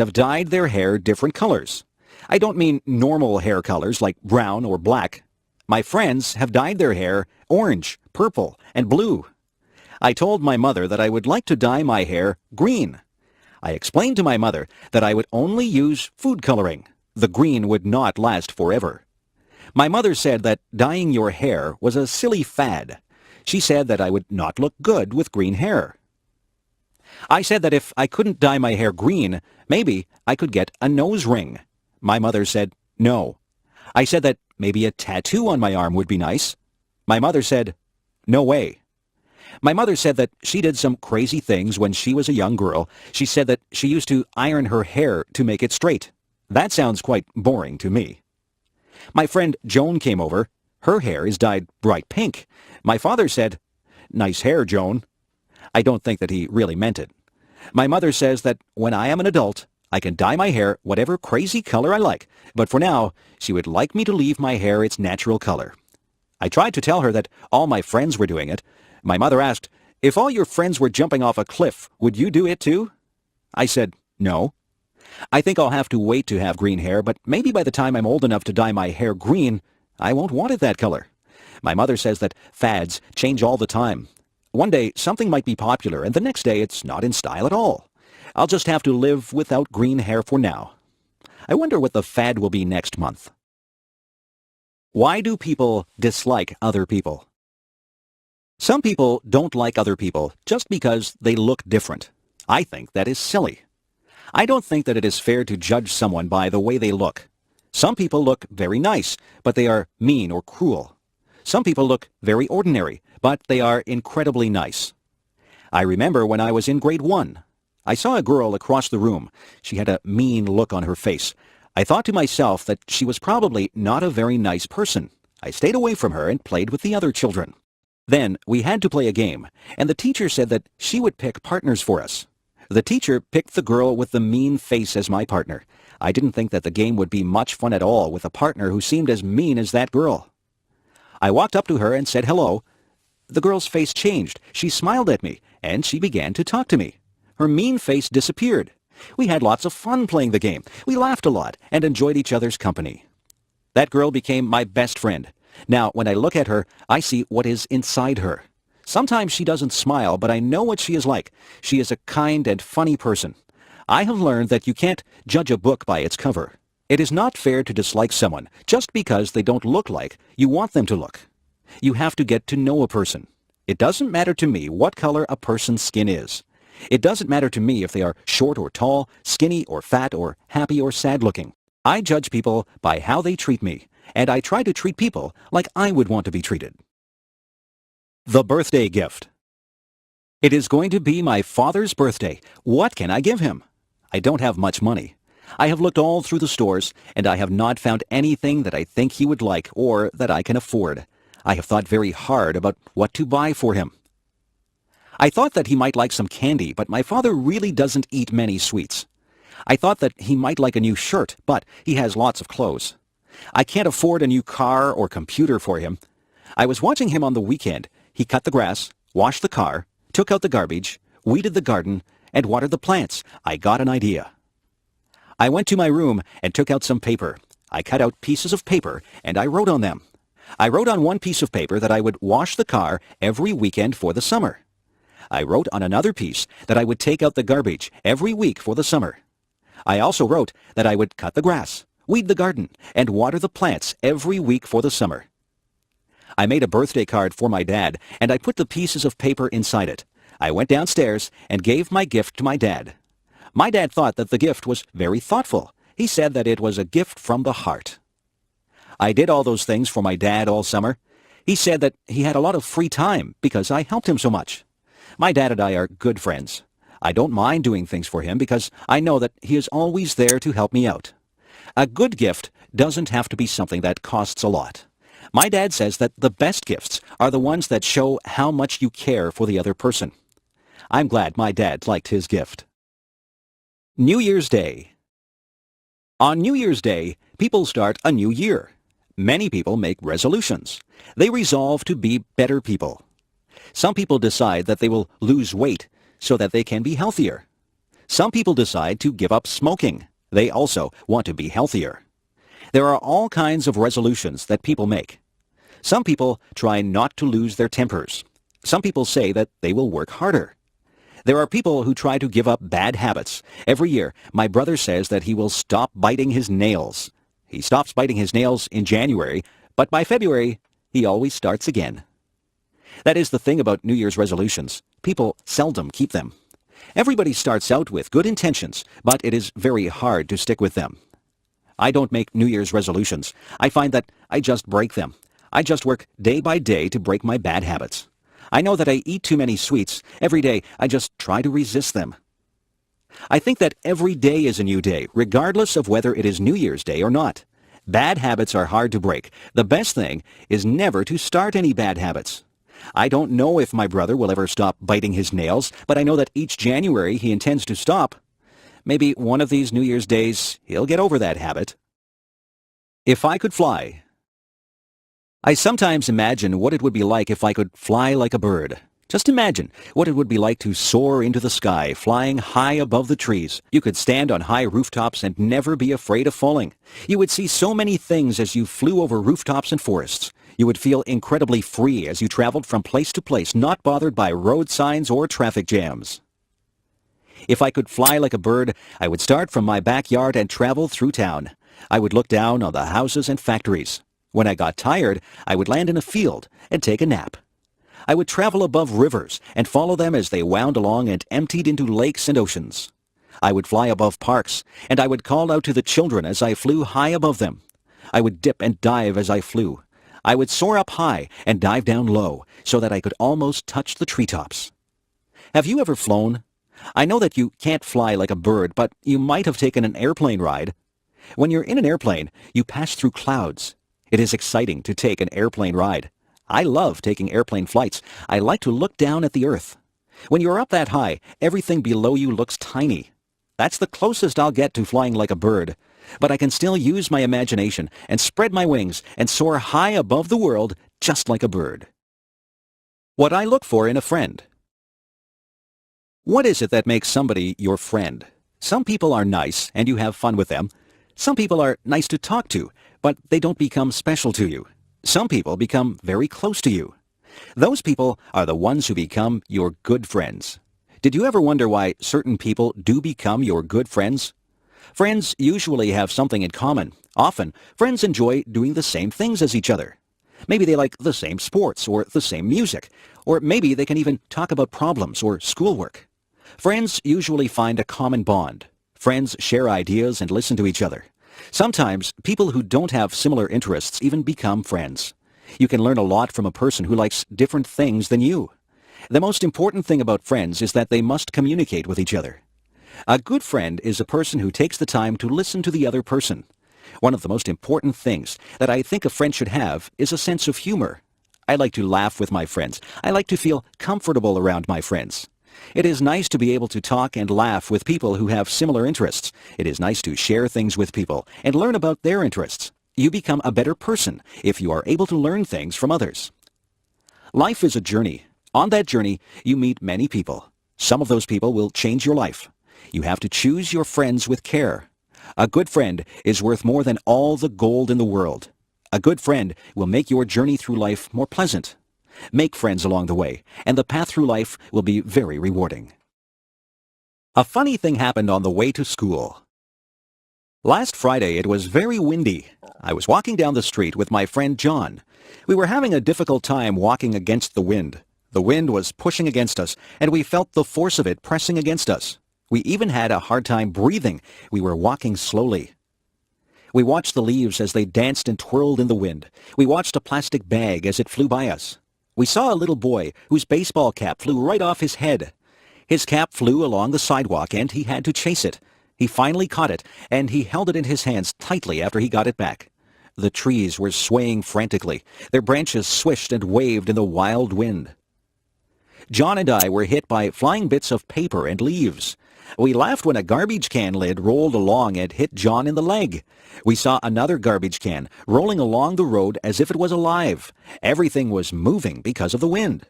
have dyed their hair different colors. I don't mean normal hair colors like brown or black. My friends have dyed their hair orange, purple, and blue. I told my mother that I would like to dye my hair green. I explained to my mother that I would only use food coloring. The green would not last forever. My mother said that dyeing your hair was a silly fad. She said that I would not look good with green hair. I said that if I couldn't dye my hair green, maybe I could get a nose ring. My mother said no. I said that maybe a tattoo on my arm would be nice. My mother said, no way. My mother said that she did some crazy things when she was a young girl. She said that she used to iron her hair to make it straight. That sounds quite boring to me. My friend Joan came over. Her hair is dyed bright pink. My father said, nice hair, Joan. I don't think that he really meant it. My mother says that when I am an adult, I can dye my hair whatever crazy color I like, but for now, she would like me to leave my hair its natural color. I tried to tell her that all my friends were doing it. My mother asked, if all your friends were jumping off a cliff, would you do it too? I said, no. I think I'll have to wait to have green hair, but maybe by the time I'm old enough to dye my hair green, I won't want it that color. My mother says that fads change all the time. One day, something might be popular, and the next day it's not in style at all. I'll just have to live without green hair for now. I wonder what the fad will be next month. Why do people dislike other people? Some people don't like other people just because they look different. I think that is silly. I don't think that it is fair to judge someone by the way they look. Some people look very nice, but they are mean or cruel. Some people look very ordinary, but they are incredibly nice. I remember when I was in grade 1. I saw a girl across the room. She had a mean look on her face. I thought to myself that she was probably not a very nice person. I stayed away from her and played with the other children. Then we had to play a game, and the teacher said that she would pick partners for us. The teacher picked the girl with the mean face as my partner. I didn't think that the game would be much fun at all with a partner who seemed as mean as that girl. I walked up to her and said hello. The girl's face changed. She smiled at me, and she began to talk to me. Her mean face disappeared. We had lots of fun playing the game. We laughed a lot and enjoyed each other's company. That girl became my best friend. Now, when I look at her, I see what is inside her. Sometimes she doesn't smile, but I know what she is like. She is a kind and funny person. I have learned that you can't judge a book by its cover. It is not fair to dislike someone just because they don't look like you want them to look. You have to get to know a person. It doesn't matter to me what color a person's skin is. It doesn't matter to me if they are short or tall, skinny or fat, or happy or sad looking. I judge people by how they treat me, and I try to treat people like I would want to be treated. The birthday gift. It is going to be my father's birthday. What can I give him? I don't have much money. I have looked all through the stores, and I have not found anything that I think he would like or that I can afford. I have thought very hard about what to buy for him. I thought that he might like some candy, but my father really doesn't eat many sweets. I thought that he might like a new shirt, but he has lots of clothes. I can't afford a new car or computer for him. I was watching him on the weekend. He cut the grass, washed the car, took out the garbage, weeded the garden, and watered the plants. I got an idea. I went to my room and took out some paper. I cut out pieces of paper, and I wrote on them. I wrote on one piece of paper that I would wash the car every weekend for the summer. I wrote on another piece that I would take out the garbage every week for the summer. I also wrote that I would cut the grass, weed the garden, and water the plants every week for the summer. I made a birthday card for my dad, and I put the pieces of paper inside it. I went downstairs and gave my gift to my dad. My dad thought that the gift was very thoughtful. He said that it was a gift from the heart. I did all those things for my dad all summer. He said that he had a lot of free time because I helped him so much. My dad and I are good friends. I don't mind doing things for him because I know that he is always there to help me out. A good gift doesn't have to be something that costs a lot. My dad says that the best gifts are the ones that show how much you care for the other person. I'm glad my dad liked his gift. New Year's Day. On New Year's Day, people start a new year. Many people make resolutions. They resolve to be better people. Some people decide that they will lose weight so that they can be healthier. Some people decide to give up smoking. They also want to be healthier. There are all kinds of resolutions that people make. Some people try not to lose their tempers. Some people say that they will work harder. There are people who try to give up bad habits. Every year, my brother says that he will stop biting his nails. He stops biting his nails in January, but by February, he always starts again. That is the thing about New Year's resolutions. People seldom keep them. Everybody starts out with good intentions, but it is very hard to stick with them. I don't make New Year's resolutions. I find that I just break them. I just work day by day to break my bad habits. I know that I eat too many sweets. Every day, I just try to resist them. I think that every day is a new day, regardless of whether it is New Year's Day or not. Bad habits are hard to break. The best thing is never to start any bad habits. I don't know if my brother will ever stop biting his nails, but I know that each January he intends to stop. Maybe one of these New Year's days he'll get over that habit. If I could fly. I sometimes imagine what it would be like if I could fly like a bird. Just imagine what it would be like to soar into the sky, flying high above the trees. You could stand on high rooftops and never be afraid of falling. You would see so many things as you flew over rooftops and forests. You would feel incredibly free as you traveled from place to place, not bothered by road signs or traffic jams. If I could fly like a bird, I would start from my backyard and travel through town. I would look down on the houses and factories. When I got tired, I would land in a field and take a nap. I would travel above rivers and follow them as they wound along and emptied into lakes and oceans. I would fly above parks, and I would call out to the children as I flew high above them. I would dip and dive as I flew. I would soar up high and dive down low so that I could almost touch the treetops. Have you ever flown? I know that you can't fly like a bird, but you might have taken an airplane ride. When you're in an airplane, you pass through clouds. It is exciting to take an airplane ride. I love taking airplane flights. I like to look down at the earth. When you're up that high, everything below you looks tiny. That's the closest I'll get to flying like a bird. But I can still use my imagination and spread my wings and soar high above the world just like a bird. What I look for in a friend. What is it that makes somebody your friend? Some people are nice and you have fun with them. Some people are nice to talk to, but they don't become special to you. Some people become very close to you. Those people are the ones who become your good friends. Did you ever wonder why certain people do become your good friends? Friends usually have something in common. Often, friends enjoy doing the same things as each other. Maybe they like the same sports or the same music, or maybe they can even talk about problems or schoolwork. Friends usually find a common bond. Friends share ideas and listen to each other. Sometimes, people who don't have similar interests even become friends. You can learn a lot from a person who likes different things than you. The most important thing about friends is that they must communicate with each other. A good friend is a person who takes the time to listen to the other person. One of the most important things that I think a friend should have is a sense of humor. I like to laugh with my friends. I like to feel comfortable around my friends. It is nice to be able to talk and laugh with people who have similar interests. It is nice to share things with people and learn about their interests. You become a better person if you are able to learn things from others. Life is a journey. On that journey, you meet many people. Some of those people will change your life. You have to choose your friends with care. A good friend is worth more than all the gold in the world. A good friend will make your journey through life more pleasant. Make friends along the way, and the path through life will be very rewarding. A funny thing happened on the way to school. Last Friday it was very windy. I was walking down the street with my friend John. We were having a difficult time walking against the wind. The wind was pushing against us, and we felt the force of it pressing against us. We even had a hard time breathing. We were walking slowly. We watched the leaves as they danced and twirled in the wind. We watched a plastic bag as it flew by us. We saw a little boy whose baseball cap flew right off his head. His cap flew along the sidewalk and he had to chase it. He finally caught it, and he held it in his hands tightly after he got it back. The trees were swaying frantically. Their branches swished and waved in the wild wind. John and I were hit by flying bits of paper and leaves. We laughed when a garbage can lid rolled along and hit John in the leg. We saw another garbage can rolling along the road as if it was alive. Everything was moving because of the wind.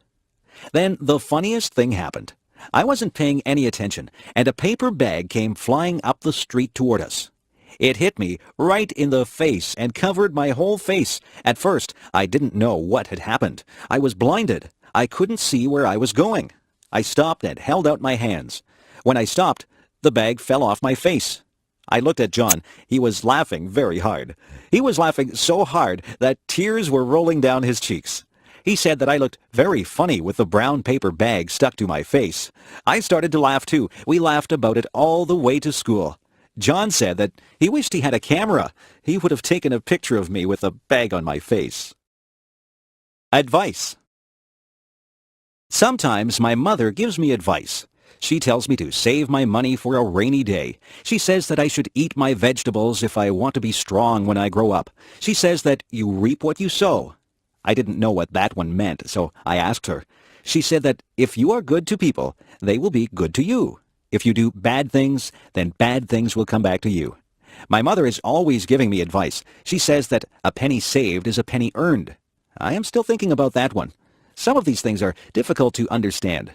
Then the funniest thing happened. I wasn't paying any attention, and a paper bag came flying up the street toward us. It hit me right in the face and covered my whole face. At first, I didn't know what had happened. I was blinded. I couldn't see where I was going. I stopped and held out my hands. When I stopped, the bag fell off my face. I looked at John. He was laughing very hard. He was laughing so hard that tears were rolling down his cheeks. He said that I looked very funny with the brown paper bag stuck to my face. I started to laugh too. We laughed about it all the way to school. John said that he wished he had a camera. He would have taken a picture of me with a bag on my face. Advice. Sometimes my mother gives me advice. She tells me to save my money for a rainy day. She says that I should eat my vegetables if I want to be strong when I grow up. She says that you reap what you sow. I didn't know what that one meant, so I asked her. She said that if you are good to people, they will be good to you. If you do bad things, then bad things will come back to you. My mother is always giving me advice. She says that a penny saved is a penny earned. I am still thinking about that one. Some of these things are difficult to understand.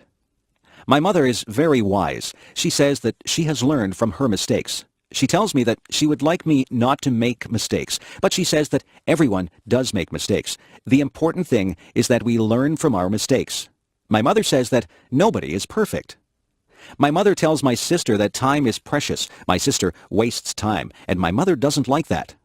My mother is very wise. She says that she has learned from her mistakes. She tells me that she would like me not to make mistakes, but she says that everyone does make mistakes. The important thing is that we learn from our mistakes. My mother says that nobody is perfect. My mother tells my sister that time is precious. My sister wastes time, and my mother doesn't like that.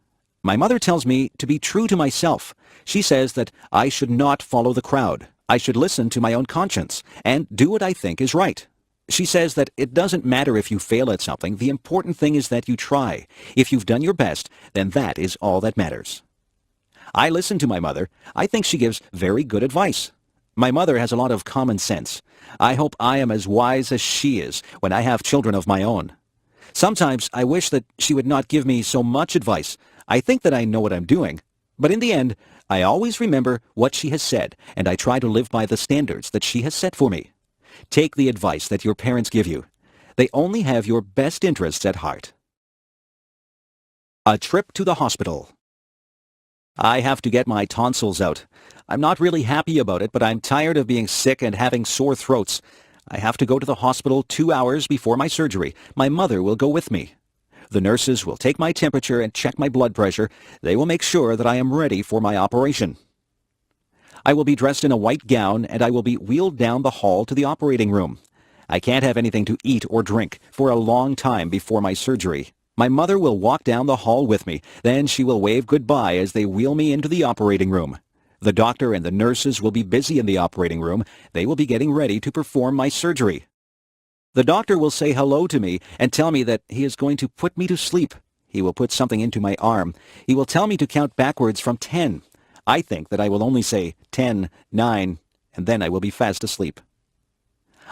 My mother tells me to be true to myself. She says that I should not follow the crowd. I should listen to my own conscience and do what I think is right. She says that it doesn't matter if you fail at something. The important thing is that you try. If you've done your best, then that is all that matters. I listen to my mother. I think she gives very good advice. My mother has a lot of common sense. I hope I am as wise as she is when I have children of my own. Sometimes I wish that she would not give me so much advice. I think that I know what I'm doing. But in the end, I always remember what she has said, and I try to live by the standards that she has set for me. Take the advice that your parents give you. They only have your best interests at heart. A trip to the hospital. I have to get my tonsils out. I'm not really happy about it, but I'm tired of being sick and having sore throats. I have to go to the hospital 2 hours before my surgery. My mother will go with me. The nurses will take my temperature and check my blood pressure. They will make sure that I am ready for my operation. I will be dressed in a white gown, and I will be wheeled down the hall to the operating room. I can't have anything to eat or drink for a long time before my surgery. My mother will walk down the hall with me. Then she will wave goodbye as they wheel me into the operating room. The doctor and the nurses will be busy in the operating room. They will be getting ready to perform my surgery. The doctor will say hello to me and tell me that he is going to put me to sleep. He will put something into my arm. He will tell me to count backwards from 10. I think that I will only say 10, 9, and then I will be fast asleep.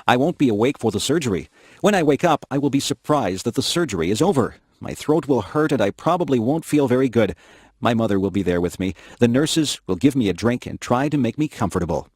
I won't be awake for the surgery. When I wake up, I will be surprised that the surgery is over. My throat will hurt and I probably won't feel very good. My mother will be there with me. The nurses will give me a drink and try to make me comfortable.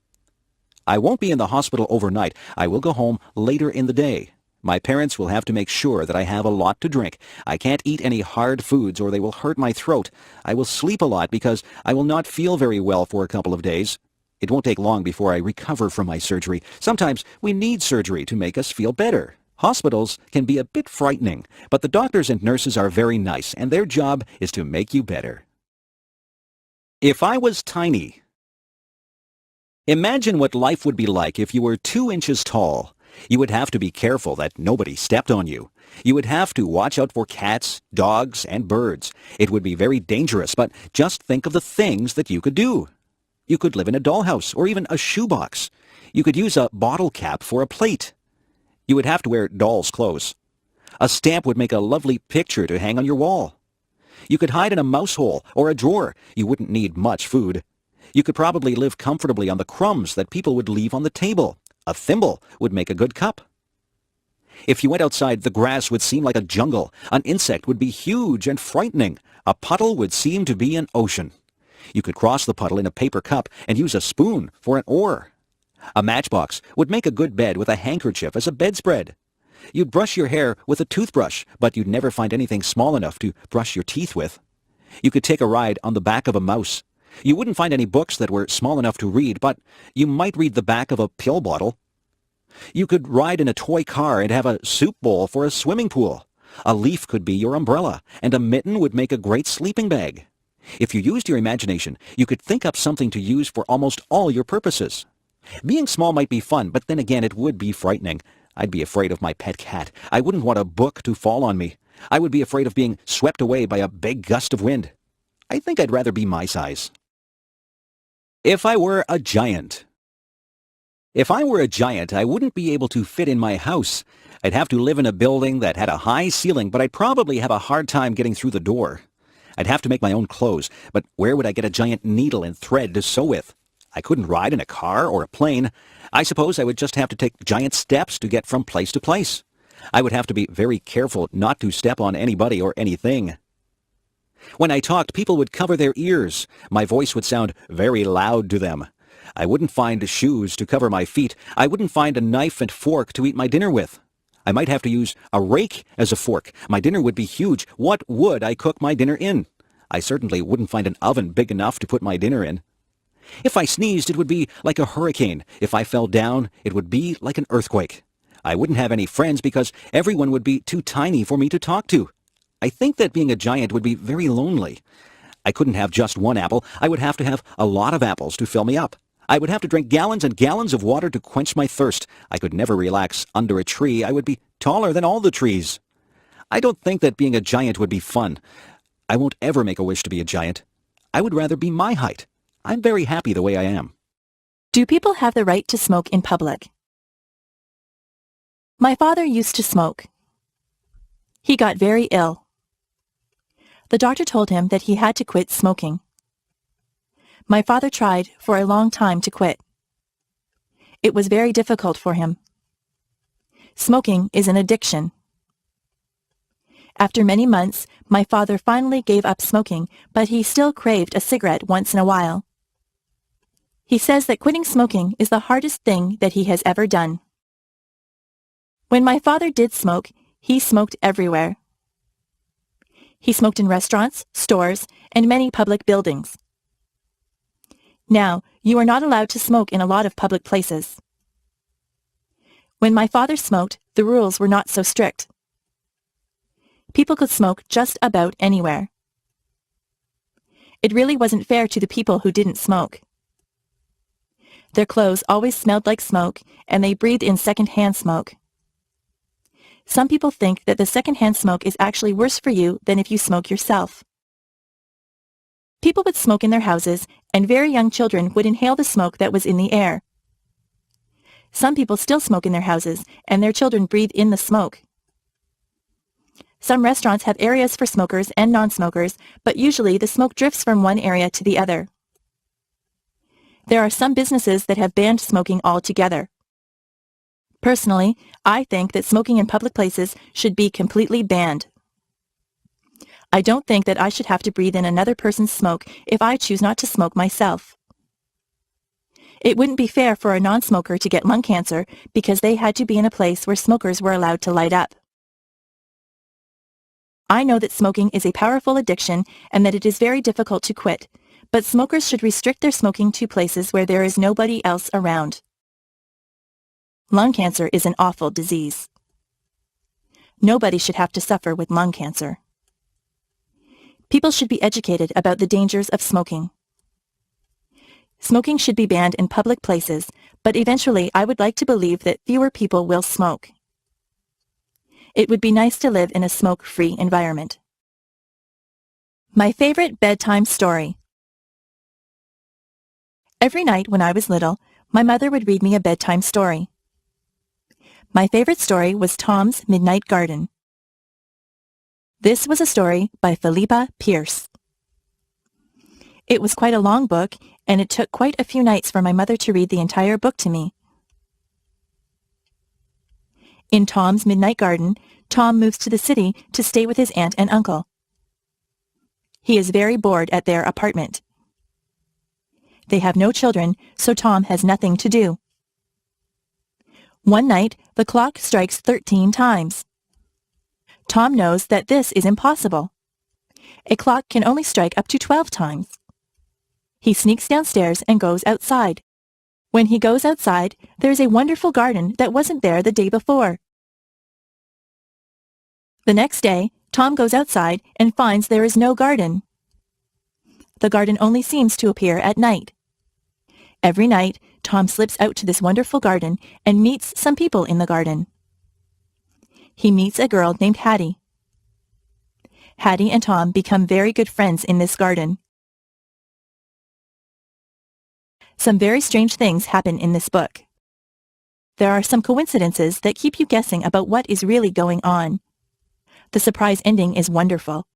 I won't be in the hospital overnight. I will go home later in the day. My parents will have to make sure that I have a lot to drink. I can't eat any hard foods or they will hurt my throat. I will sleep a lot because I will not feel very well for a couple of days. It won't take long before I recover from my surgery. Sometimes we need surgery to make us feel better. Hospitals can be a bit frightening, but the doctors and nurses are very nice, and their job is to make you better. If I was tiny. Imagine what life would be like if you were 2 inches tall. You would have to be careful that nobody stepped on you. You would have to watch out for cats, dogs, and birds. It would be very dangerous, but just think of the things that you could do. You could live in a dollhouse or even a shoebox. You could use a bottle cap for a plate. You would have to wear doll's clothes. A stamp would make a lovely picture to hang on your wall. You could hide in a mouse hole or a drawer. You wouldn't need much food. You could probably live comfortably on the crumbs that people would leave on the table. A thimble would make a good cup. If you went outside, the grass would seem like a jungle. An insect would be huge and frightening. A puddle would seem to be an ocean. You could cross the puddle in a paper cup and use a spoon for an oar. A matchbox would make a good bed with a handkerchief as a bedspread. You'd brush your hair with a toothbrush, but you'd never find anything small enough to brush your teeth with. You could take a ride on the back of a mouse. You wouldn't find any books that were small enough to read, but you might read the back of a pill bottle. You could ride in a toy car and have a soup bowl for a swimming pool. A leaf could be your umbrella, and a mitten would make a great sleeping bag. If you used your imagination, you could think up something to use for almost all your purposes. Being small might be fun, but then again it would be frightening. I'd be afraid of my pet cat. I wouldn't want a book to fall on me. I would be afraid of being swept away by a big gust of wind. I think I'd rather be my size. If I were a giant. If I were a giant, I wouldn't be able to fit in my house. I'd have to live in a building that had a high ceiling, but I'd probably have a hard time getting through the door. I'd have to make my own clothes, but where would I get a giant needle and thread to sew with? I couldn't ride in a car or a plane. I suppose I would just have to take giant steps to get from place to place. I would have to be very careful not to step on anybody or anything. When I talked, people would cover their ears. My voice would sound very loud to them. I wouldn't find shoes to cover my feet. I wouldn't find a knife and fork to eat my dinner with. I might have to use a rake as a fork. My dinner would be huge. What would I cook my dinner in? I certainly wouldn't find an oven big enough to put my dinner in. If I sneezed, it would be like a hurricane. If I fell down, it would be like an earthquake. I wouldn't have any friends because everyone would be too tiny for me to talk to. I think that being a giant would be very lonely. I couldn't have just one apple. I would have to have a lot of apples to fill me up. I would have to drink gallons and gallons of water to quench my thirst. I could never relax under a tree. I would be taller than all the trees. I don't think that being a giant would be fun. I won't ever make a wish to be a giant. I would rather be my height. I'm very happy the way I am. Do people have the right to smoke in public? My father used to smoke. He got very ill. The doctor told him that he had to quit smoking. My father tried for a long time to quit. It was very difficult for him. Smoking is an addiction. After many months, my father finally gave up smoking, but he still craved a cigarette once in a while. He says that quitting smoking is the hardest thing that he has ever done. When my father did smoke, he smoked everywhere. He smoked in restaurants, stores, and many public buildings. Now, you are not allowed to smoke in a lot of public places. When my father smoked, the rules were not so strict. People could smoke just about anywhere. It really wasn't fair to the people who didn't smoke. Their clothes always smelled like smoke, and they breathed in second-hand smoke. Some people think that the second-hand smoke is actually worse for you than if you smoke yourself. People would smoke in their houses, and very young children would inhale the smoke that was in the air. Some people still smoke in their houses, and their children breathe in the smoke. Some restaurants have areas for smokers and non-smokers, but usually the smoke drifts from one area to the other. There are some businesses that have banned smoking altogether. Personally, I think that smoking in public places should be completely banned. I don't think that I should have to breathe in another person's smoke if I choose not to smoke myself. It wouldn't be fair for a non-smoker to get lung cancer because they had to be in a place where smokers were allowed to light up. I know that smoking is a powerful addiction and that it is very difficult to quit, but smokers should restrict their smoking to places where there is nobody else around. Lung cancer is an awful disease. Nobody should have to suffer with lung cancer. People should be educated about the dangers of smoking. Smoking should be banned in public places, but eventually I would like to believe that fewer people will smoke. It would be nice to live in a smoke-free environment. My favorite bedtime story. Every night when I was little, my mother would read me a bedtime story. My favorite story was Tom's Midnight Garden. This was a story by Philippa Pierce. It was quite a long book, and it took quite a few nights for my mother to read the entire book to me. In Tom's Midnight Garden, Tom moves to the city to stay with his aunt and uncle. He is very bored at their apartment. They have no children, so Tom has nothing to do. One night, the clock strikes 13 times. Tom knows that this is impossible. A clock can only strike up to 12 times. He sneaks downstairs and goes outside. When he goes outside, there's a wonderful garden that wasn't there the day before. The next day, Tom goes outside and finds there is no garden. The garden only seems to appear at night. Every night, Tom slips out to this wonderful garden and meets some people in the garden. He meets a girl named Hattie. Hattie and Tom become very good friends in this garden. Some very strange things happen in this book. There are some coincidences that keep you guessing about what is really going on. The surprise ending is wonderful.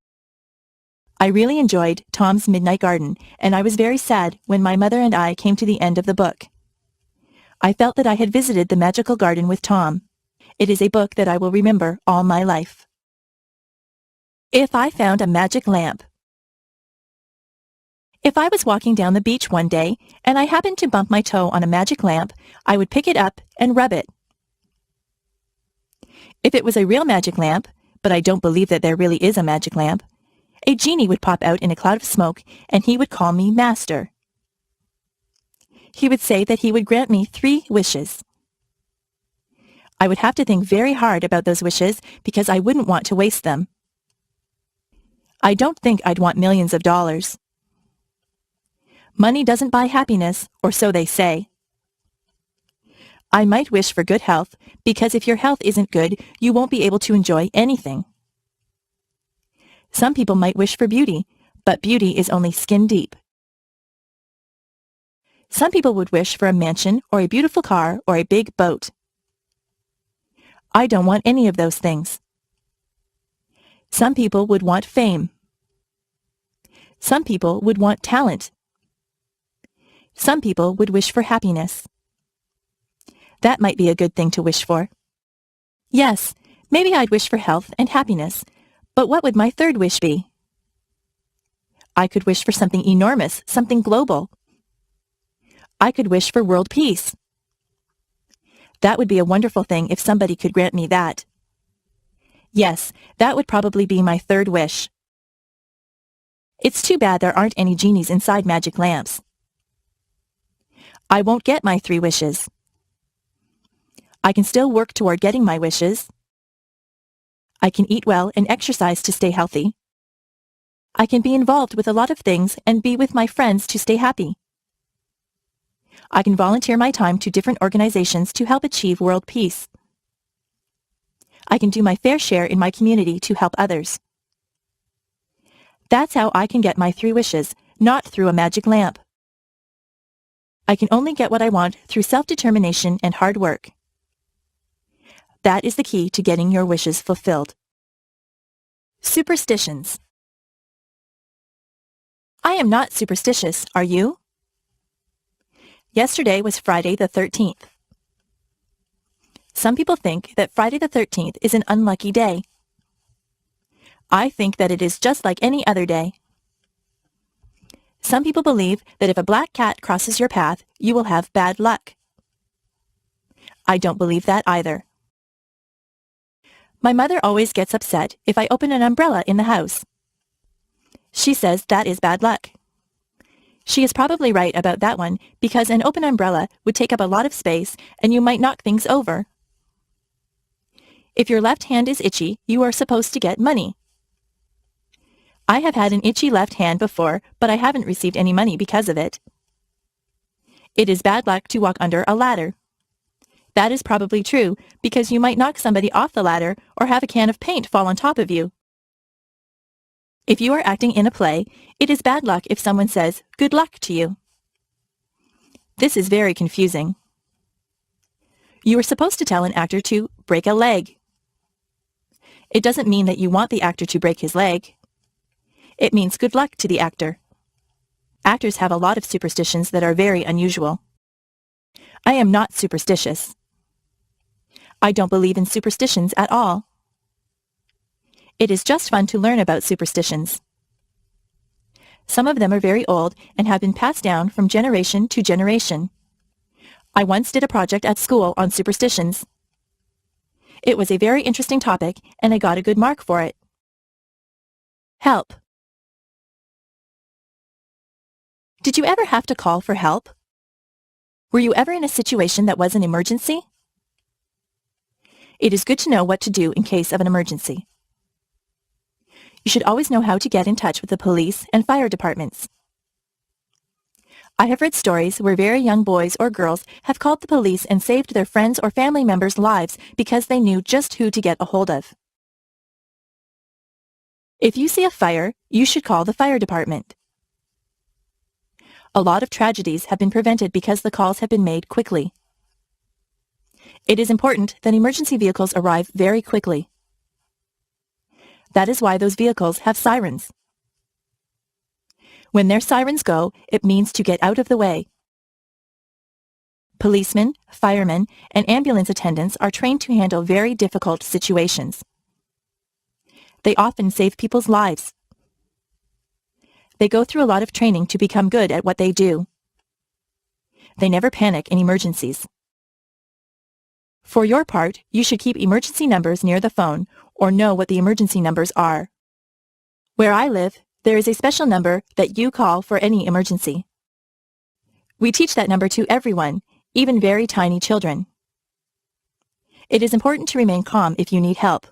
I really enjoyed Tom's Midnight Garden, and I was very sad when my mother and I came to the end of the book. I felt that I had visited the magical garden with Tom. It is a book that I will remember all my life. If I found a magic lamp. If I was walking down the beach one day and I happened to bump my toe on a magic lamp, I would pick it up and rub it. If it was a real magic lamp, but I don't believe that there really is a magic lamp, a genie would pop out in a cloud of smoke and he would call me Master. He would say that he would grant me 3 wishes. I would have to think very hard about those wishes because I wouldn't want to waste them. I don't think I'd want millions of dollars. Money doesn't buy happiness, or so they say. I might wish for good health because if your health isn't good, you won't be able to enjoy anything. Some people might wish for beauty, but beauty is only skin deep. Some people would wish for a mansion or a beautiful car or a big boat. I don't want any of those things. Some people would want fame. Some people would want talent. Some people would wish for happiness. That might be a good thing to wish for. Yes, maybe I'd wish for health and happiness, but what would my third wish be? I could wish for something enormous, something global. I could wish for world peace. That would be a wonderful thing if somebody could grant me that. Yes, that would probably be my third wish. It's too bad there aren't any genies inside magic lamps. I won't get my 3 wishes. I can still work toward getting my wishes. I can eat well and exercise to stay healthy. I can be involved with a lot of things and be with my friends to stay happy. I can volunteer my time to different organizations to help achieve world peace. I can do my fair share in my community to help others. That's how I can get my 3 wishes, not through a magic lamp. I can only get what I want through self-determination and hard work. That is the key to getting your wishes fulfilled. Superstitions. I am not superstitious, are you? Yesterday was Friday the 13th. Some people think that Friday the 13th is an unlucky day. I think that it is just like any other day. Some people believe that if a black cat crosses your path, you will have bad luck. I don't believe that either. My mother always gets upset if I open an umbrella in the house. She says that is bad luck. She is probably right about that one because an open umbrella would take up a lot of space and you might knock things over. If your left hand is itchy, you are supposed to get money. I have had an itchy left hand before, but I haven't received any money because of it. It is bad luck to walk under a ladder. That is probably true because you might knock somebody off the ladder or have a can of paint fall on top of you. If you are acting in a play, it is bad luck if someone says, "Good luck" to you. This is very confusing. You are supposed to tell an actor to break a leg. It doesn't mean that you want the actor to break his leg. It means good luck to the actor. Actors have a lot of superstitions that are very unusual. I am not superstitious. I don't believe in superstitions at all. It is just fun to learn about superstitions. Some of them are very old and have been passed down from generation to generation. I once did a project at school on superstitions. It was a very interesting topic and I got a good mark for it. Help. Did you ever have to call for help? Were you ever in a situation that was an emergency? It is good to know what to do in case of an emergency. You should always know how to get in touch with the police and fire departments. I have read stories where very young boys or girls have called the police and saved their friends' or family members' lives because they knew just who to get a hold of. If you see a fire, you should call the fire department. A lot of tragedies have been prevented because the calls have been made quickly. It is important that emergency vehicles arrive very quickly. That is why those vehicles have sirens. When their sirens go, it means to get out of the way. Policemen, firemen, and ambulance attendants are trained to handle very difficult situations. They often save people's lives. They go through a lot of training to become good at what they do. They never panic in emergencies. For your part, you should keep emergency numbers near the phone or know what the emergency numbers are. Where I live, there is a special number that you call for any emergency. We teach that number to everyone, even very tiny children. It is important to remain calm if you need help.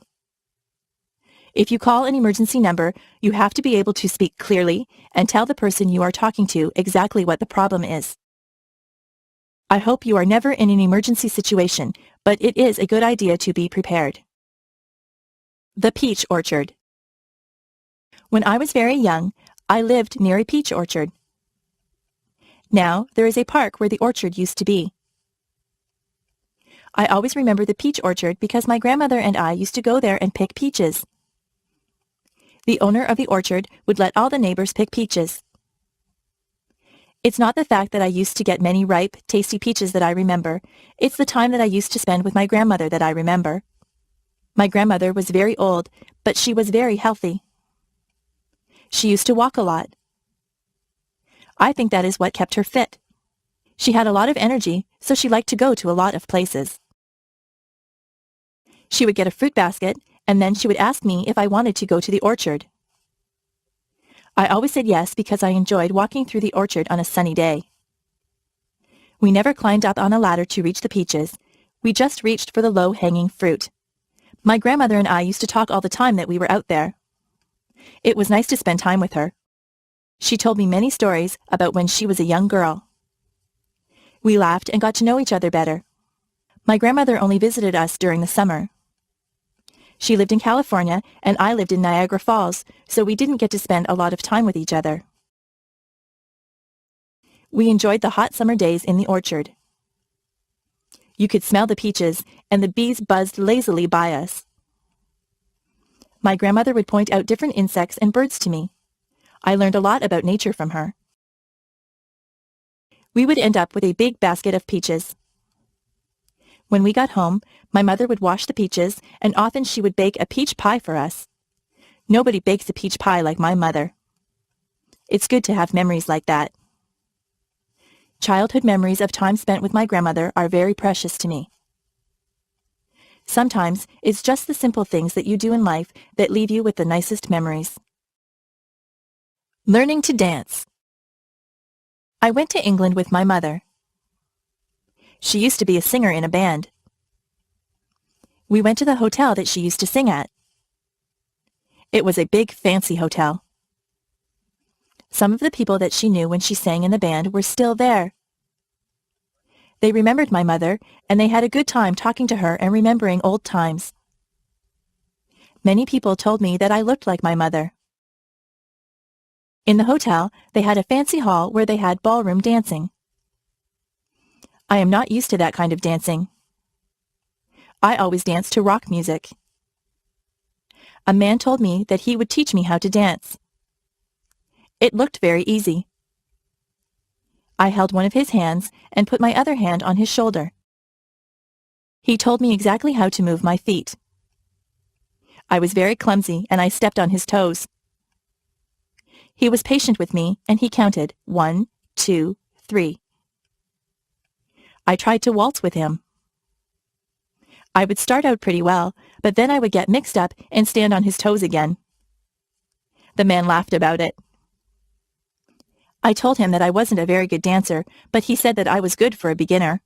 If you call an emergency number, you have to be able to speak clearly and tell the person you are talking to exactly what the problem is. I hope you are never in an emergency situation, but it is a good idea to be prepared. The peach orchard. When I was very young, I lived near a peach orchard. Now, there is a park where the orchard used to be. I always remember the peach orchard because my grandmother and I used to go there and pick peaches. The owner of the orchard would let all the neighbors pick peaches. It's not the fact that I used to get many ripe, tasty peaches that I remember. It's the time that I used to spend with my grandmother that I remember. My grandmother was very old, but she was very healthy. She used to walk a lot. I think that is what kept her fit. She had a lot of energy, so she liked to go to a lot of places. She would get a fruit basket, and then she would ask me if I wanted to go to the orchard. I always said yes because I enjoyed walking through the orchard on a sunny day. We never climbed up on a ladder to reach the peaches. We just reached for the low-hanging fruit. My grandmother and I used to talk all the time that we were out there. It was nice to spend time with her. She told me many stories about when she was a young girl. We laughed and got to know each other better. My grandmother only visited us during the summer. She lived in California and I lived in Niagara Falls, so we didn't get to spend a lot of time with each other. We enjoyed the hot summer days in the orchard. You could smell the peaches, and the bees buzzed lazily by us. My grandmother would point out different insects and birds to me. I learned a lot about nature from her. We would end up with a big basket of peaches. When we got home, my mother would wash the peaches, and often she would bake a peach pie for us. Nobody bakes a peach pie like my mother. It's good to have memories like that. Childhood memories of time spent with my grandmother are very precious to me. Sometimes it's just the simple things that you do in life that leave you with the nicest memories. Learning to dance. I went to England with my mother. She used to be a singer in a band. We went to the hotel that she used to sing at. It was a big, fancy hotel. Some of the people that she knew when she sang in the band were still there. They remembered my mother, and they had a good time talking to her and remembering old times. Many people told me that I looked like my mother. In the hotel, they had a fancy hall where they had ballroom dancing. I am not used to that kind of dancing. I always danced to rock music. A man told me that he would teach me how to dance. It looked very easy. I held one of his hands and put my other hand on his shoulder. He told me exactly how to move my feet. I was very clumsy and I stepped on his toes. He was patient with me and he counted 1, 2, 3. I tried to waltz with him. I would start out pretty well, but then I would get mixed up and stand on his toes again. The man laughed about it. I told him that I wasn't a very good dancer, but he said that I was good for a beginner.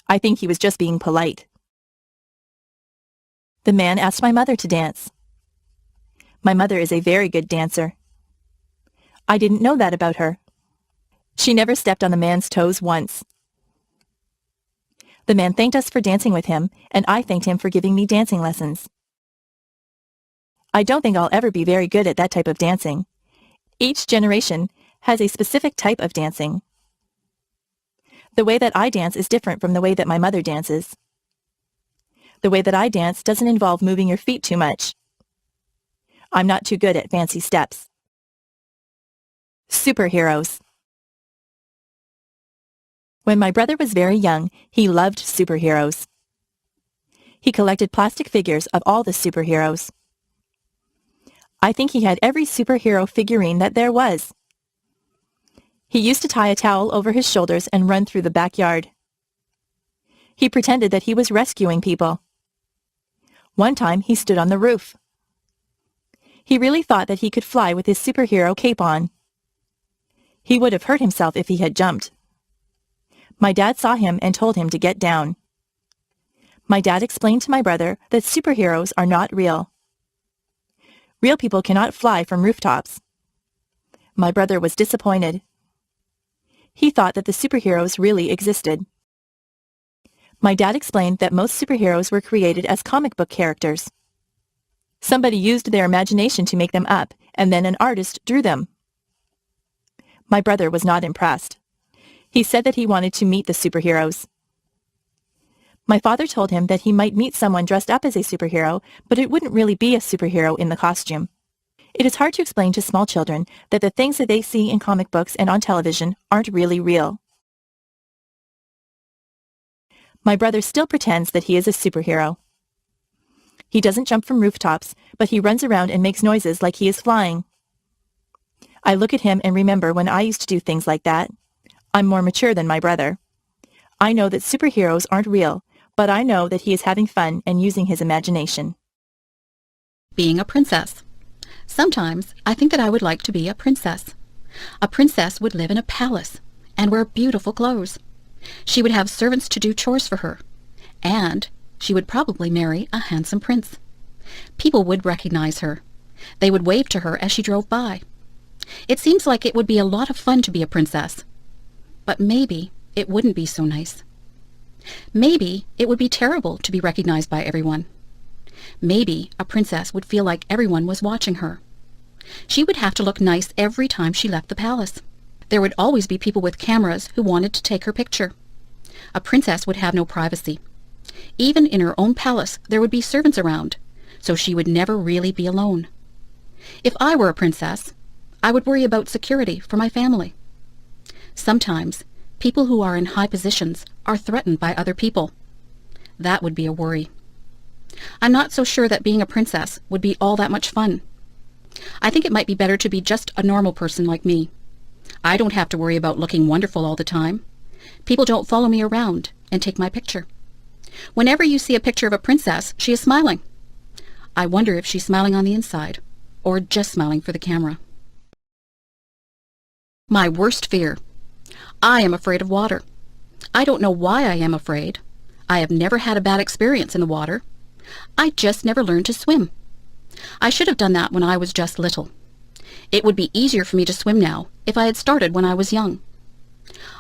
I think he was just being polite. The man asked my mother to dance. My mother is a very good dancer. I didn't know that about her. She never stepped on the man's toes once. The man thanked us for dancing with him, and I thanked him for giving me dancing lessons. I don't think I'll ever be very good at that type of dancing. Each generation has a specific type of dancing. The way that I dance is different from the way that my mother dances. The way that I dance doesn't involve moving your feet too much. I'm not too good at fancy steps. Superheroes. When my brother was very young, he loved superheroes. He collected plastic figures of all the superheroes. I think he had every superhero figurine that there was. He used to tie a towel over his shoulders and run through the backyard. He pretended that he was rescuing people. One time he stood on the roof. He really thought that he could fly with his superhero cape on. He would have hurt himself if he had jumped. My dad saw him and told him to get down. My dad explained to my brother that superheroes are not real. Real people cannot fly from rooftops. My brother was disappointed. He thought that the superheroes really existed. My dad explained that most superheroes were created as comic book characters. Somebody used their imagination to make them up, and then an artist drew them. My brother was not impressed. He said that he wanted to meet the superheroes. My father told him that he might meet someone dressed up as a superhero, but it wouldn't really be a superhero in the costume. It is hard to explain to small children that the things that they see in comic books and on television aren't really real. My brother still pretends that he is a superhero. He doesn't jump from rooftops, but he runs around and makes noises like he is flying. I look at him and remember when I used to do things like that. I'm more mature than my brother. I know that superheroes aren't real, but I know that he is having fun and using his imagination. Being a princess. Sometimes I think that I would like to be a princess. A princess would live in a palace and wear beautiful clothes. She would have servants to do chores for her, and she would probably marry a handsome prince. People would recognize her. They would wave to her as she drove by. It seems like it would be a lot of fun to be a princess. But maybe it wouldn't be so nice. Maybe it would be terrible to be recognized by everyone. Maybe a princess would feel like everyone was watching her. She would have to look nice every time she left the palace. There would always be people with cameras who wanted to take her picture. A princess would have no privacy. Even in her own palace there would be servants around, so she would never really be alone. If I were a princess, I would worry about security for my family. Sometimes, people who are in high positions are threatened by other people. That would be a worry. I'm not so sure that being a princess would be all that much fun. I think it might be better to be just a normal person like me. I don't have to worry about looking wonderful all the time. People don't follow me around and take my picture. Whenever you see a picture of a princess, she is smiling. I wonder if she's smiling on the inside, or just smiling for the camera. My worst fear. I am afraid of water. I don't know why I am afraid. I have never had a bad experience in the water. I just never learned to swim. I should have done that when I was just little. It would be easier for me to swim now if I had started when I was young.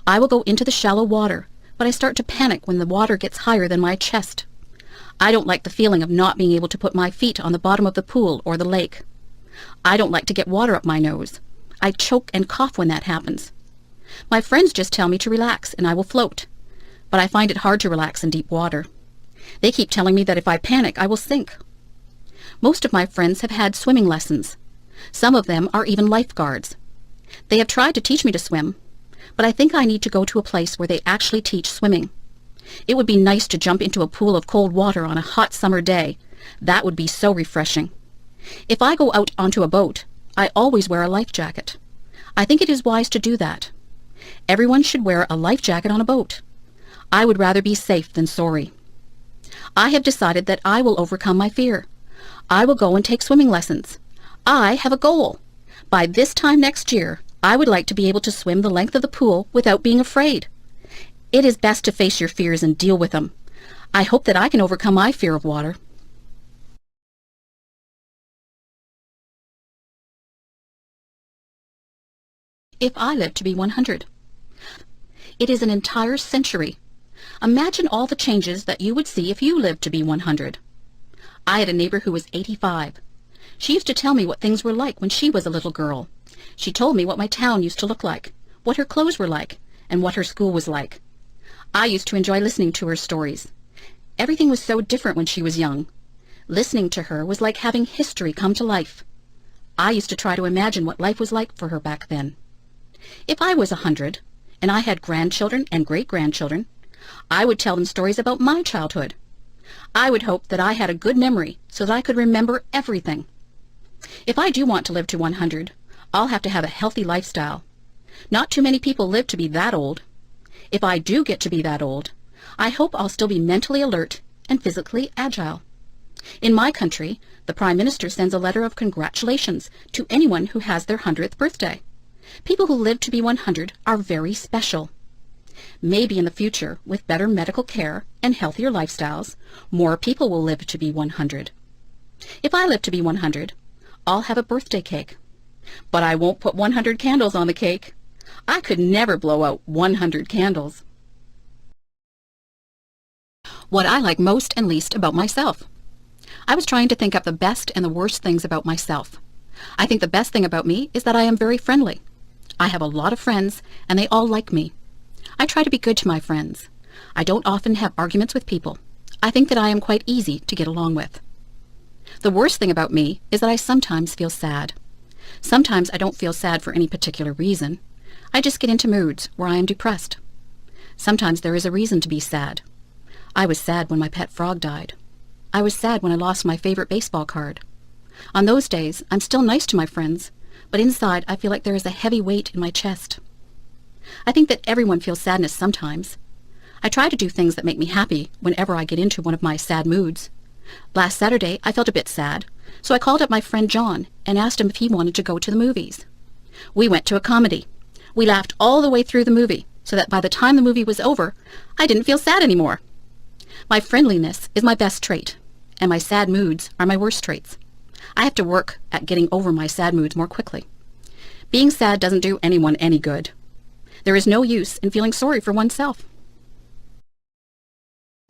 I will go into the shallow water, but I start to panic when the water gets higher than my chest. I don't like the feeling of not being able to put my feet on the bottom of the pool or the lake. I don't like to get water up my nose. I choke and cough when that happens. My friends just tell me to relax and I will float, but I find it hard to relax in deep water. They keep telling me that if I panic, I will sink. Most of my friends have had swimming lessons. Some of them are even lifeguards. They have tried to teach me to swim, but I think I need to go to a place where they actually teach swimming. It would be nice to jump into a pool of cold water on a hot summer day. That would be so refreshing. If I go out onto a boat, I always wear a life jacket. I think it is wise to do that. Everyone should wear a life jacket on a boat. I would rather be safe than sorry. I have decided that I will overcome my fear. I will go and take swimming lessons. I have a goal. By this time next year, I would like to be able to swim the length of the pool without being afraid. It is best to face your fears and deal with them. I hope that I can overcome my fear of water. If I live to be 100. It is an entire century. Imagine all the changes that you would see if you lived to be 100. I had a neighbor who was 85. She used to tell me what things were like when she was a little girl. She told me what my town used to look like, what her clothes were like, and what her school was like. I used to enjoy listening to her stories. Everything was so different when she was young. Listening to her was like having history come to life. I used to try to imagine what life was like for her back then. If I was 100, and I had grandchildren and great-grandchildren, I would tell them stories about my childhood. I would hope that I had a good memory so that I could remember everything. If I do want to live to 100, I'll have to have a healthy lifestyle. Not too many people live to be that old. If I do get to be that old, I hope I'll still be mentally alert and physically agile. In my country, the Prime Minister sends a letter of congratulations to anyone who has their 100th birthday. People who live to be 100 are very special. Maybe in the future, with better medical care and healthier lifestyles, more people will live to be 100. If I live to be 100, I'll have a birthday cake. But I won't put 100 candles on the cake. I could never blow out 100 candles. What I like most and least about myself. I was trying to think up the best and the worst things about myself. I think the best thing about me is that I am very friendly. I have a lot of friends, and they all like me. I try to be good to my friends. I don't often have arguments with people. I think that I am quite easy to get along with. The worst thing about me is that I sometimes feel sad. Sometimes I don't feel sad for any particular reason. I just get into moods where I am depressed. Sometimes there is a reason to be sad. I was sad when my pet frog died. I was sad when I lost my favorite baseball card. On those days, I'm still nice to my friends, but inside I feel like there is a heavy weight in my chest. I think that everyone feels sadness sometimes. I try to do things that make me happy whenever I get into one of my sad moods. Last Saturday, I felt a bit sad, so I called up my friend John and asked him if he wanted to go to the movies. We went to a comedy. We laughed all the way through the movie, so that by the time the movie was over, I didn't feel sad anymore. My friendliness is my best trait, and my sad moods are my worst traits. I have to work at getting over my sad moods more quickly. Being sad doesn't do anyone any good. There is no use in feeling sorry for oneself.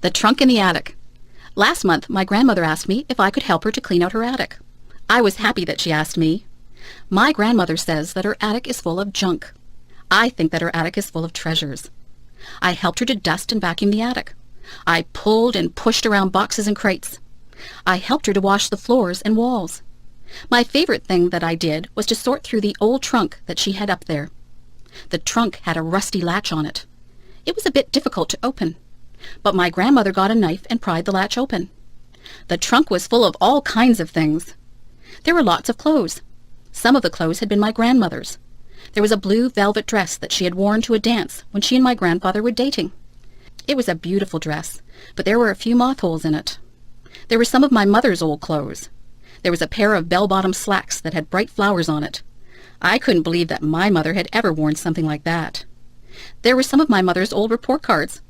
The trunk in the attic. Last month, my grandmother asked me if I could help her to clean out her attic. I was happy that she asked me. My grandmother says that her attic is full of junk. I think that her attic is full of treasures. I helped her to dust and vacuum the attic. I pulled and pushed around boxes and crates. I helped her to wash the floors and walls. My favorite thing that I did was to sort through the old trunk that she had up there. The trunk had a rusty latch on it. It was a bit difficult to open, but my grandmother got a knife and pried the latch open. The trunk was full of all kinds of things. There were lots of clothes. Some of the clothes had been my grandmother's. There was a blue velvet dress that she had worn to a dance when she and my grandfather were dating. It was a beautiful dress, but there were a few moth holes in it. There were some of my mother's old clothes. There was a pair of bell-bottom slacks that had bright flowers on it. I couldn't believe that my mother had ever worn something like that. There were some of my mother's old report cards.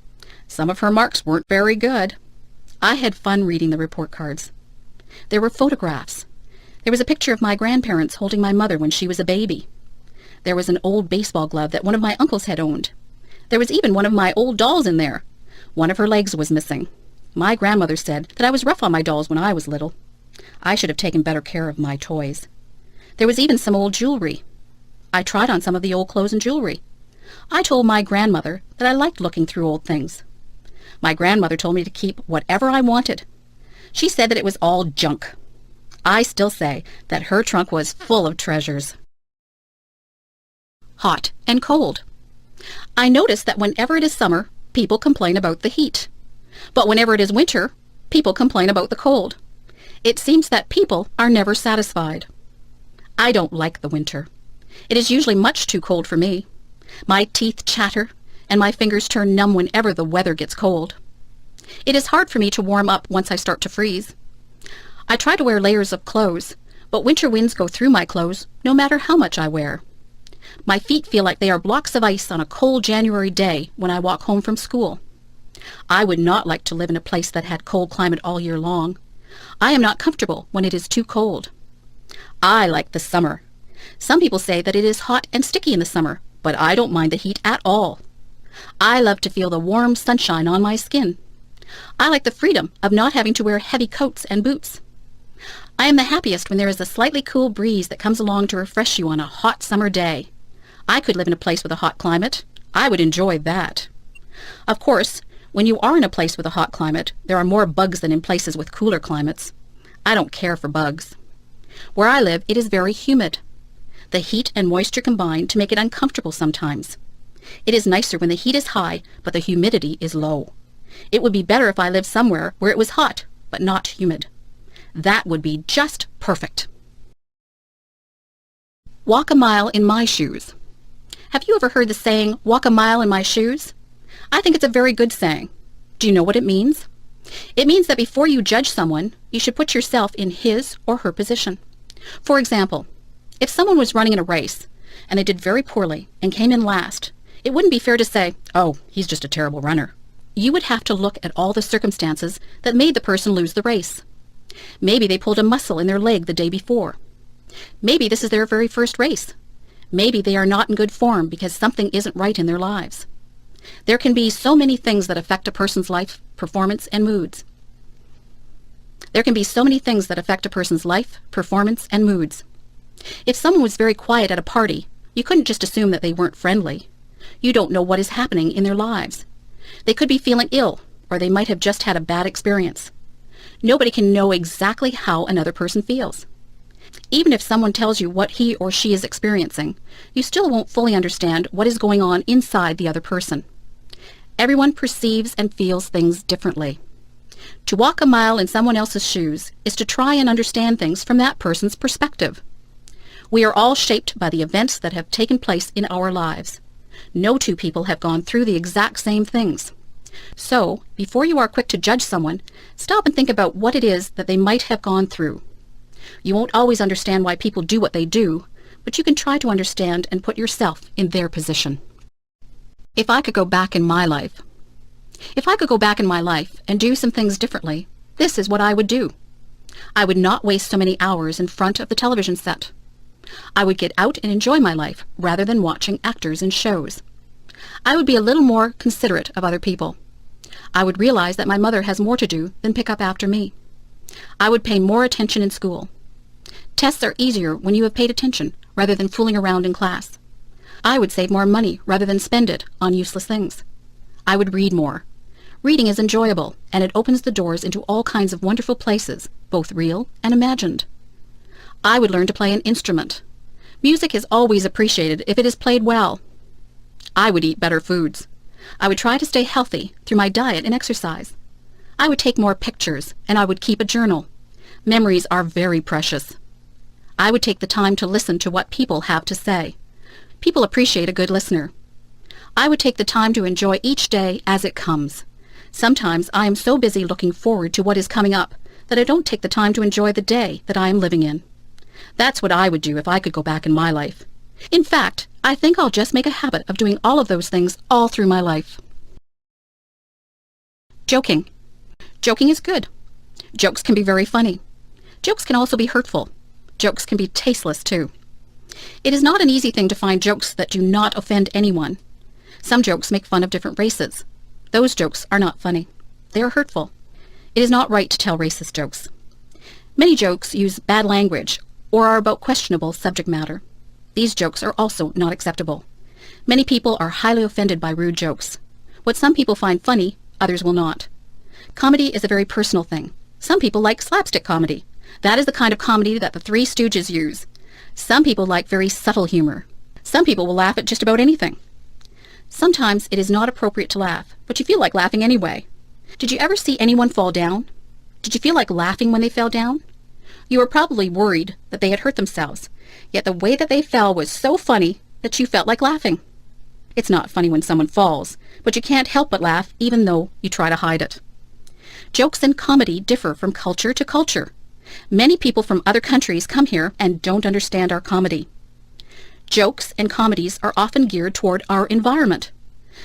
Some of her marks weren't very good. I had fun reading the report cards. There were photographs. There was a picture of my grandparents holding my mother when she was a baby. There was an old baseball glove that one of my uncles had owned. There was even one of my old dolls in there. One of her legs was missing. My grandmother said that I was rough on my dolls when I was little. I should have taken better care of my toys. There was even some old jewelry. I tried on some of the old clothes and jewelry. I told my grandmother that I liked looking through old things. My grandmother told me to keep whatever I wanted. She said that it was all junk. I still say that her trunk was full of treasures. Hot and cold. I notice that whenever it is summer, people complain about the heat. But whenever it is winter, people complain about the cold. It seems that people are never satisfied. I don't like the winter. It is usually much too cold for me. My teeth chatter, and my fingers turn numb whenever the weather gets cold. It is hard for me to warm up once I start to freeze. I try to wear layers of clothes, but winter winds go through my clothes no matter how much I wear. My feet feel like they are blocks of ice on a cold January day when I walk home from school. I would not like to live in a place that had cold climate all year long. I am not comfortable when it is too cold. I like the summer. Some people say that it is hot and sticky in the summer, but I don't mind the heat at all. I love to feel the warm sunshine on my skin. I like the freedom of not having to wear heavy coats and boots. I am the happiest when there is a slightly cool breeze that comes along to refresh you on a hot summer day. I could live in a place with a hot climate. I would enjoy that. Of course, when you are in a place with a hot climate, there are more bugs than in places with cooler climates. I don't care for bugs. Where I live, it is very humid. The heat and moisture combine to make it uncomfortable sometimes. It is nicer when the heat is high, but the humidity is low. It would be better if I lived somewhere where it was hot, but not humid. That would be just perfect. Walk a mile in my shoes. Have you ever heard the saying, walk a mile in my shoes? I think it's a very good saying. Do you know what it means? It means that before you judge someone, you should put yourself in his or her position. For example, if someone was running in a race and they did very poorly and came in last, it wouldn't be fair to say, oh, he's just a terrible runner. You would have to look at all the circumstances that made the person lose the race. Maybe they pulled a muscle in their leg the day before. Maybe this is their very first race. Maybe they are not in good form because something isn't right in their lives. There can be so many things that affect a person's life, performance, and moods. There can be so many things that affect a person's life, performance, and moods. If someone was very quiet at a party, you couldn't just assume that they weren't friendly. You don't know what is happening in their lives. They could be feeling ill, or they might have just had a bad experience. Nobody can know exactly how another person feels. Even if someone tells you what he or she is experiencing, you still won't fully understand what is going on inside the other person. Everyone perceives and feels things differently. To walk a mile in someone else's shoes is to try and understand things from that person's perspective. We are all shaped by the events that have taken place in our lives. No two people have gone through the exact same things. So, before you are quick to judge someone, stop and think about what it is that they might have gone through. You won't always understand why people do what they do, but you can try to understand and put yourself in their position. If I could go back in my life and do some things differently, this is what I would do. I would not waste so many hours in front of the television set. I would get out and enjoy my life rather than watching actors in shows. I would be a little more considerate of other people. I would realize that my mother has more to do than pick up after me. I would pay more attention in school. Tests are easier when you have paid attention rather than fooling around in class. I would save more money rather than spend it on useless things. I would read more. Reading is enjoyable, and it opens the doors into all kinds of wonderful places, both real and imagined. I would learn to play an instrument. Music is always appreciated if it is played well. I would eat better foods. I would try to stay healthy through my diet and exercise. I would take more pictures, and I would keep a journal. Memories are very precious. I would take the time to listen to what people have to say. People appreciate a good listener. I would take the time to enjoy each day as it comes. Sometimes I am so busy looking forward to what is coming up that I don't take the time to enjoy the day that I am living in. That's what I would do if I could go back in my life. In fact, I think I'll just make a habit of doing all of those things all through my life. Joking. Joking is good. Jokes can be very funny. Jokes can also be hurtful. Jokes can be tasteless too. It is not an easy thing to find jokes that do not offend anyone. Some jokes make fun of different races. Those jokes are not funny. They are hurtful. It is not right to tell racist jokes. Many jokes use bad language or are about questionable subject matter. These jokes are also not acceptable. Many people are highly offended by rude jokes. What some people find funny, others will not. Comedy is a very personal thing. Some people like slapstick comedy. That is the kind of comedy that the Three Stooges use. Some people like very subtle humor. Some people will laugh at just about anything. Sometimes it is not appropriate to laugh, but you feel like laughing anyway. Did you ever see anyone fall down? Did you feel like laughing when they fell down? You were probably worried that they had hurt themselves, yet the way that they fell was so funny that you felt like laughing. It's not funny when someone falls, but you can't help but laugh even though you try to hide it. Jokes and comedy differ from culture to culture. Many people from other countries come here and don't understand our comedy. Jokes and comedies are often geared toward our environment.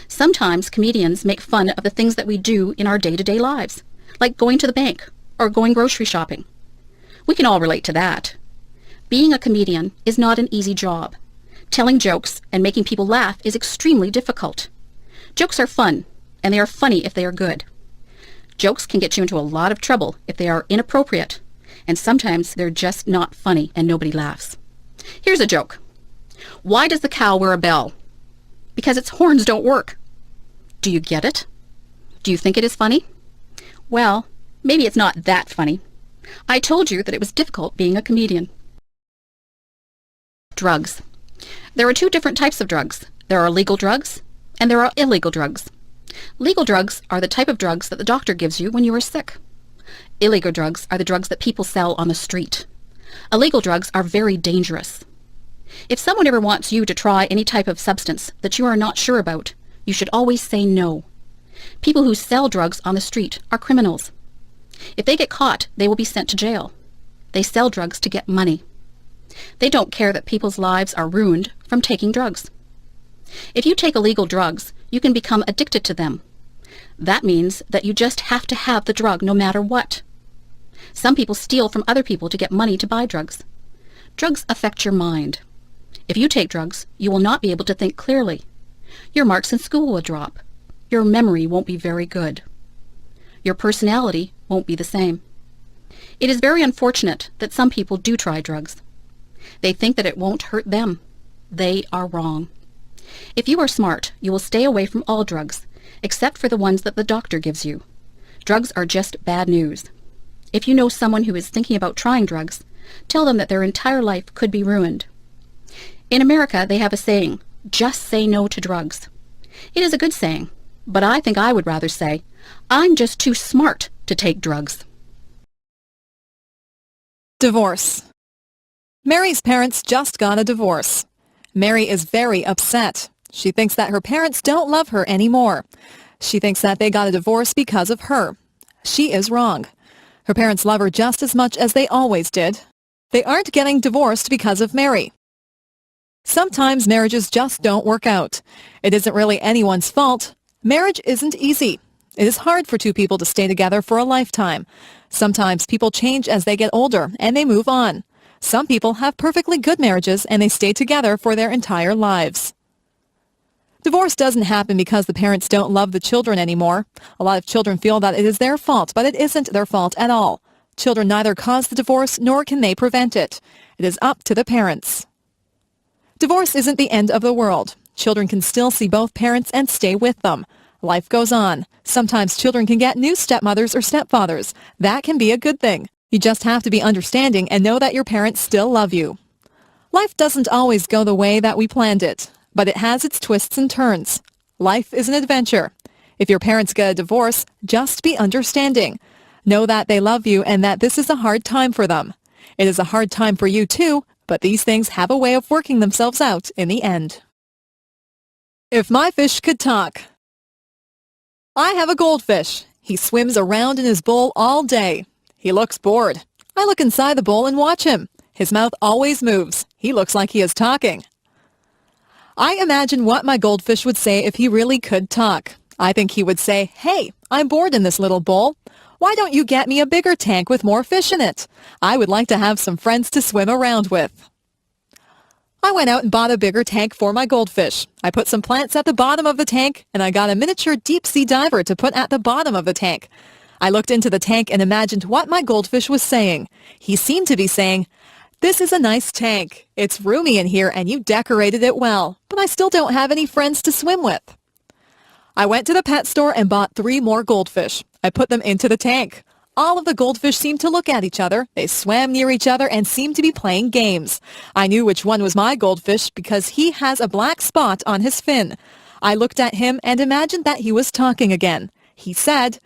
Sometimes comedians make fun of the things that we do in our day-to-day lives, like going to the bank or going grocery shopping. We can all relate to that. Being a comedian is not an easy job. Telling jokes and making people laugh is extremely difficult. Jokes are fun, and they are funny if they are good. Jokes can get you into a lot of trouble if they are inappropriate, and sometimes they're just not funny and nobody laughs. Here's a joke. Why does the cow wear a bell? Because its horns don't work. Do you get it? Do you think it is funny? Well, maybe it's not that funny. I told you that it was difficult being a comedian. Drugs. There are two different types of drugs. There are legal drugs, and there are illegal drugs. Legal drugs are the type of drugs that the doctor gives you when you are sick. Illegal drugs are the drugs that people sell on the street. Illegal drugs are very dangerous. If someone ever wants you to try any type of substance that you are not sure about, you should always say no. People who sell drugs on the street are criminals. If they get caught, they will be sent to jail. They sell drugs to get money. They don't care that people's lives are ruined from taking drugs. If you take illegal drugs, you can become addicted to them. That means that you just have to have the drug no matter what. Some people steal from other people to get money to buy drugs. Drugs affect your mind. If you take drugs, you will not be able to think clearly. Your marks in school will drop. Your memory won't be very good. Your personality won't be the same. It is very unfortunate that some people do try drugs. They think that it won't hurt them. They are wrong. If you are smart, you will stay away from all drugs, except for the ones that the doctor gives you. Drugs are just bad news. If you know someone who is thinking about trying drugs, tell them that their entire life could be ruined. In America, they have a saying, just say no to drugs. It is a good saying, but I think I would rather say, I'm just too smart to take drugs. Divorce. Mary's parents just got a divorce. Mary is very upset. She thinks that her parents don't love her anymore. She thinks that they got a divorce because of her. She is wrong. Her parents love her just as much as they always did. They aren't getting divorced because of Mary. Sometimes marriages just don't work out. It isn't really anyone's fault. Marriage isn't easy. It is hard for two people to stay together for a lifetime. Sometimes people change as they get older and they move on. Some people have perfectly good marriages and they stay together for their entire lives. Divorce doesn't happen because the parents don't love the children anymore. A lot of children feel that it is their fault, but it isn't their fault at all. Children neither cause the divorce nor can they prevent it. It is up to the parents. Divorce isn't the end of the world. Children can still see both parents and stay with them. Life goes on. Sometimes children can get new stepmothers or stepfathers. That can be a good thing. You just have to be understanding and know that your parents still love you. Life doesn't always go the way that we planned it, but it has its twists and turns. Life is an adventure. If your parents get a divorce, just be understanding. Know that they love you and that this is a hard time for them. It is a hard time for you too, but these things have a way of working themselves out in the end. If my fish could talk. I have a goldfish. He swims around in his bowl all day. He looks bored. I look inside the bowl and watch him. His mouth always moves. He looks like he is talking. I imagine what my goldfish would say if he really could talk. I think he would say, "Hey, I'm bored in this little bowl. Why don't you get me a bigger tank with more fish in it? I would like to have some friends to swim around with." I went out and bought a bigger tank for my goldfish. I put some plants at the bottom of the tank, and I got a miniature deep-sea diver to put at the bottom of the tank. I looked into the tank and imagined what my goldfish was saying. He seemed to be saying, "This is a nice tank. It's roomy in here and you decorated it well, but I still don't have any friends to swim with." I went to the pet store and bought 3 more goldfish. I put them into the tank. All of the goldfish seemed to look at each other. They swam near each other and seemed to be playing games. I knew which one was my goldfish because he has a black spot on his fin. I looked at him and imagined that he was talking again. He said,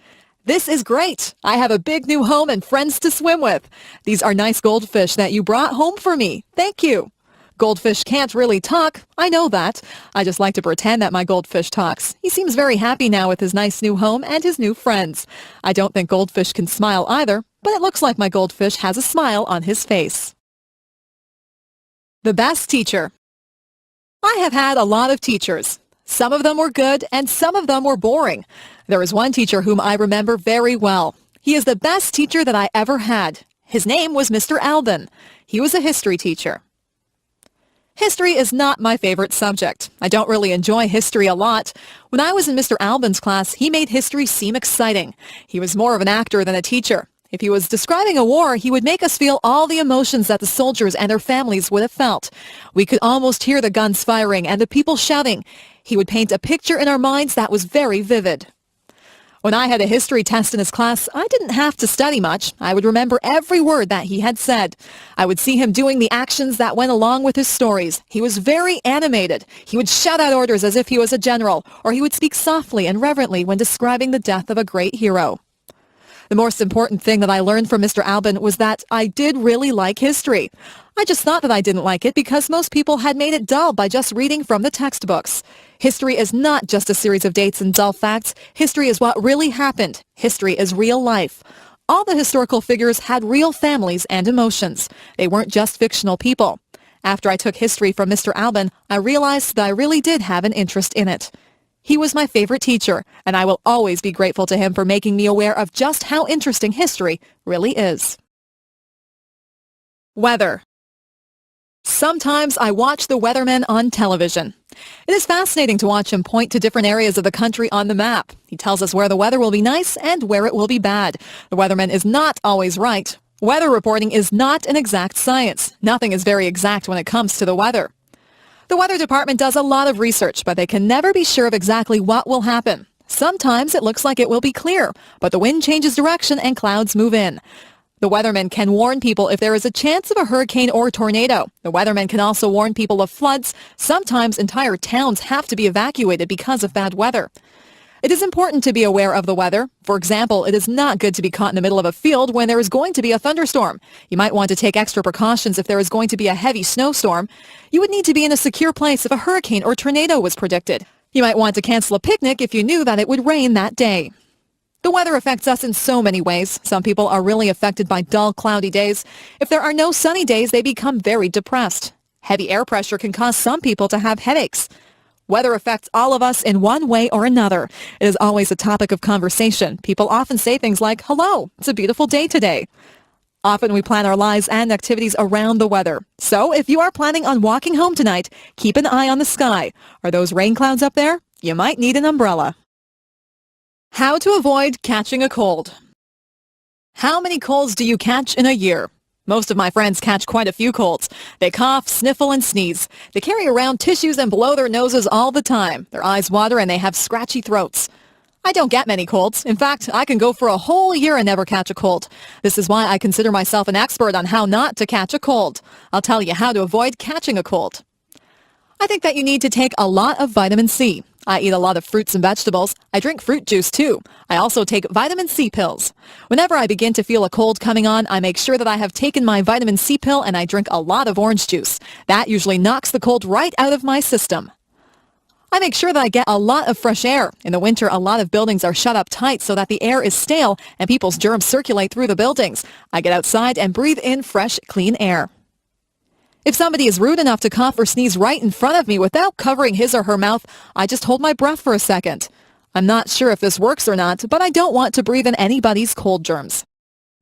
"This is great. I have a big new home and friends to swim with. These are nice goldfish that you brought home for me. Thank you." Goldfish can't really talk. I know that. I just like to pretend that my goldfish talks. He seems very happy now with his nice new home and his new friends. I don't think goldfish can smile either, but it looks like my goldfish has a smile on his face. The best teacher. I have had a lot of teachers. Some of them were good and some of them were boring. There is one teacher whom I remember very well. He is the best teacher that I ever had. His name was Mr. Alban. He was a history teacher. History is not my favorite subject. I don't really enjoy history a lot. When I was in Mr. Alban's class, he made history seem exciting. He was more of an actor than a teacher. If he was describing a war, he would make us feel all the emotions that the soldiers and their families would have felt. We could almost hear the guns firing and the people shouting. He would paint a picture in our minds that was very vivid. When I had a history test in his class, I didn't have to study much. I would remember every word that he had said. I would see him doing the actions that went along with his stories. He was very animated. He would shout out orders as if he was a general, or he would speak softly and reverently when describing the death of a great hero. The most important thing that I learned from Mr. Alban was that I did really like history. I just thought that I didn't like it because most people had made it dull by just reading from the textbooks. History is not just a series of dates and dull facts. History is what really happened. History is real life. All the historical figures had real families and emotions. They weren't just fictional people. After I took history from Mr. Alban, I realized that I really did have an interest in it. He was my favorite teacher, and I will always be grateful to him for making me aware of just how interesting history really is. Weather. Sometimes I watch the weatherman on television. It is fascinating to watch him point to different areas of the country on the map. He tells us where the weather will be nice and where it will be bad. The weatherman is not always right. Weather reporting is not an exact science. Nothing is very exact when it comes to the weather. The weather department does a lot of research, but they can never be sure of exactly what will happen. Sometimes it looks like it will be clear, but the wind changes direction and clouds move in. The weatherman can warn people if there is a chance of a hurricane or tornado. The weatherman can also warn people of floods. Sometimes entire towns have to be evacuated because of bad weather. It is important to be aware of the weather. For example, it is not good to be caught in the middle of a field when there is going to be a thunderstorm. You might want to take extra precautions if there is going to be a heavy snowstorm. You would need to be in a secure place if a hurricane or tornado was predicted. You might want to cancel a picnic if you knew that it would rain that day. The weather affects us in so many ways. Some people are really affected by dull, cloudy days. If there are no sunny days, they become very depressed. Heavy air pressure can cause some people to have headaches. Weather affects all of us in one way or another. It is always a topic of conversation. People often say things like, "Hello, it's a beautiful day today." Often we plan our lives and activities around the weather. So if you are planning on walking home tonight, keep an eye on the sky. Are those rain clouds up there? You might need an umbrella. How to avoid catching a cold. How many colds do you catch in a year? Most of my friends catch quite a few colds. They cough, sniffle, and sneeze. They carry around tissues and blow their noses all the time. Their eyes water and they have scratchy throats. I don't get many colds. In fact, I can go for a whole year and never catch a cold. This is why I consider myself an expert on how not to catch a cold. I'll tell you how to avoid catching a cold. I think that you need to take a lot of vitamin C. I eat a lot of fruits and vegetables. I drink fruit juice too. I also take vitamin C pills. Whenever I begin to feel a cold coming on, I make sure that I have taken my vitamin C pill and I drink a lot of orange juice. That usually knocks the cold right out of my system. I make sure that I get a lot of fresh air. In the winter, a lot of buildings are shut up tight so that the air is stale and people's germs circulate through the buildings. I get outside and breathe in fresh, clean air. If somebody is rude enough to cough or sneeze right in front of me without covering his or her mouth, I just hold my breath for a second. I'm not sure if this works or not, but I don't want to breathe in anybody's cold germs.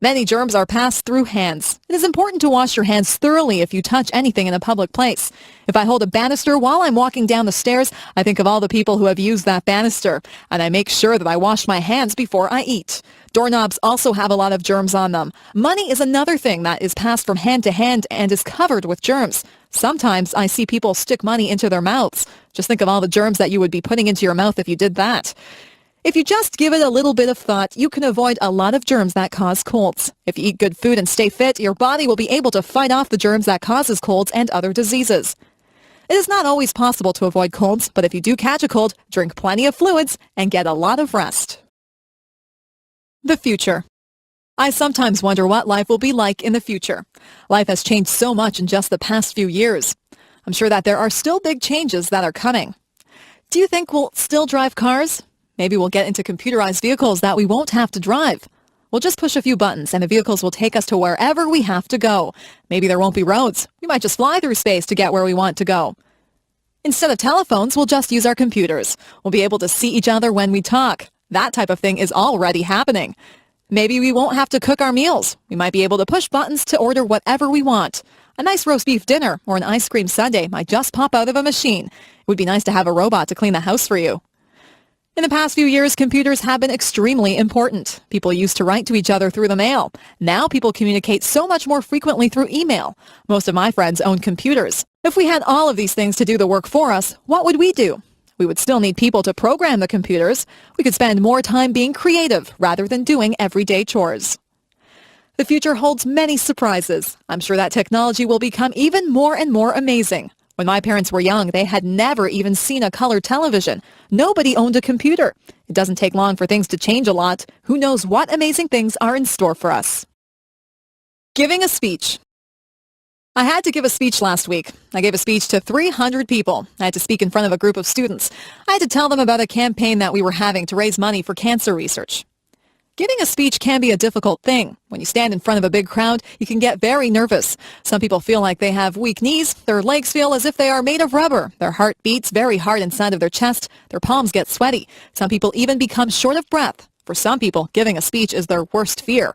Many germs are passed through hands. It is important to wash your hands thoroughly if you touch anything in a public place. If I hold a banister while I'm walking down the stairs, I think of all the people who have used that banister, and I make sure that I wash my hands before I eat. Doorknobs also have a lot of germs on them. Money is another thing that is passed from hand to hand and is covered with germs. Sometimes I see people stick money into their mouths. Just think of all the germs that you would be putting into your mouth if you did that. If you just give it a little bit of thought, you can avoid a lot of germs that cause colds. If you eat good food and stay fit, your body will be able to fight off the germs that causes colds and other diseases. It is not always possible to avoid colds, but if you do catch a cold, drink plenty of fluids and get a lot of rest. The future. I sometimes wonder what life will be like in the future. Life has changed so much in just the past few years. I'm sure that there are still big changes that are coming. Do you think we'll still drive cars? Maybe we'll get into computerized vehicles that we won't have to drive. We'll just push a few buttons and the vehicles will take us to wherever we have to go. Maybe there won't be roads. We might just fly through space to get where we want to go. Instead of telephones, we'll just use our computers. We'll be able to see each other when we talk. That type of thing is already happening. Maybe we won't have to cook our meals. We might be able to push buttons to order whatever we want. A nice roast beef dinner or an ice cream sundae might just pop out of a machine. It would be nice to have a robot to clean the house for you. In the past few years, computers have been extremely important. People used to write to each other through the mail. Now people communicate so much more frequently through email. Most of my friends own computers. If we had all of these things to do the work for us, what would we do? We would still need people to program the computers. We could spend more time being creative rather than doing everyday chores. The future holds many surprises. I'm sure that technology will become even more and more amazing. When my parents were young, they had never even seen a color television. Nobody owned a computer. It doesn't take long for things to change a lot. Who knows what amazing things are in store for us? Giving a speech. I had to give a speech last week. I gave a speech to 300 people. I had to speak in front of a group of students. I had to tell them about a campaign that we were having to raise money for cancer research. Giving a speech can be a difficult thing. When you stand in front of a big crowd, you can get very nervous. Some people feel like they have weak knees. Their legs feel as if they are made of rubber. Their heart beats very hard inside of their chest. Their palms get sweaty. Some people even become short of breath. For some people, giving a speech is their worst fear.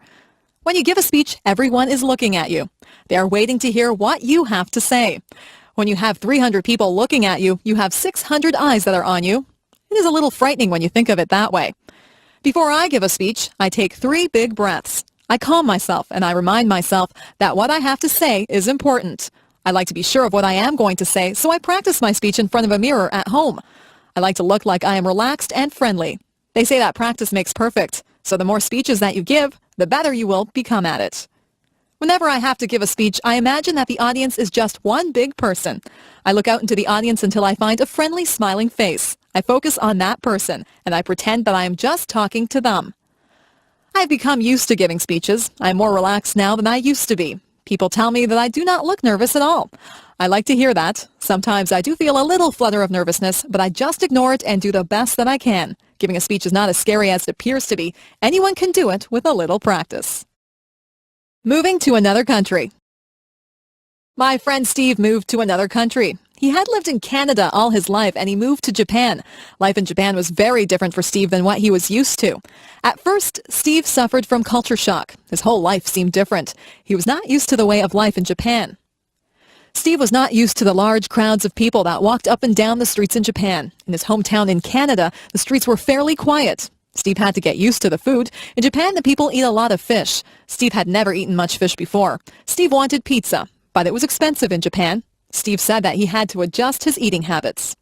When you give a speech, everyone is looking at you. They are waiting to hear what you have to say. When you have 300 people looking at you, you have 600 eyes that are on you. It is a little frightening when you think of it that way. Before I give a speech, I take 3 big breaths. I calm myself and I remind myself that what I have to say is important. I like to be sure of what I am going to say, so I practice my speech in front of a mirror at home. I like to look like I am relaxed and friendly. They say that practice makes perfect, so the more speeches that you give, the better you will become at it. Whenever I have to give a speech, I imagine that the audience is just one big person. I look out into the audience until I find a friendly, smiling face. I focus on that person, and I pretend that I am just talking to them. I've become used to giving speeches. I'm more relaxed now than I used to be. People tell me that I do not look nervous at all. I like to hear that. Sometimes I do feel a little flutter of nervousness, but I just ignore it and do the best that I can. Giving a speech is not as scary as it appears to be. Anyone can do it with a little practice. Moving to another country. My friend Steve moved to another country. He had lived in Canada all his life and he moved to Japan. Life in Japan was very different for Steve than what he was used to. At first, Steve suffered from culture shock. His whole life seemed different. He was not used to the way of life in Japan. Steve was not used to the large crowds of people that walked up and down the streets in Japan. In his hometown in Canada, the streets were fairly quiet. Steve had to get used to the food. In Japan, the people eat a lot of fish. Steve had never eaten much fish before. Steve wanted pizza, but it was expensive in Japan. Steve said that he had to adjust his eating habits.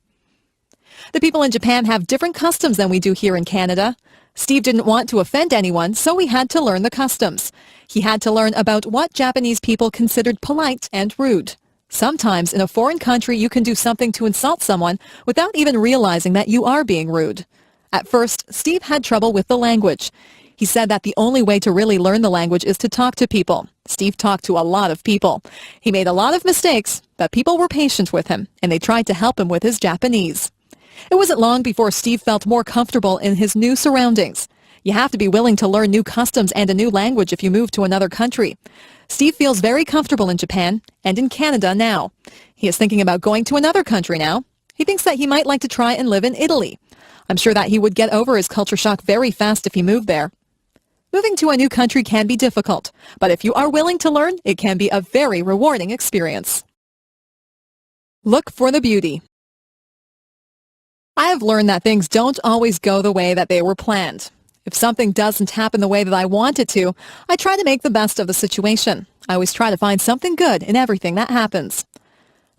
The people in Japan have different customs than we do here in Canada. Steve didn't want to offend anyone, so he had to learn the customs. He had to learn about what Japanese people considered polite and rude. Sometimes in a foreign country, you can do something to insult someone without even realizing that you are being rude. At first, Steve had trouble with the language. He said that the only way to really learn the language is to talk to people. Steve talked to a lot of people. He made a lot of mistakes, but people were patient with him, and they tried to help him with his Japanese. It wasn't long before Steve felt more comfortable in his new surroundings. You have to be willing to learn new customs and a new language if you move to another country. Steve feels very comfortable in Japan and in Canada now. He is thinking about going to another country now. He thinks that he might like to try and live in Italy. I'm sure that he would get over his culture shock very fast if he moved there. Moving to a new country can be difficult, but if you are willing to learn, it can be a very rewarding experience. Look for the beauty. I have learned that things don't always go the way that they were planned. If something doesn't happen the way that I want it to, I try to make the best of the situation. I always try to find something good in everything that happens.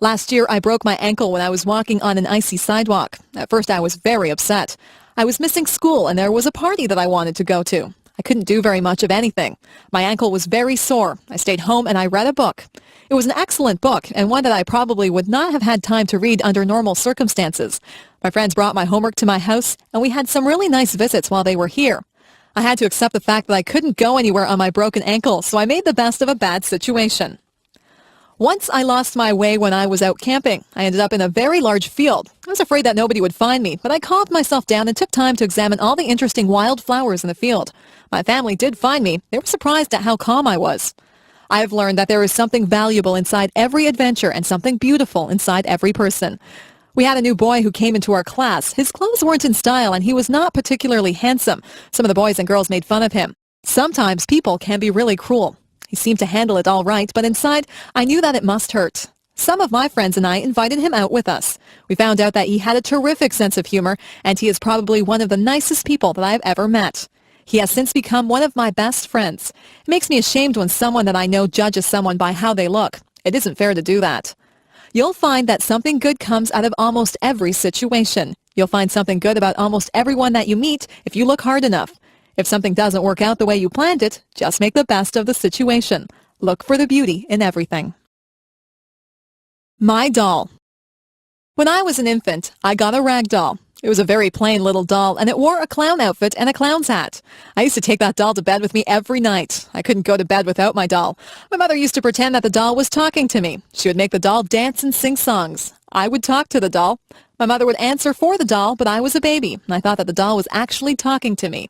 Last year, I broke my ankle when I was walking on an icy sidewalk. At first, I was very upset. I was missing school and there was a party that I wanted to go to. I couldn't do very much of anything. My ankle was very sore. I stayed home and I read a book. It was an excellent book and one that I probably would not have had time to read under normal circumstances. My friends brought my homework to my house and we had some really nice visits while they were here. I had to accept the fact that I couldn't go anywhere on my broken ankle, so I made the best of a bad situation. Once I lost my way when I was out camping. I ended up in a very large field. I was afraid that nobody would find me, but I calmed myself down and took time to examine all the interesting wild flowers in the field. My family did find me. They were surprised at how calm I was. I have learned that there is something valuable inside every adventure and something beautiful inside every person. We had a new boy who came into our class. His clothes weren't in style and he was not particularly handsome. Some of the boys and girls made fun of him. Sometimes people can be really cruel. He seemed to handle it all right, but inside, I knew that it must hurt. Some of my friends and I invited him out with us. We found out that he had a terrific sense of humor, and he is probably one of the nicest people that I have ever met. He has since become one of my best friends. It makes me ashamed when someone that I know judges someone by how they look. It isn't fair to do that. You'll find that something good comes out of almost every situation. You'll find something good about almost everyone that you meet if you look hard enough. If something doesn't work out the way you planned it, just make the best of the situation. Look for the beauty in everything. My doll. When I was an infant, I got a rag doll. It was a very plain little doll, and it wore a clown outfit and a clown's hat. I used to take that doll to bed with me every night. I couldn't go to bed without my doll. My mother used to pretend that the doll was talking to me. She would make the doll dance and sing songs. I would talk to the doll. My mother would answer for the doll, but I was a baby, and I thought that the doll was actually talking to me.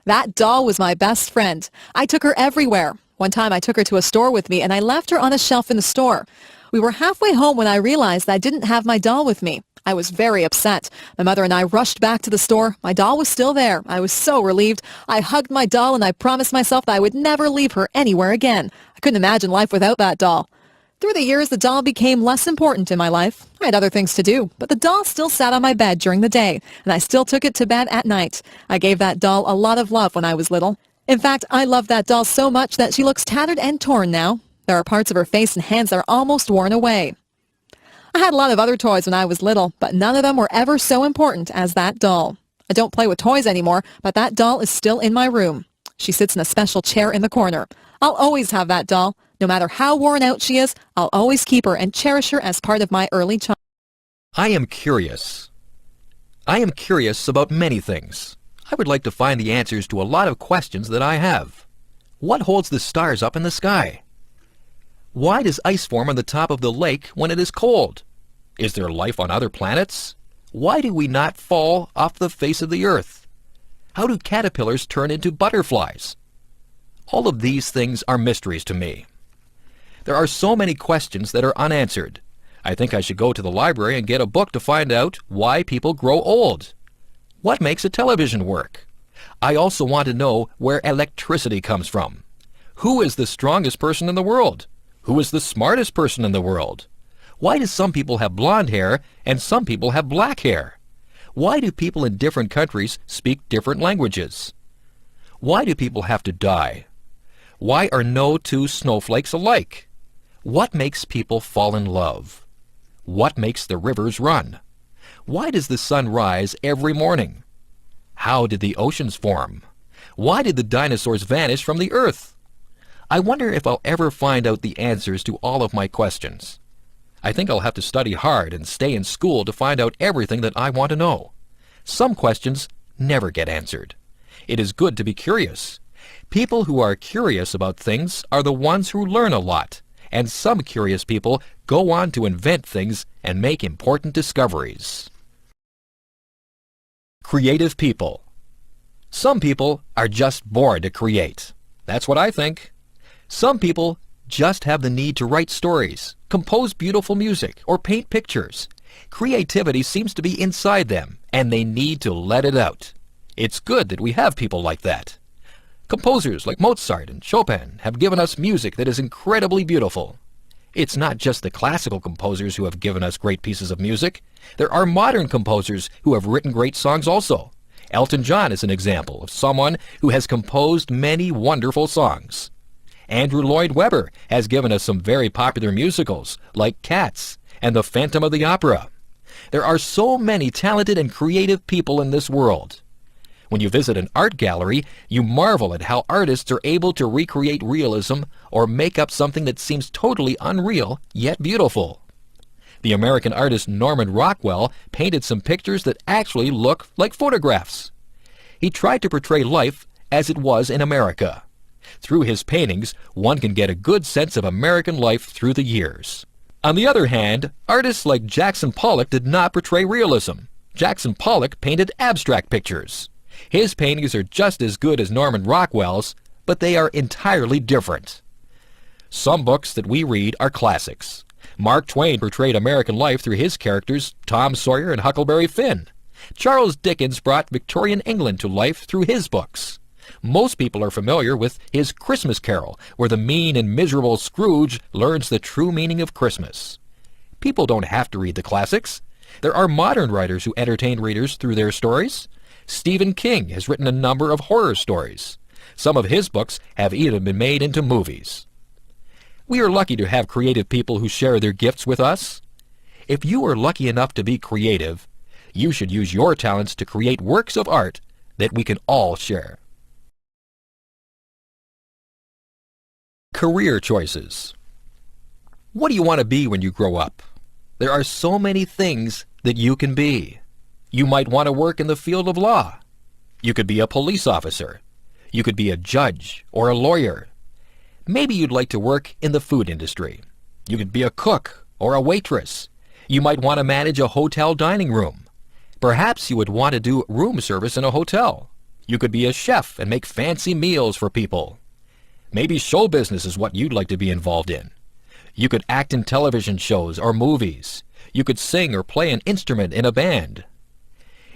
That doll was my best friend. I took her everywhere. One time I took her to a store with me, and I left her on a shelf in the store. We were halfway home when I realized that I didn't have my doll with me. I was very upset. My mother and I rushed back to the store. My doll was still there. I was so relieved. I hugged my doll and I promised myself that I would never leave her anywhere again. I couldn't imagine life without that doll. Through the years, the doll became less important in my life. I had other things to do, but the doll still sat on my bed during the day, and I still took it to bed at night. I gave that doll a lot of love when I was little. In fact, I love that doll so much that she looks tattered and torn now. There are parts of her face and hands that are almost worn away. I had a lot of other toys when I was little, but none of them were ever so important as that doll. I don't play with toys anymore, but that doll is still in my room. She sits in a special chair in the corner. I'll always have that doll. No matter how worn out she is, I'll always keep her and cherish her as part of my early childhood. I am curious. I am curious about many things. I would like to find the answers to a lot of questions that I have. What holds the stars up in the sky? Why does ice form on the top of the lake when it is cold? Is there life on other planets? Why do we not fall off the face of the earth? How do caterpillars turn into butterflies? All of these things are mysteries to me. There are so many questions that are unanswered. I think I should go to the library and get a book to find out why people grow old. What makes a television work? I also want to know where electricity comes from. Who is the strongest person in the world? Who is the smartest person in the world? Why do some people have blonde hair and some people have black hair? Why do people in different countries speak different languages? Why do people have to die? Why are no two snowflakes alike? What makes people fall in love? What makes the rivers run? Why does the sun rise every morning? How did the oceans form? Why did the dinosaurs vanish from the earth? I wonder if I'll ever find out the answers to all of my questions. I think I'll have to study hard and stay in school to find out everything that I want to know. Some questions never get answered. It is good to be curious. People who are curious about things are the ones who learn a lot, and some curious people go on to invent things and make important discoveries. Creative people. Some people are just born to create. That's what I think. Some people just have the need to write stories, compose beautiful music, or paint pictures. Creativity seems to be inside them, and they need to let it out. It's good that we have people like that. Composers like Mozart and Chopin have given us music that is incredibly beautiful. It's not just the classical composers who have given us great pieces of music. There are modern composers who have written great songs also. Elton John is an example of someone who has composed many wonderful songs. Andrew Lloyd Webber has given us some very popular musicals like Cats and The Phantom of the Opera. There are so many talented and creative people in this world. When you visit an art gallery, you marvel at how artists are able to recreate realism or make up something that seems totally unreal yet beautiful. The American artist Norman Rockwell painted some pictures that actually look like photographs. He tried to portray life as it was in America. Through his paintings, one can get a good sense of American life through the years. On the other hand, artists like Jackson Pollock did not portray realism. Jackson Pollock painted abstract pictures. His paintings are just as good as Norman Rockwell's, but they are entirely different. Some books that we read are classics. Mark Twain portrayed American life through his characters Tom Sawyer and Huckleberry Finn. Charles Dickens brought Victorian England to life through his books. Most people are familiar with his Christmas Carol, where the mean and miserable Scrooge learns the true meaning of Christmas. People don't have to read the classics. There are modern writers who entertain readers through their stories. Stephen King has written a number of horror stories. Some of his books have even been made into movies. We are lucky to have creative people who share their gifts with us. If you are lucky enough to be creative, you should use your talents to create works of art that we can all share. Career choices. What do you want to be when you grow up? There are so many things that you can be. You might want to work in the field of law. You could be a police officer. You could be a judge or a lawyer. Maybe you'd like to work in the food industry. You could be a cook or a waitress. You might want to manage a hotel dining room. Perhaps you would want to do room service in a hotel. You could be a chef and make fancy meals for people. Maybe show business is what you'd like to be involved in. You could act in television shows or movies. You could sing or play an instrument in a band.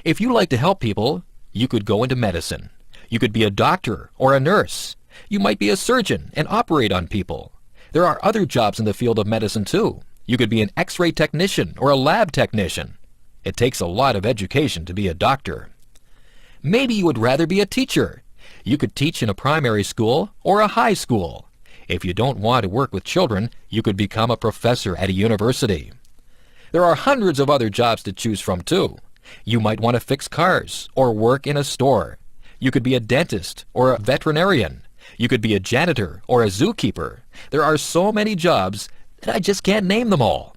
If you like to help people, you could go into medicine. You could be a doctor or a nurse. You might be a surgeon and operate on people. There are other jobs in the field of medicine too. You could be an X-ray technician or a lab technician. It takes a lot of education to be a doctor. Maybe you would rather be a teacher. You could teach in a primary school or a high school. If you don't want to work with children, you could become a professor at a university. There are hundreds of other jobs to choose from too. You might want to fix cars or work in a store. You could be a dentist or a veterinarian. You could be a janitor or a zookeeper. There are so many jobs that I just can't name them all.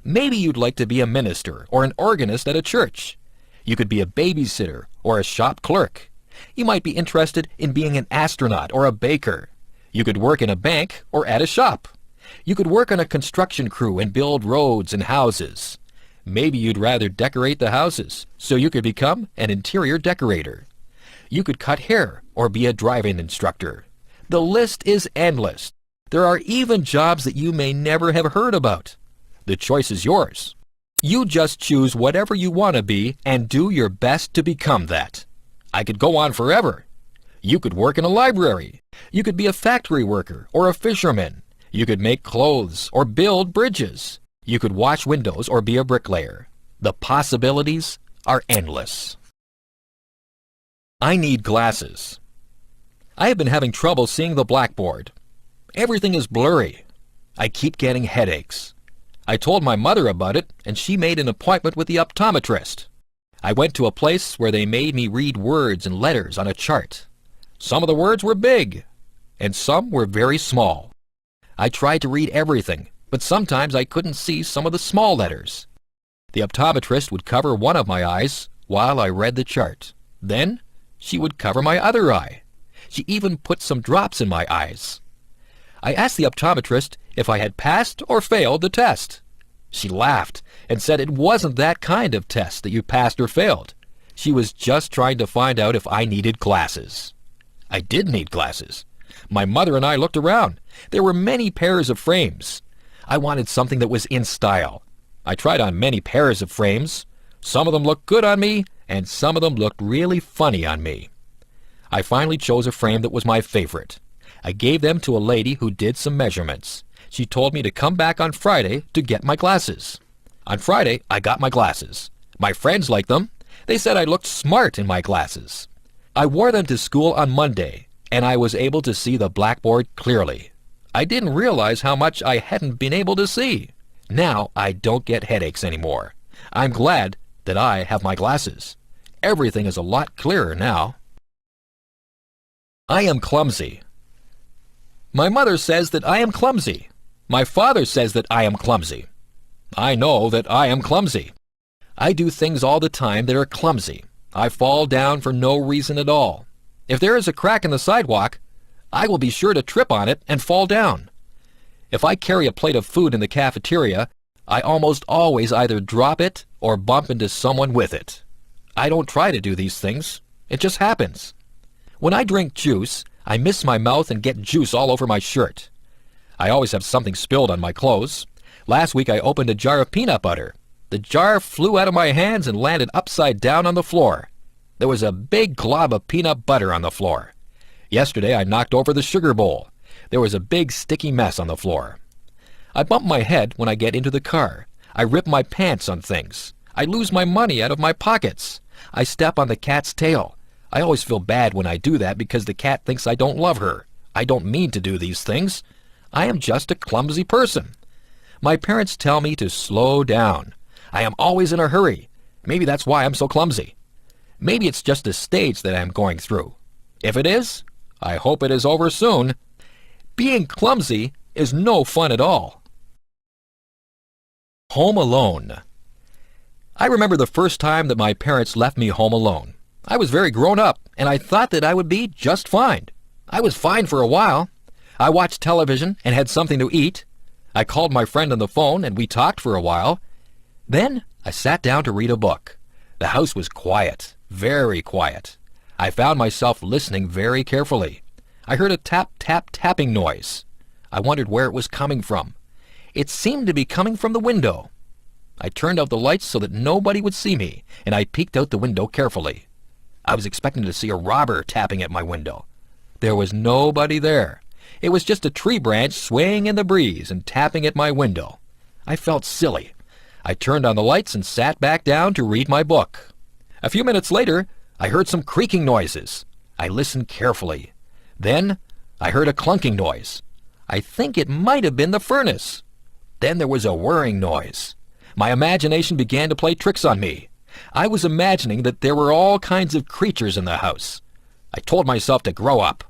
Maybe you'd like to be a minister or an organist at a church. You could be a babysitter or a shop clerk. You might be interested in being an astronaut or a baker. You could work in a bank or at a shop. You could work on a construction crew and build roads and houses. Maybe you'd rather decorate the houses, so you could become an interior decorator. You could cut hair or be a driving instructor. The list is endless. There are even jobs that you may never have heard about. The choice is yours. You just choose whatever you want to be and do your best to become that. I could go on forever. You could work in a library. You could be a factory worker or a fisherman. You could make clothes or build bridges. You could wash windows or be a bricklayer. The possibilities are endless. I need glasses. I have been having trouble seeing the blackboard. Everything is blurry. I keep getting headaches. I told my mother about it, and she made an appointment with the optometrist. I went to a place where they made me read words and letters on a chart. Some of the words were big, and some were very small. I tried to read everything, but sometimes I couldn't see some of the small letters. The optometrist would cover one of my eyes while I read the chart. Then she would cover my other eye. She even put some drops in my eyes. I asked the optometrist if I had passed or failed the test. She laughed and said it wasn't that kind of test that you passed or failed. She was just trying to find out if I needed glasses. I did need glasses. My mother and I looked around. There were many pairs of frames. I wanted something that was in style. I tried on many pairs of frames. Some of them looked good on me, and some of them looked really funny on me. I finally chose a frame that was my favorite. I gave them to a lady who did some measurements. She told me to come back on Friday to get my glasses. On Friday, I got my glasses. My friends liked them. They said I looked smart in my glasses. I wore them to school on Monday, and I was able to see the blackboard clearly. I didn't realize how much I hadn't been able to see. Now I don't get headaches anymore. I'm glad that I have my glasses. Everything is a lot clearer now. I am clumsy. My mother says that I am clumsy. My father says that I am clumsy. I know that I am clumsy. I do things all the time that are clumsy. I fall down for no reason at all. If there is a crack in the sidewalk, I will be sure to trip on it and fall down. If I carry a plate of food in the cafeteria, I almost always either drop it or bump into someone with it. I don't try to do these things. It just happens. When I drink juice, I miss my mouth and get juice all over my shirt. I always have something spilled on my clothes. Last week I opened a jar of peanut butter. The jar flew out of my hands and landed upside down on the floor. There was a big glob of peanut butter on the floor. Yesterday I knocked over the sugar bowl. There was a big sticky mess on the floor. I bump my head when I get into the car. I rip my pants on things. I lose my money out of my pockets. I step on the cat's tail. I always feel bad when I do that because the cat thinks I don't love her. I don't mean to do these things. I am just a clumsy person. My parents tell me to slow down. I am always in a hurry. Maybe that's why I'm so clumsy. Maybe it's just a stage that I am going through. If it is, I hope it is over soon. Being clumsy is no fun at all. Home alone. I remember the first time that my parents left me home alone. I was very grown up, and I thought that I would be just fine. I was fine for a while. I watched television and had something to eat. I called my friend on the phone, and we talked for a while. Then I sat down to read a book. The house was quiet, very quiet. I found myself listening very carefully. I heard a tap-tap-tapping noise. I wondered where it was coming from. It seemed to be coming from the window. I turned out the lights so that nobody would see me, and I peeked out the window carefully. I was expecting to see a robber tapping at my window. There was nobody there. It was just a tree branch swaying in the breeze and tapping at my window. I felt silly. I turned on the lights and sat back down to read my book. A few minutes later, I heard some creaking noises. I listened carefully. Then I heard a clunking noise. I think it might have been the furnace. Then there was a whirring noise. My imagination began to play tricks on me. I was imagining that there were all kinds of creatures in the house. I told myself to grow up.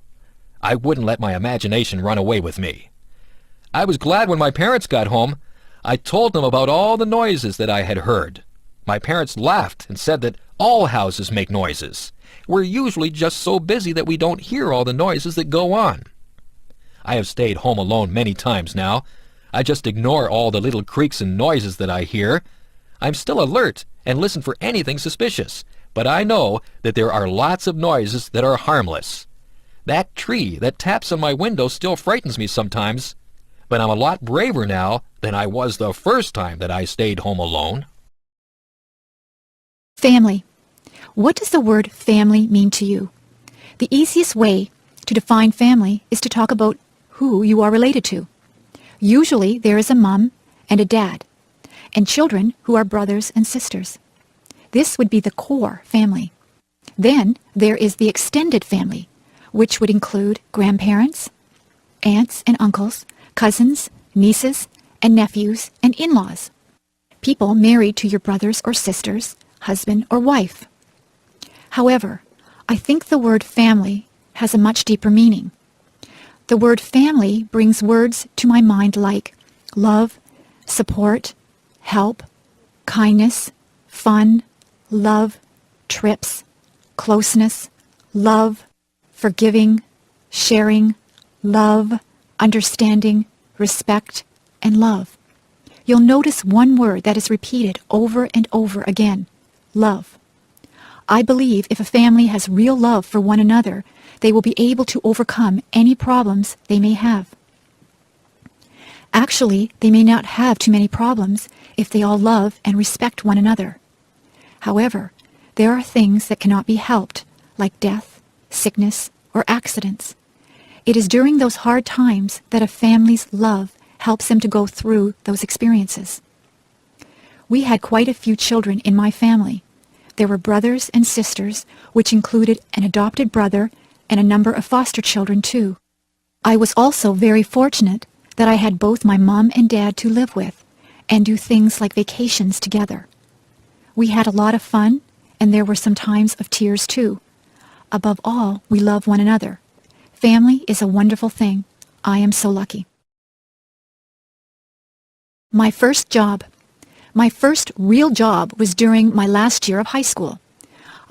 I wouldn't let my imagination run away with me. I was glad when my parents got home. I told them about all the noises that I had heard. My parents laughed and said that all houses make noises. We're usually just so busy that we don't hear all the noises that go on. I have stayed home alone many times now. I just ignore all the little creaks and noises that I hear. I'm still alert and listen for anything suspicious, but I know that there are lots of noises that are harmless. That tree that taps on my window still frightens me sometimes, but I'm a lot braver now than I was the first time that I stayed home alone. Family. What does the word family mean to you? The easiest way to define family is to talk about who you are related to. Usually there is a mom and a dad, and children who are brothers and sisters. This would be the core family. Then there is the extended family, which would include grandparents, aunts and uncles, cousins, nieces and nephews, and in-laws. People married to your brothers or sisters, husband or wife. However, I think the word family has a much deeper meaning. The word family brings words to my mind like love, support, help, kindness, fun, love, trips, closeness, love, forgiving, sharing, love, understanding, respect, and love. You'll notice one word that is repeated over and over again, love. I believe if a family has real love for one another, they will be able to overcome any problems they may have. Actually, they may not have too many problems if they all love and respect one another. However, there are things that cannot be helped, like death, sickness, or accidents. It is during those hard times that a family's love helps them to go through those experiences. We had quite a few children in my family. There were brothers and sisters, which included an adopted brother and a number of foster children too. I was also very fortunate that I had both my mom and dad to live with and do things like vacations together. We had a lot of fun, and there were some times of tears too. Above all, we love one another. Family is a wonderful thing. I am so lucky. My first job. My first real job was during my last year of high school.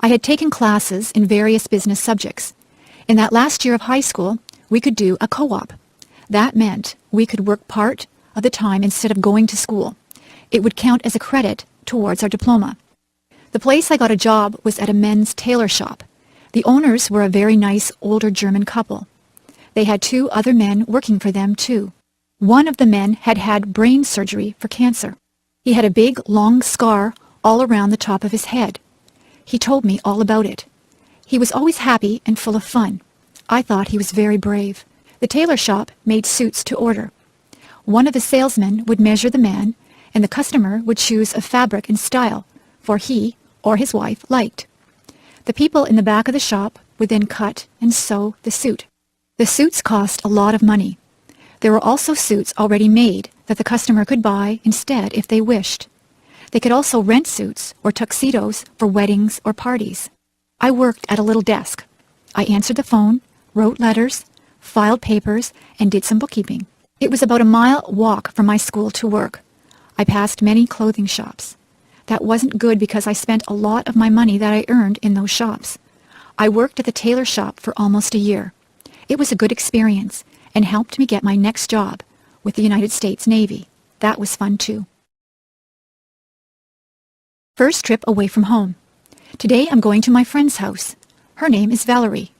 I had taken classes in various business subjects. In that last year of high school, we could do a co-op. That meant we could work part of the time instead of going to school. It would count as a credit towards our diploma. The place I got a job was at a men's tailor shop. The owners were a very nice older German couple. They had 2 other men working for them too. One of the men had had brain surgery for cancer. He had a big, long scar all around the top of his head. He told me all about it. He was always happy and full of fun. I thought he was very brave. The tailor shop made suits to order. One of the salesmen would measure the man, and the customer would choose a fabric and style, for he or his wife liked. The people in the back of the shop would then cut and sew the suit. The suits cost a lot of money. There were also suits already made that the customer could buy instead if they wished. They could also rent suits or tuxedos for weddings or parties. I worked at a little desk. I answered the phone, wrote letters, filed papers, and did some bookkeeping. It was about a mile walk from my school to work. I passed many clothing shops. That wasn't good because I spent a lot of my money that I earned in those shops. I worked at the tailor shop for almost a year. It was a good experience and helped me get my next job with the United States Navy. That was fun too. First trip away from home. Today I'm going to my friend's house. Her name is Valerie.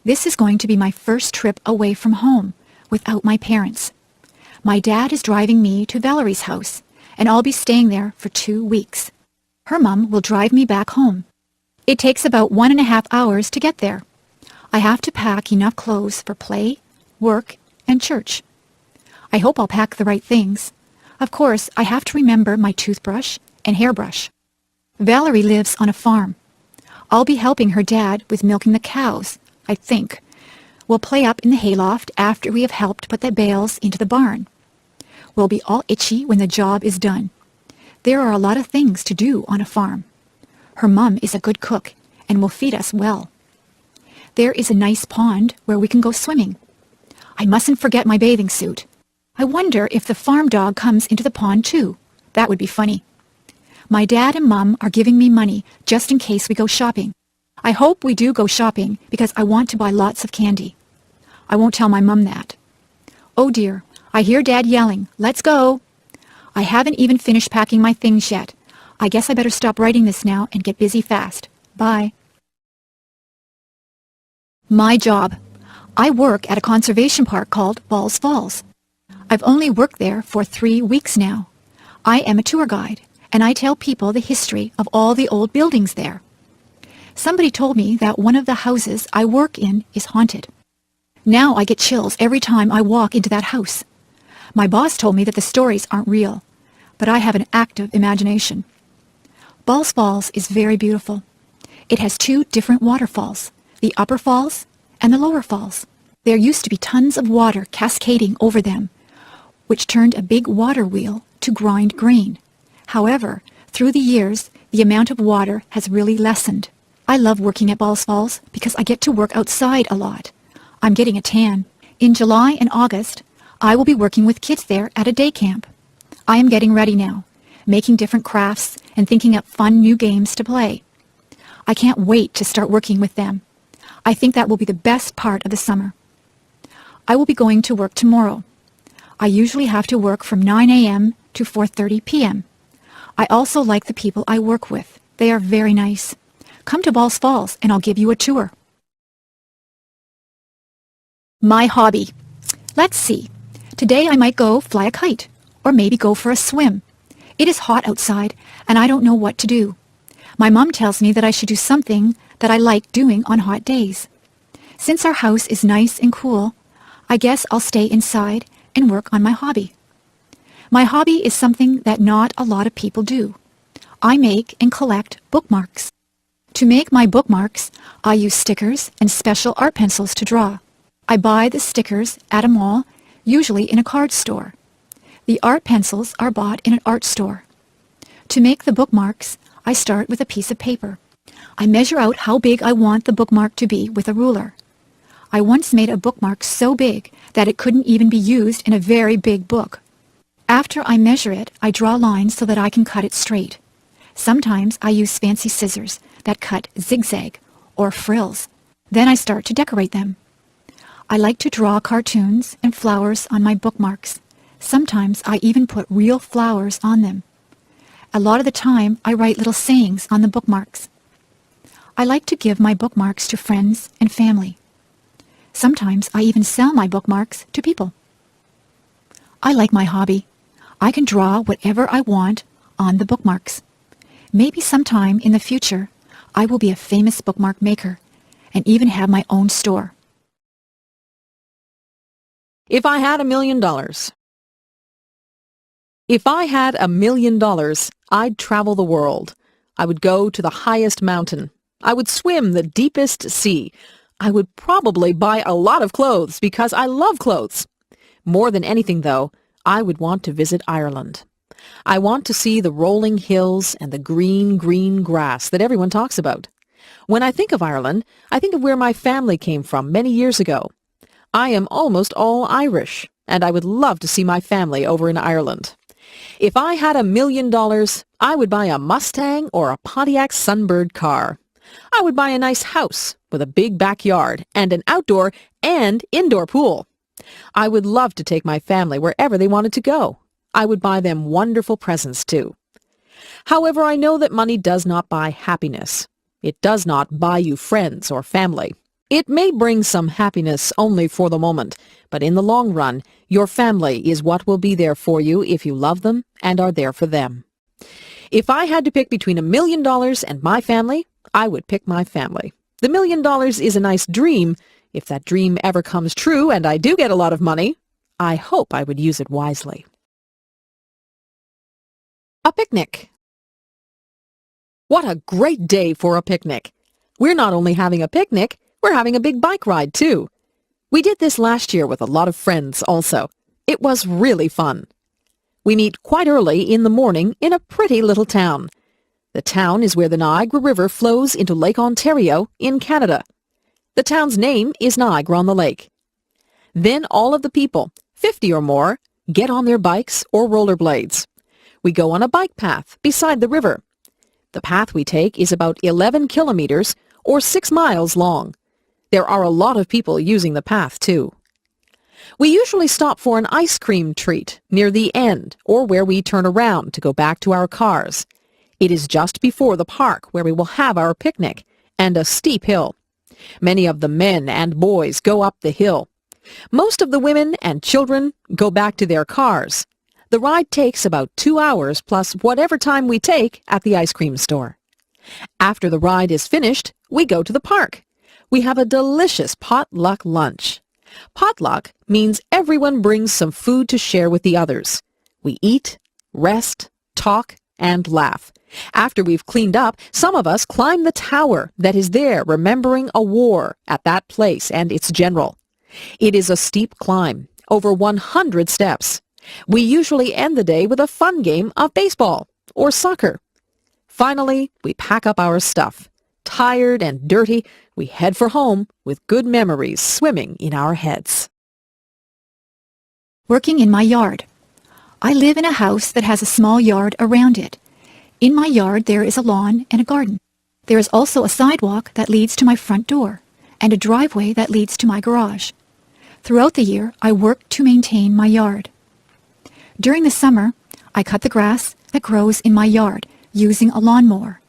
This is going to be my first trip away from home without my parents. My dad is driving me to Valerie's house, and I'll be staying there for 2 weeks. Her mom will drive me back home. It takes about 1.5 hours to get there. I have to pack enough clothes for play, work, and church. I hope I'll pack the right things. Of course, I have to remember my toothbrush and hairbrush. Valerie lives on a farm. I'll be helping her dad with milking the cows, I think. We'll play up in the hayloft after we have helped put the bales into the barn. We'll be all itchy when the job is done. There are a lot of things to do on a farm. Her mom is a good cook and will feed us well. There is a nice pond where we can go swimming. I mustn't forget my bathing suit. I wonder if the farm dog comes into the pond too. That would be funny. My dad and Mom are giving me money just in case we go shopping. I hope we do go shopping because I want to buy lots of candy. I won't tell my Mom that. Oh dear, I hear Dad yelling, "Let's go!" I haven't even finished packing my things yet. I guess I better stop writing this now and get busy fast. Bye. My job. I work at a conservation park called Balls Falls. I've only worked there for 3 weeks now. I am a tour guide, and I tell people the history of all the old buildings there. Somebody told me that one of the houses I work in is haunted. Now I get chills every time I walk into that house. My boss told me that the stories aren't real, but I have an active imagination. Balls Falls is very beautiful. It has 2 different waterfalls, the upper falls and the lower falls. There used to be tons of water cascading over them, which turned a big water wheel to grind grain. However, through the years, the amount of water has really lessened. I love working at Balls Falls because I get to work outside a lot. I'm getting a tan. In July and August, I will be working with kids there at a day camp. I am getting ready now, making different crafts and thinking up fun new games to play. I can't wait to start working with them. I think that will be the best part of the summer. I will be going to work tomorrow. I usually have to work from 9 a.m. to 4:30 p.m. I also like the people I work with. They are very nice. Come to Balls Falls and I'll give you a tour. My hobby. Let's see. Today I might go fly a kite or maybe go for a swim. It is hot outside and I don't know what to do. My mom tells me that I should do something that I like doing on hot days. Since our house is nice and cool, I guess I'll stay inside and work on my hobby. My hobby is something that not a lot of people do. I make and collect bookmarks. To make my bookmarks, I use stickers and special art pencils to draw. I buy the stickers at a mall, usually in a card store. The art pencils are bought in an art store. To make the bookmarks, I start with a piece of paper. I measure out how big I want the bookmark to be with a ruler. I once made a bookmark so big that it couldn't even be used in a very big book. After I measure it, I draw lines so that I can cut it straight. Sometimes I use fancy scissors that cut zigzag or frills. Then I start to decorate them. I like to draw cartoons and flowers on my bookmarks. Sometimes I even put real flowers on them. A lot of the time, I write little sayings on the bookmarks. I like to give my bookmarks to friends and family. Sometimes I even sell my bookmarks to people. I like my hobby. I can draw whatever I want on the bookmarks. Maybe sometime in the future, I will be a famous bookmark maker and even have my own store. If I had $1,000,000. If I had $1,000,000, I'd travel the world. I would go to the highest mountain. I would swim the deepest sea. I would probably buy a lot of clothes because I love clothes. More than anything, though, I would want to visit Ireland. I want to see the rolling hills and the green, green grass that everyone talks about. When I think of Ireland, I think of where my family came from many years ago. I am almost all Irish, and I would love to see my family over in Ireland. If I had $1,000,000, I would buy a Mustang or a Pontiac Sunbird car. I would buy a nice house with a big backyard and an outdoor and indoor pool. I would love to take my family wherever they wanted to go. I would buy them wonderful presents, too. However, I know that money does not buy happiness. It does not buy you friends or family. It may bring some happiness only for the moment, but in the long run, your family is what will be there for you if you love them and are there for them. If I had to pick between $1,000,000 and my family, I would pick my family. The $1,000,000 is a nice dream. If that dream ever comes true and I do get a lot of money, I hope I would use it wisely. A picnic. What a great day for a picnic. We're not only having a picnic, we're having a big bike ride, too. We did this last year with a lot of friends also. It was really fun. We meet quite early in the morning in a pretty little town. The town is where the Niagara River flows into Lake Ontario in Canada. The town's name is Niagara-on-the-Lake. Then all of the people, 50 or more, get on their bikes or rollerblades. We go on a bike path beside the river. The path we take is about 11 kilometers or 6 miles long. There are a lot of people using the path, too. We usually stop for an ice cream treat near the end or where we turn around to go back to our cars. It is just before the park where we will have our picnic and a steep hill. Many of the men and boys go up the hill. Most of the women and children go back to their cars. The ride takes about 2 hours plus whatever time we take at the ice cream store. After the ride is finished, we go to the park. We have a delicious potluck lunch. Potluck means everyone brings some food to share with the others. We eat, rest, talk, and laugh. After we've cleaned up, some of us climb the tower that is there remembering a war at that place and its general. It is a steep climb, over 100 steps. We usually end the day with a fun game of baseball or soccer. Finally, we pack up our stuff. Tired and dirty, we head for home with good memories swimming in our heads. Working in my yard. I live in a house that has a small yard around it. In my yard there is a lawn and a garden. There is also a sidewalk that leads to my front door and a driveway that leads to my garage. Throughout the year, I work to maintain my yard. During the summer, I cut the grass that grows in my yard using a lawnmower.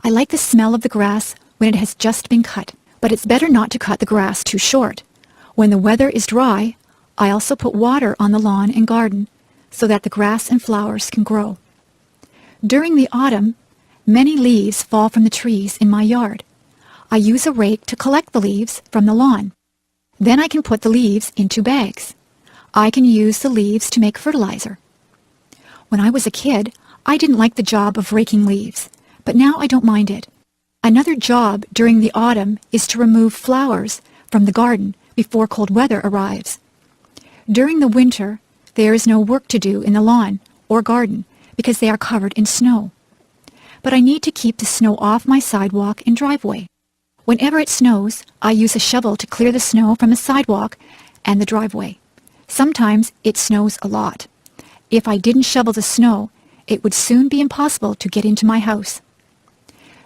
I like the smell of the grass when it has just been cut, but it's better not to cut the grass too short. When the weather is dry, I also put water on the lawn and garden so that the grass and flowers can grow. During the autumn, many leaves fall from the trees in my yard. I use a rake to collect the leaves from the lawn. Then I can put the leaves into bags. I can use the leaves to make fertilizer. When I was a kid, I didn't like the job of raking leaves, but now I don't mind it. Another job during the autumn is to remove flowers from the garden before cold weather arrives. During the winter, there is no work to do in the lawn or garden because they are covered in snow. But I need to keep the snow off my sidewalk and driveway. Whenever it snows, I use a shovel to clear the snow from the sidewalk and the driveway. Sometimes it snows a lot. If I didn't shovel the snow, it would soon be impossible to get into my house.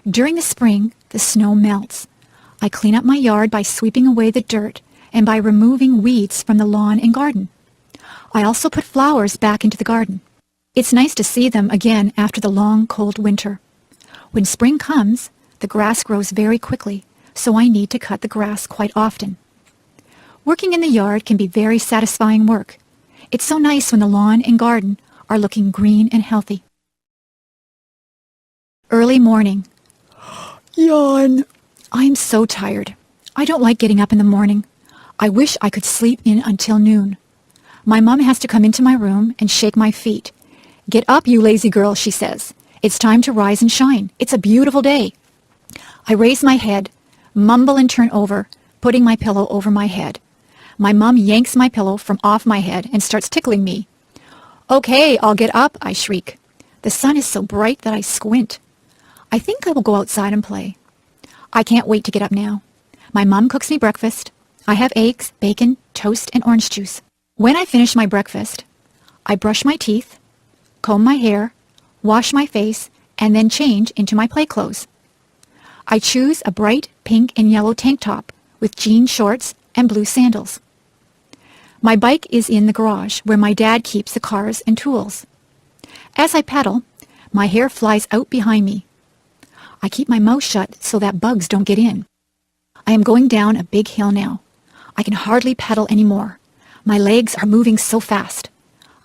During the spring, the snow melts. I clean up my yard by sweeping away the dirt and by removing weeds from the lawn and garden. I also put flowers back into the garden. It's nice to see them again after the long, cold winter. When spring comes, the grass grows very quickly, so I need to cut the grass quite often. Working in the yard can be very satisfying work. It's so nice when the lawn and garden are looking green and healthy. Early morning. Yawn. I'm so tired. I don't like getting up in the morning. I wish I could sleep in until noon. My mom has to come into my room and shake my feet. Get up, you lazy girl, she says. It's time to rise and shine. It's a beautiful day. I raise my head, mumble and turn over, putting my pillow over my head. My mom yanks my pillow from off my head and starts tickling me. Okay, I'll get up, I shriek. The sun is so bright that I squint. I think I will go outside and play. I can't wait to get up now. My mom cooks me breakfast. I have eggs, bacon, toast, and orange juice. When I finish my breakfast, I brush my teeth, comb my hair, wash my face, and then change into my play clothes. I choose a bright pink and yellow tank top with jean shorts and blue sandals. My bike is in the garage where my dad keeps the cars and tools. As I pedal, my hair flies out behind me. I keep my mouth shut so that bugs don't get in. I am going down a big hill now. I can hardly pedal anymore. My legs are moving so fast.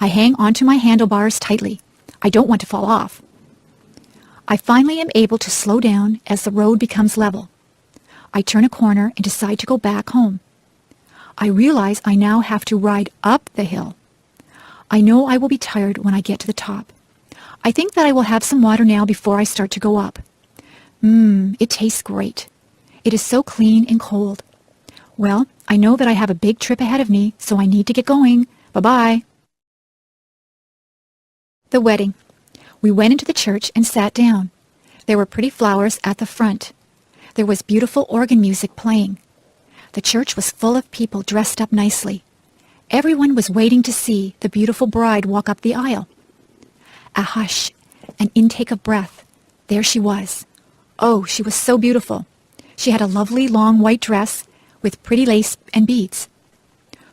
I hang onto my handlebars tightly. I don't want to fall off. I finally am able to slow down as the road becomes level. I turn a corner and decide to go back home. I realize I now have to ride up the hill. I know I will be tired when I get to the top. I think that I will have some water now before I start to go up. It tastes great. It is so clean and cold. Well, I know that I have a big trip ahead of me, so I need to get going. Bye-bye. The wedding. We went into the church and sat down. There were pretty flowers at the front. There was beautiful organ music playing. The church was full of people dressed up nicely. Everyone was waiting to see the beautiful bride walk up the aisle. A hush, an intake of breath. There she was. Oh, she was so beautiful. She had a lovely long white dress with pretty lace and beads.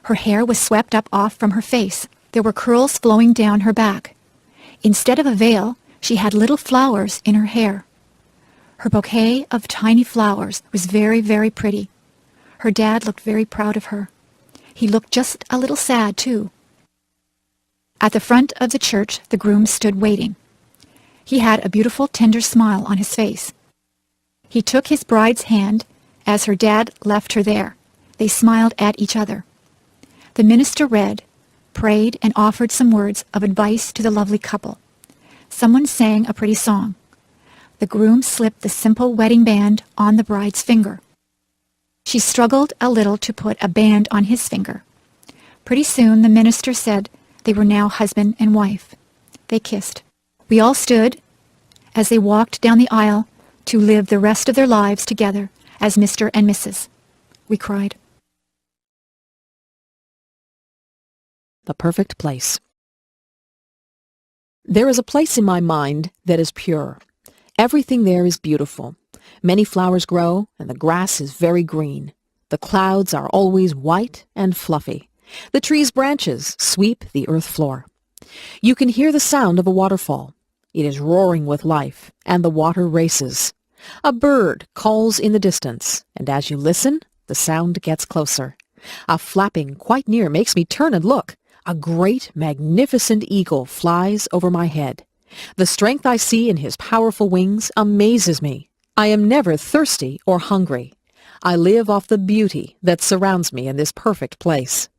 Her hair was swept up off from her face. There were curls flowing down her back. Instead of a veil, she had little flowers in her hair. Her bouquet of tiny flowers was very, very pretty. Her dad looked very proud of her. He looked just a little sad, too. At the front of the church, the groom stood waiting. He had a beautiful, tender smile on his face. He took his bride's hand as her dad left her there. They smiled at each other. The minister read, prayed, and offered some words of advice to the lovely couple. Someone sang a pretty song. The groom slipped the simple wedding band on the bride's finger. She struggled a little to put a band on his finger. Pretty soon the minister said they were now husband and wife. They kissed. We all stood as they walked down the aisle to live the rest of their lives together as Mr. and Mrs. We cried. The perfect place. There is a place in my mind that is pure. Everything there is beautiful. Many flowers grow, and the grass is very green. The clouds are always white and fluffy. The tree's branches sweep the earth floor. You can hear the sound of a waterfall. It is roaring with life, and the water races. A bird calls in the distance, and as you listen, the sound gets closer. A flapping quite near makes me turn and look. A great, magnificent eagle flies over my head. The strength I see in his powerful wings amazes me. I am never thirsty or hungry. I live off the beauty that surrounds me in this perfect place.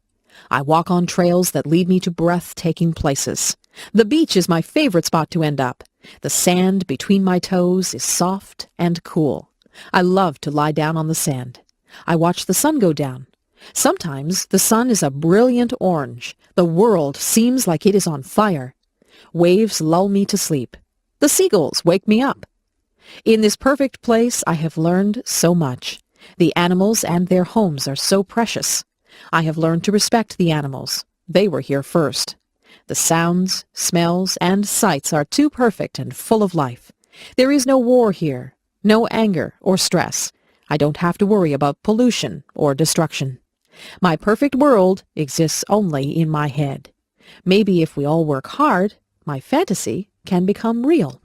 I walk on trails that lead me to breathtaking places. The beach is my favorite spot to end up. The sand between my toes is soft and cool. I love to lie down on the sand. I watch the sun go down. Sometimes the sun is a brilliant orange. The world seems like it is on fire. Waves lull me to sleep. The seagulls wake me up. In this perfect place I have learned so much. The animals and their homes are so precious. I have learned to respect the animals. They were here first. The sounds, smells, and sights are too perfect and full of life. There is no war here, no anger or stress. I don't have to worry about pollution or destruction. My perfect world exists only in my head. Maybe if we all work hard, my fantasy can become real.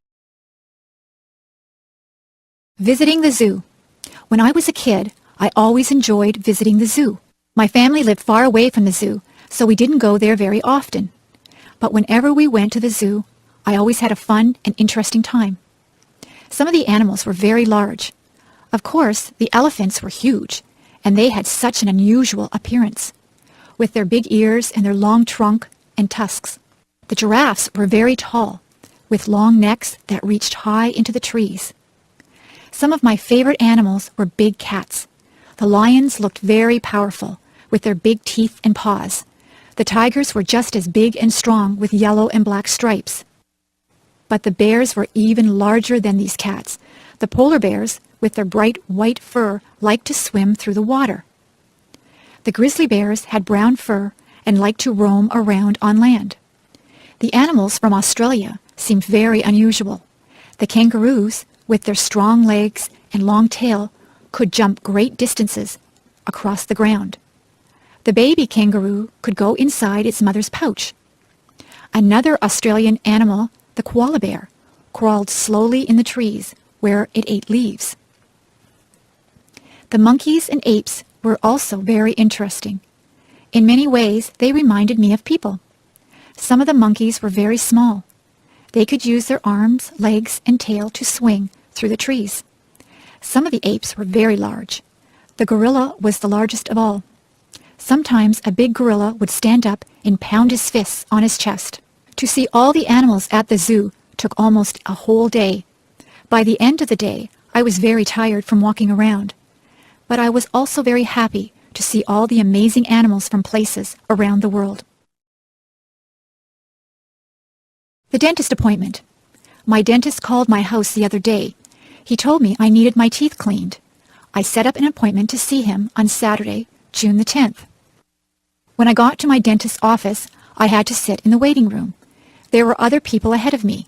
Visiting the zoo. When I was a kid, I always enjoyed visiting the zoo. My family lived far away from the zoo, so we didn't go there very often. But whenever we went to the zoo, I always had a fun and interesting time. Some of the animals were very large. Of course, the elephants were huge, and they had such an unusual appearance, with their big ears and their long trunk and tusks. The giraffes were very tall, with long necks that reached high into the trees. Some of my favorite animals were big cats. The lions looked very powerful, with their big teeth and paws. The tigers were just as big and strong, with yellow and black stripes. But the bears were even larger than these cats. The polar bears, with their bright white fur, liked to swim through the water. The grizzly bears had brown fur and liked to roam around on land. The animals from Australia seemed very unusual. The kangaroos, with their strong legs and long tail, could jump great distances across the ground. The baby kangaroo could go inside its mother's pouch. Another Australian animal, the koala bear, crawled slowly in the trees where it ate leaves. The monkeys and apes were also very interesting. In many ways, they reminded me of people. Some of the monkeys were very small. They could use their arms, legs, and tail to swing through the trees. Some of the apes were very large. The gorilla was the largest of all. Sometimes a big gorilla would stand up and pound his fists on his chest. To see all the animals at the zoo took almost a whole day. By the end of the day, I was very tired from walking around. But I was also very happy to see all the amazing animals from places around the world. The dentist appointment. My dentist called my house the other day. He told me I needed my teeth cleaned. I set up an appointment to see him on Saturday, June the 10th. When I got to my dentist's office, I had to sit in the waiting room. There were other people ahead of me.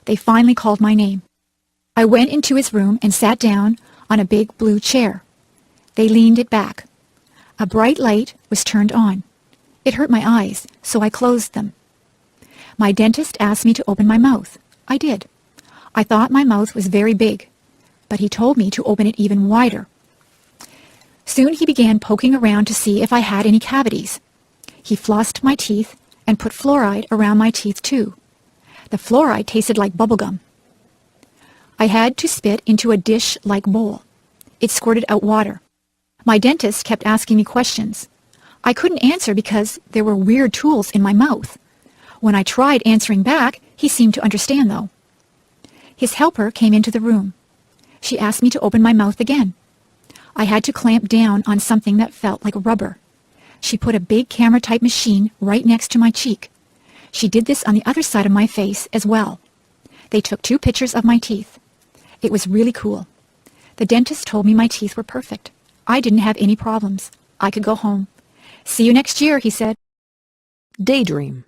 They finally called my name. I went into his room and sat down on a big blue chair. They leaned it back. A bright light was turned on. It hurt my eyes, so I closed them. My dentist asked me to open my mouth. I did. I thought my mouth was very big, but he told me to open it even wider. Soon he began poking around to see if I had any cavities. He flossed my teeth and put fluoride around my teeth too. The fluoride tasted like bubblegum. I had to spit into a dish-like bowl. It squirted out water. My dentist kept asking me questions. I couldn't answer because there were weird tools in my mouth. When I tried answering back, he seemed to understand, though. His helper came into the room. She asked me to open my mouth again. I had to clamp down on something that felt like rubber. She put a big camera-type machine right next to my cheek. She did this on the other side of my face as well. They took 2 pictures of my teeth. It was really cool. The dentist told me my teeth were perfect. I didn't have any problems. I could go home. See you next year, he said. Daydream.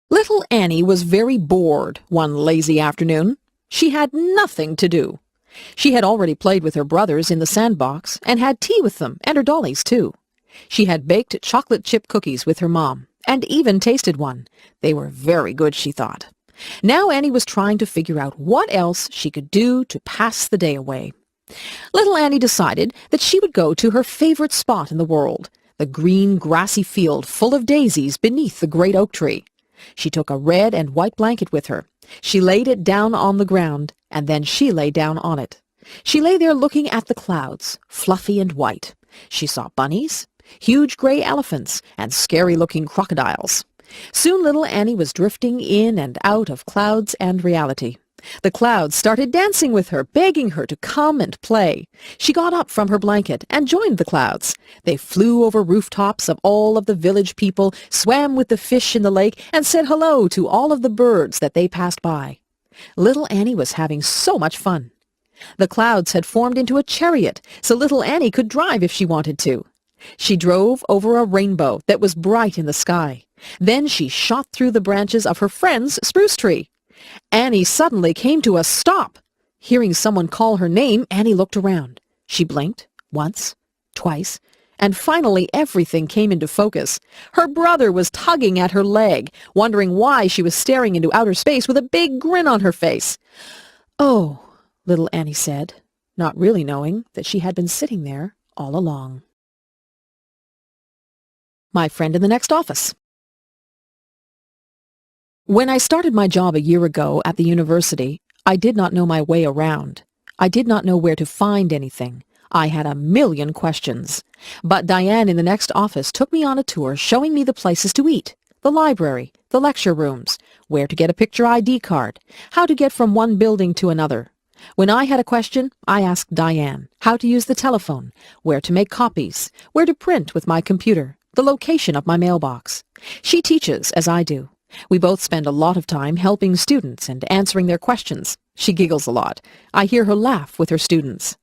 Little Annie was very bored one lazy afternoon. She had nothing to do. She had already played with her brothers in the sandbox and had tea with them and her dollies, too. She had baked chocolate chip cookies with her mom and even tasted one. They were very good, she thought. Now Annie was trying to figure out what else she could do to pass the day away. Little Annie decided that she would go to her favorite spot in the world, the green, grassy field full of daisies beneath the great oak tree. She took a red and white blanket with her. She laid it down on the ground, and then she lay down on it. She lay there looking at the clouds, fluffy and white. She saw bunnies, huge gray elephants, and scary-looking crocodiles. Soon little Annie was drifting in and out of clouds and reality. The clouds started dancing with her, begging her to come and play. She got up from her blanket and joined the clouds. They flew over rooftops of all of the village people, swam with the fish in the lake, and said hello to all of the birds that they passed by. Little Annie was having so much fun. The clouds had formed into a chariot, so little Annie could drive if she wanted to. She drove over a rainbow that was bright in the sky. Then she shot through the branches of her friend's spruce tree. Annie suddenly came to a stop. Hearing someone call her name, Annie looked around. She blinked once, twice, and finally everything came into focus. Her brother was tugging at her leg, wondering why she was staring into outer space with a big grin on her face. "Oh," little Annie said, not really knowing that she had been sitting there all along. My friend in the next office. When I started my job a year ago at the university, I did not know my way around. I did not know where to find anything. I had a million questions. But Diane in the next office took me on a tour showing me the places to eat, the library, the lecture rooms, where to get a picture ID card, how to get from one building to another. When I had a question, I asked Diane how to use the telephone, where to make copies, where to print with my computer, the location of my mailbox. She teaches as I do. We both spend a lot of time helping students and answering their questions. She giggles a lot. I hear her laugh with her students.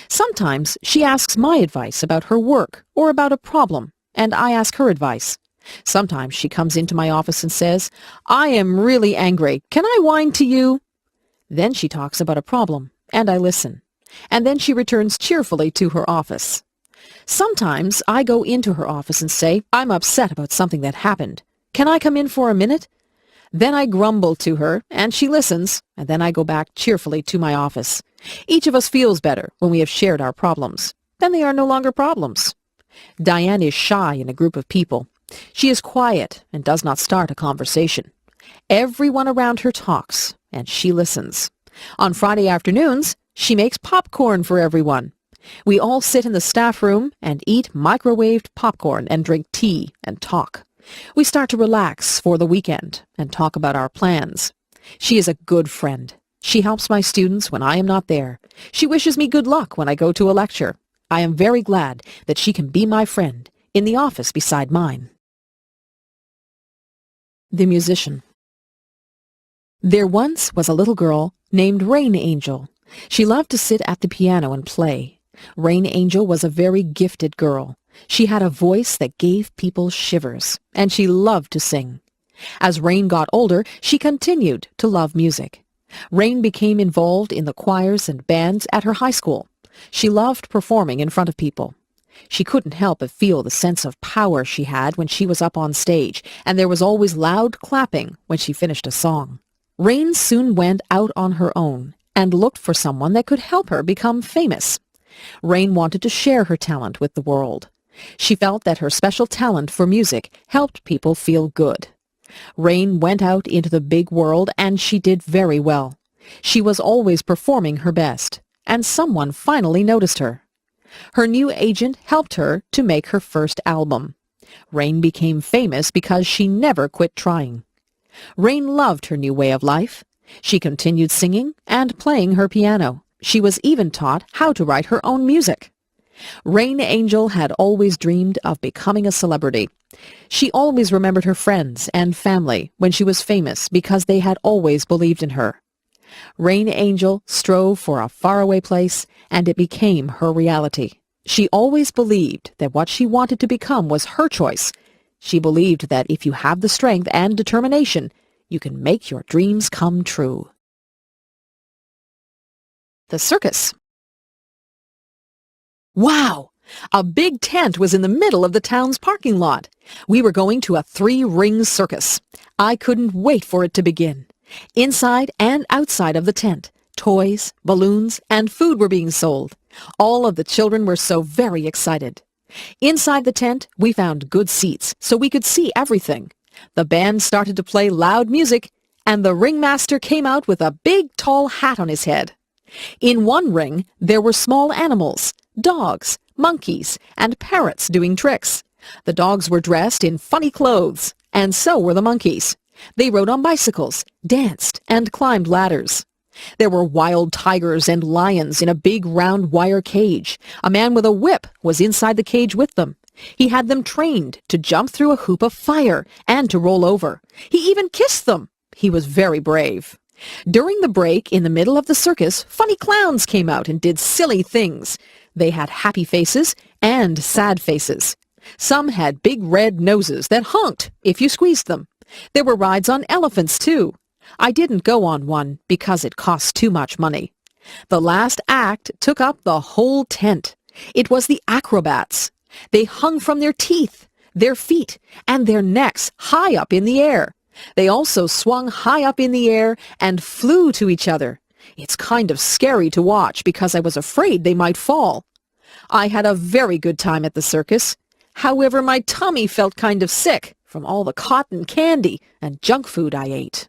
Sometimes she asks my advice about her work or about a problem, and I ask her advice. Sometimes she comes into my office and says, "I am really angry. Can I whine to you?" Then she talks about a problem, and I listen. And then she returns cheerfully to her office. Sometimes I go into her office and say, "I'm upset about something that happened. Can I come in for a minute?" Then I grumble to her, and she listens, and then I go back cheerfully to my office. Each of us feels better when we have shared our problems. Then they are no longer problems. Diane is shy in a group of people. She is quiet and does not start a conversation. Everyone around her talks, and she listens. On Friday afternoons, she makes popcorn for everyone. We all sit in the staff room and eat microwaved popcorn and drink tea and talk. We start to relax for the weekend and talk about our plans. She is a good friend. She helps my students when I am not there. She wishes me good luck when I go to a lecture. I am very glad that she can be my friend in the office beside mine. The musician. There once was a little girl named Rain Angel. She loved to sit at the piano and play. Rain Angel was a very gifted girl. She had a voice that gave people shivers, and she loved to sing. As Rain got older, she continued to love music. Rain became involved in the choirs and bands at her high school. She loved performing in front of people. She couldn't help but feel the sense of power she had when she was up on stage, and there was always loud clapping when she finished a song. Rain soon went out on her own and looked for someone that could help her become famous. Rain wanted to share her talent with the world. She felt that her special talent for music helped people feel good. Rain went out into the big world, and she did very well. She was always performing her best, and someone finally noticed her. Her new agent helped her to make her first album. Rain became famous because she never quit trying. Rain loved her new way of life. She continued singing and playing her piano. She was even taught how to write her own music. Rain Angel had always dreamed of becoming a celebrity. She always remembered her friends and family when she was famous because they had always believed in her. Rain Angel strove for a faraway place, and it became her reality. She always believed that what she wanted to become was her choice. She believed that if you have the strength and determination, you can make your dreams come true. The circus. Wow! A big tent was in the middle of the town's parking lot. We were going to a 3-ring circus. I couldn't wait for it to begin. Inside and outside of the tent, toys, balloons, and food were being sold. All of the children were so very excited. Inside the tent, we found good seats so we could see everything. The band started to play loud music, and the ringmaster came out with a big tall hat on his head. In one ring, there were small animals, dogs, monkeys, and parrots doing tricks. The dogs were dressed in funny clothes, and so were the monkeys. They rode on bicycles, danced, and climbed ladders. There were wild tigers and lions in a big round wire cage. A man with a whip was inside the cage with them. He had them trained to jump through a hoop of fire and to roll over. He even kissed them. He was very brave. During the break in the middle of the circus, funny clowns came out and did silly things. They had happy faces and sad faces. Some had big red noses that honked if you squeezed them. There were rides on elephants, too. I didn't go on one because it cost too much money. The last act took up the whole tent. It was the acrobats. They hung from their teeth, their feet, and their necks high up in the air. They also swung high up in the air and flew to each other. It's kind of scary to watch because I was afraid they might fall. I had a very good time at the circus. However, my tummy felt kind of sick from all the cotton candy and junk food I ate.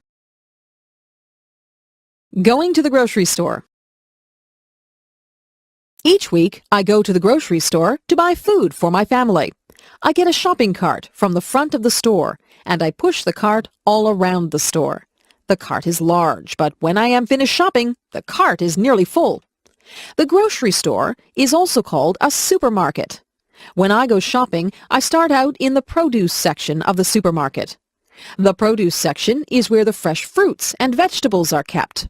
Going to the grocery store. Each week, I go to the grocery store to buy food for my family. I get a shopping cart from the front of the store, and I push the cart all around the store. The cart is large, but when I am finished shopping, the cart is nearly full. The grocery store is also called a supermarket. When I go shopping, I start out in the produce section of the supermarket. The produce section is where the fresh fruits and vegetables are kept.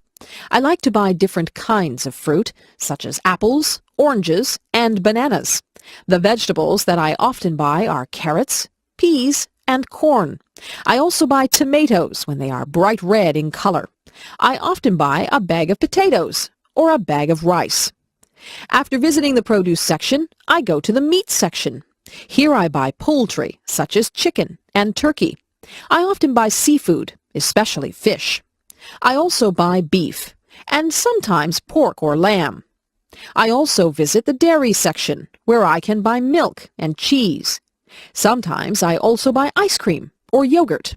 I like to buy different kinds of fruit, such as apples, oranges, and bananas. The vegetables that I often buy are carrots, peas, and corn. I also buy tomatoes when they are bright red in color. I often buy a bag of potatoes or a bag of rice. After visiting the produce section, I go to the meat section. Here I buy poultry, such as chicken and turkey. I often buy seafood, especially fish. I also buy beef, and sometimes pork or lamb. I also visit the dairy section, where I can buy milk and cheese. Sometimes I also buy ice cream or yogurt.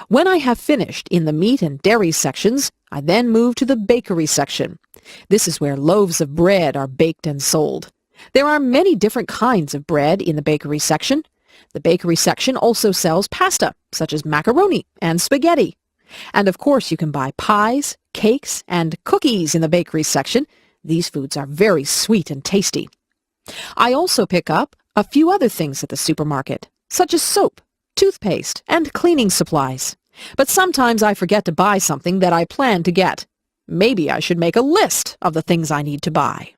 When I have finished in the meat and dairy sections, I then move to the bakery section. This is where loaves of bread are baked and sold. There are many different kinds of bread in the bakery section. The bakery section also sells pasta, such as macaroni and spaghetti. And of course you can buy pies, cakes, and cookies in the bakery section. These foods are very sweet and tasty. I also pick up a few other things at the supermarket, such as soap, toothpaste, and cleaning supplies. But sometimes I forget to buy something that I plan to get. Maybe I should make a list of the things I need to buy.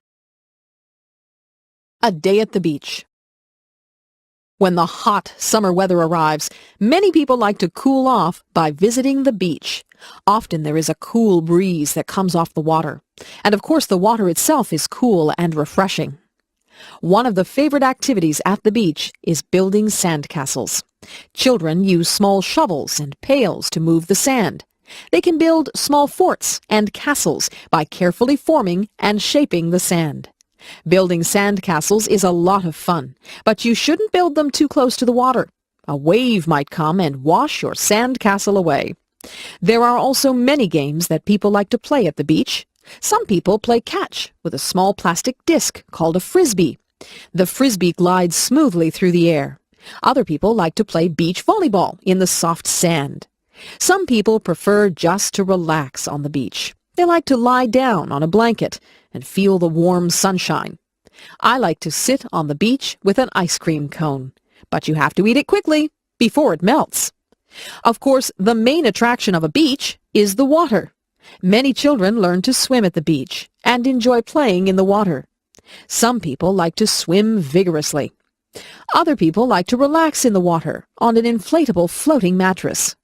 A day at the beach. When the hot summer weather arrives, many people like to cool off by visiting the beach. Often there is a cool breeze that comes off the water. And of course the water itself is cool and refreshing. One of the favorite activities at the beach is building sandcastles. Children use small shovels and pails to move the sand. They can build small forts and castles by carefully forming and shaping the sand. Building sandcastles is a lot of fun, but you shouldn't build them too close to the water. A wave might come and wash your sandcastle away. There are also many games that people like to play at the beach. Some people play catch with a small plastic disc called a frisbee. The frisbee glides smoothly through the air. Other people like to play beach volleyball in the soft sand. Some people prefer just to relax on the beach. They like to lie down on a blanket and feel the warm sunshine. I like to sit on the beach with an ice cream cone, but you have to eat it quickly before it melts. Of course, the main attraction of a beach is the water. Many children learn to swim at the beach and enjoy playing in the water. Some people like to swim vigorously. Other people like to relax in the water on an inflatable floating mattress.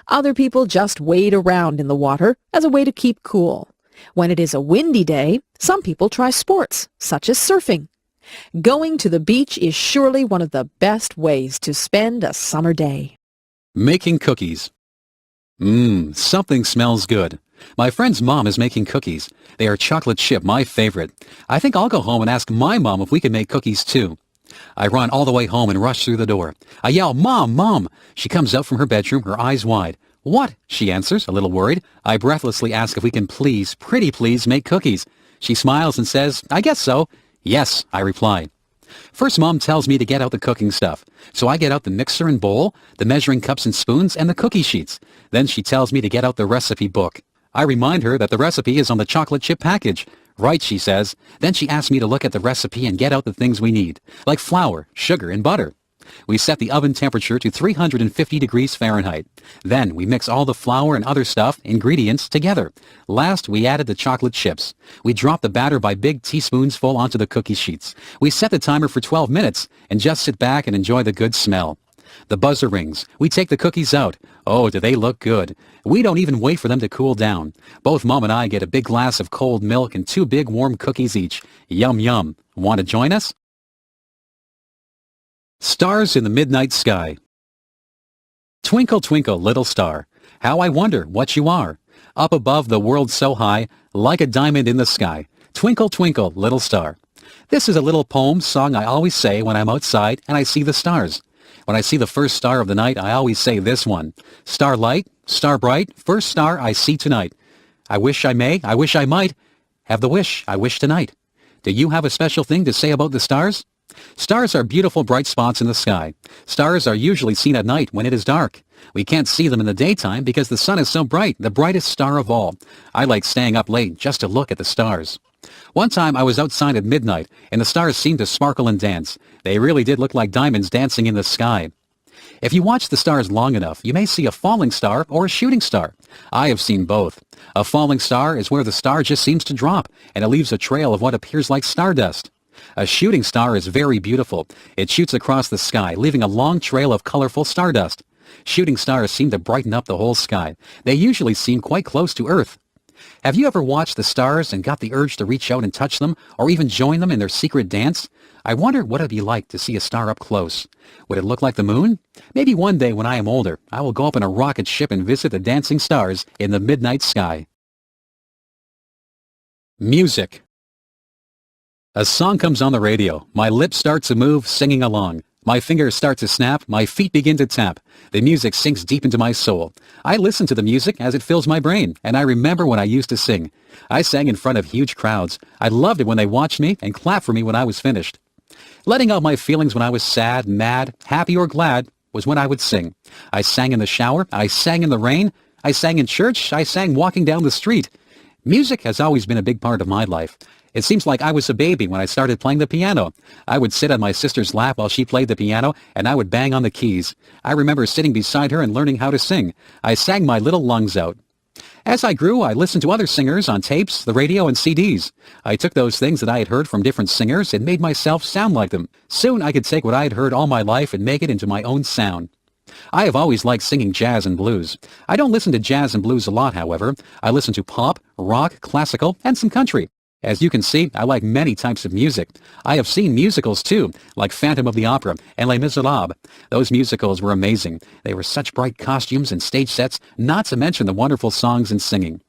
Other people just wade around in the water as a way to keep cool. When it is a windy day, some people try sports, such as surfing. Going to the beach is surely one of the best ways to spend a summer day. Making cookies. Something smells good. My friend's mom is making cookies. They are chocolate chip, my favorite. I think I'll go home and ask my mom if we can make cookies too. I run all the way home and rush through the door. I yell, "Mom, Mom!" She comes out from her bedroom, her eyes wide. "What?" she answers, a little worried. I breathlessly ask if we can please, pretty please, make cookies. She smiles and says, "I guess so." "Yes," I reply. First, Mom tells me to get out the cooking stuff. So I get out the mixer and bowl, the measuring cups and spoons, and the cookie sheets. Then she tells me to get out the recipe book. I remind her that the recipe is on the chocolate chip package. "Right," she says. Then she asks me to look at the recipe and get out the things we need, like flour, sugar, and butter. We set the oven temperature to 350 degrees Fahrenheit. Then we mix all the flour and other ingredients together. Last, we added the chocolate chips. We drop the batter by big teaspoons full onto the cookie sheets. We set the timer for 12 minutes and just sit back and enjoy the good smell. The buzzer rings. We take the cookies out. Oh, do they look good. We don't even wait for them to cool down. Both Mom and I get a big glass of cold milk and 2 big warm cookies each. Yum, yum. Want to join us? Stars in the midnight sky. Twinkle, twinkle, little star, how I wonder what you are. Up above the world so high, like a diamond in the sky. Twinkle, twinkle, little star. This is a little poem song I always say when I'm outside and I see the stars. When I see the first star of the night, I always say this one. Starlight, star bright, first star I see tonight. I wish I may, I wish I might, have the wish I wish tonight. Do you have a special thing to say about the stars? Stars are beautiful bright spots in the sky. Stars are usually seen at night when it is dark. We can't see them in the daytime because the sun is so bright, the brightest star of all. I like staying up late just to look at the stars. One time I was outside at midnight and the stars seemed to sparkle and dance. They really did look like diamonds dancing in the sky. If you watch the stars long enough, you may see a falling star or a shooting star. I have seen both. A falling star is where the star just seems to drop and it leaves a trail of what appears like stardust. A shooting star is very beautiful. It shoots across the sky, leaving a long trail of colorful stardust. Shooting stars seem to brighten up the whole sky. They usually seem quite close to Earth. Have you ever watched the stars and got the urge to reach out and touch them, or even join them in their secret dance? I wonder what it would be like to see a star up close. Would it look like the moon? Maybe one day when I am older, I will go up in a rocket ship and visit the dancing stars in the midnight sky. Music. A song comes on the radio. My lips start to move, singing along. My fingers start to snap, my feet begin to tap. The music sinks deep into my soul. I listen to the music as it fills my brain, and I remember when I used to sing. I sang in front of huge crowds. I loved it when they watched me and clapped for me when I was finished. Letting out my feelings when I was sad, mad, happy, or glad was when I would sing. I sang in the shower, I sang in the rain, I sang in church, I sang walking down the street. Music has always been a big part of my life. It seems like I was a baby when I started playing the piano. I would sit on my sister's lap while she played the piano, and I would bang on the keys. I remember sitting beside her and learning how to sing. I sang my little lungs out. As I grew, I listened to other singers on tapes, the radio, and CDs. I took those things that I had heard from different singers and made myself sound like them. Soon I could take what I had heard all my life and make it into my own sound. I have always liked singing jazz and blues. I don't listen to jazz and blues a lot, however. I listen to pop, rock, classical, and some country. As you can see, I like many types of music. I have seen musicals too, like Phantom of the Opera and Les Miserables. Those musicals were amazing. They were such bright costumes and stage sets, not to mention the wonderful songs and singing.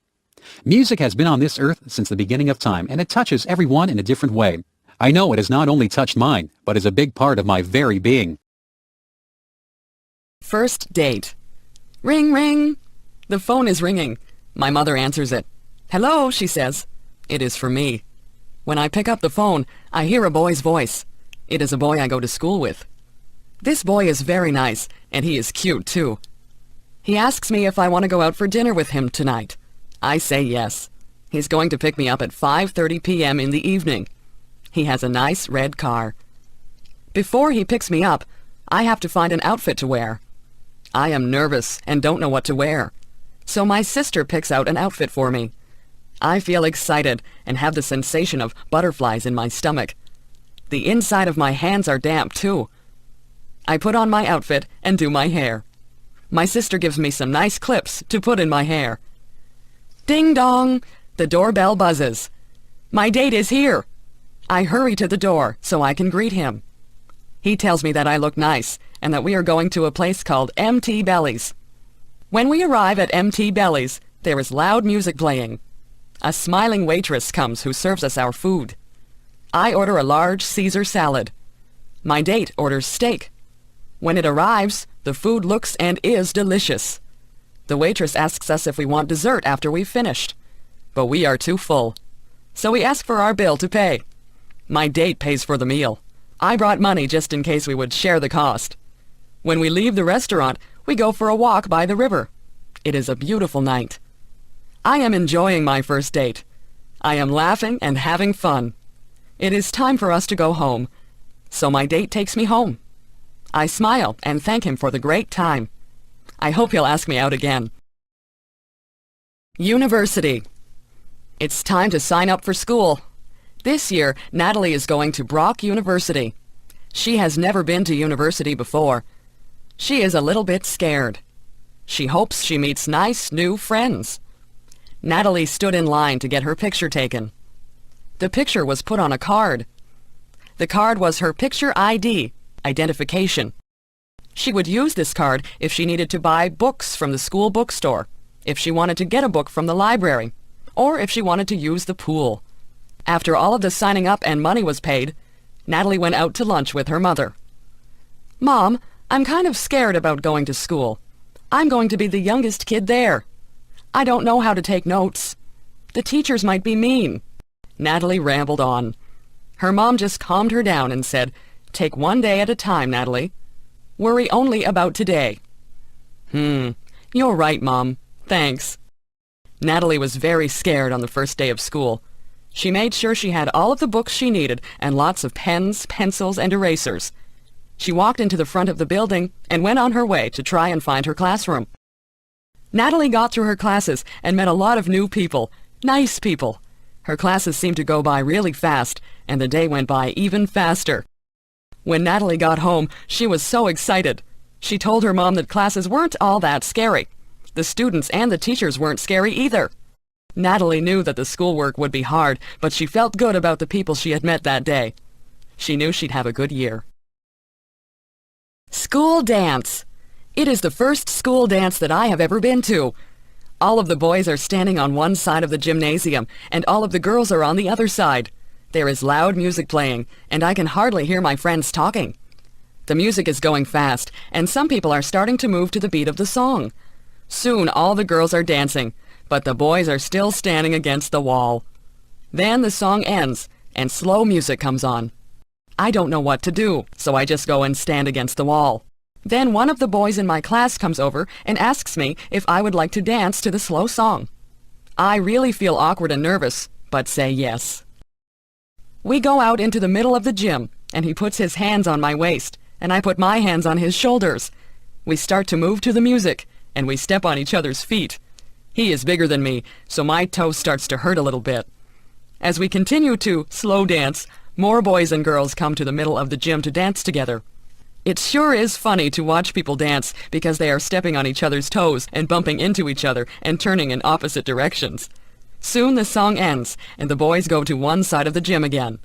Music has been on this earth since the beginning of time, and it touches everyone in a different way. I know it has not only touched mine, but is a big part of my very being. First date. Ring, ring. The phone is ringing. My mother answers it. Hello, she says. It is for me. When I pick up the phone, I hear a boy's voice. It is a boy I go to school with. This boy is very nice, and he is cute, too. He asks me if I want to go out for dinner with him tonight. I say yes. He's going to pick me up at 5:30 p.m. in the evening. He has a nice red car. Before he picks me up, I have to find an outfit to wear. I am nervous and don't know what to wear. So my sister picks out an outfit for me. I feel excited and have the sensation of butterflies in my stomach. The inside of my hands are damp, too. I put on my outfit and do my hair. My sister gives me some nice clips to put in my hair. Ding dong! The doorbell buzzes. My date is here. I hurry to the door so I can greet him. He tells me that I look nice and that we are going to a place called MT Belly's. When we arrive at MT Belly's, there is loud music playing. A smiling waitress comes who serves us our food. I order a large Caesar salad. My date orders steak. When it arrives, the food looks and is delicious. The waitress asks us if we want dessert after we've finished, but we are too full. So we ask for our bill to pay. My date pays for the meal. I brought money just in case we would share the cost. When we leave the restaurant, we go for a walk by the river. It is a beautiful night. I am enjoying my first date. I am laughing and having fun. It is time for us to go home, so my date takes me home. I smile and thank him for the great time. I hope he'll ask me out again. University. It's time to sign up for school. This year, Natalie is going to Brock University. She has never been to university before. She is a little bit scared. She hopes she meets nice new friends. Natalie stood in line to get her picture taken. The picture was put on a card. The card was her picture ID, identification. She would use this card if she needed to buy books from the school bookstore, if she wanted to get a book from the library, or if she wanted to use the pool. After all of the signing up and money was paid, Natalie went out to lunch with her mother. "Mom, I'm kind of scared about going to school. I'm going to be the youngest kid there. I don't know how to take notes. The teachers might be mean." Natalie rambled on. Her mom just calmed her down and said, "Take one day at a time, Natalie. Worry only about today." You're right, Mom. Thanks." Natalie was very scared on the first day of school. She made sure she had all of the books she needed and lots of pens, pencils, and erasers. She walked into the front of the building and went on her way to try and find her classroom. Natalie got through her classes and met a lot of new people, nice people. Her classes seemed to go by really fast, and the day went by even faster. When Natalie got home, she was so excited. She told her mom that classes weren't all that scary. The students and the teachers weren't scary either. Natalie knew that the schoolwork would be hard, but she felt good about the people she had met that day. She knew she'd have a good year. School dance. It is the first school dance that I have ever been to. All of the boys are standing on one side of the gymnasium, and all of the girls are on the other side. There is loud music playing, and I can hardly hear my friends talking. The music is going fast, and some people are starting to move to the beat of the song. Soon all the girls are dancing, but the boys are still standing against the wall. Then the song ends, and slow music comes on. I don't know what to do, so I just go and stand against the wall. Then one of the boys in my class comes over and asks me if I would like to dance to the slow song. I really feel awkward and nervous, but say yes. We go out into the middle of the gym, and he puts his hands on my waist, and I put my hands on his shoulders. We start to move to the music, and we step on each other's feet. He is bigger than me, so my toe starts to hurt a little bit. As we continue to slow dance, more boys and girls come to the middle of the gym to dance together. It sure is funny to watch people dance because they are stepping on each other's toes and bumping into each other and turning in opposite directions. Soon the song ends, and the boys go to one side of the gym again.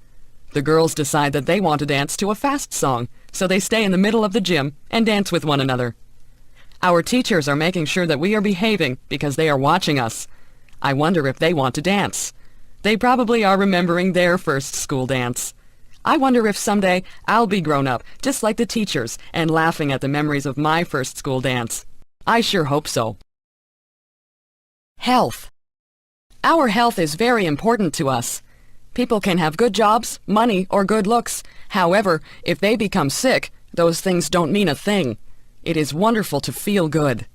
The girls decide that they want to dance to a fast song, so they stay in the middle of the gym and dance with one another. Our teachers are making sure that we are behaving because they are watching us. I wonder if they want to dance. They probably are remembering their first school dance. I wonder if someday I'll be grown up, just like the teachers, and laughing at the memories of my first school dance. I sure hope so. Health. Our health is very important to us. People can have good jobs, money, or good looks. However, if they become sick, those things don't mean a thing. It is wonderful to feel good.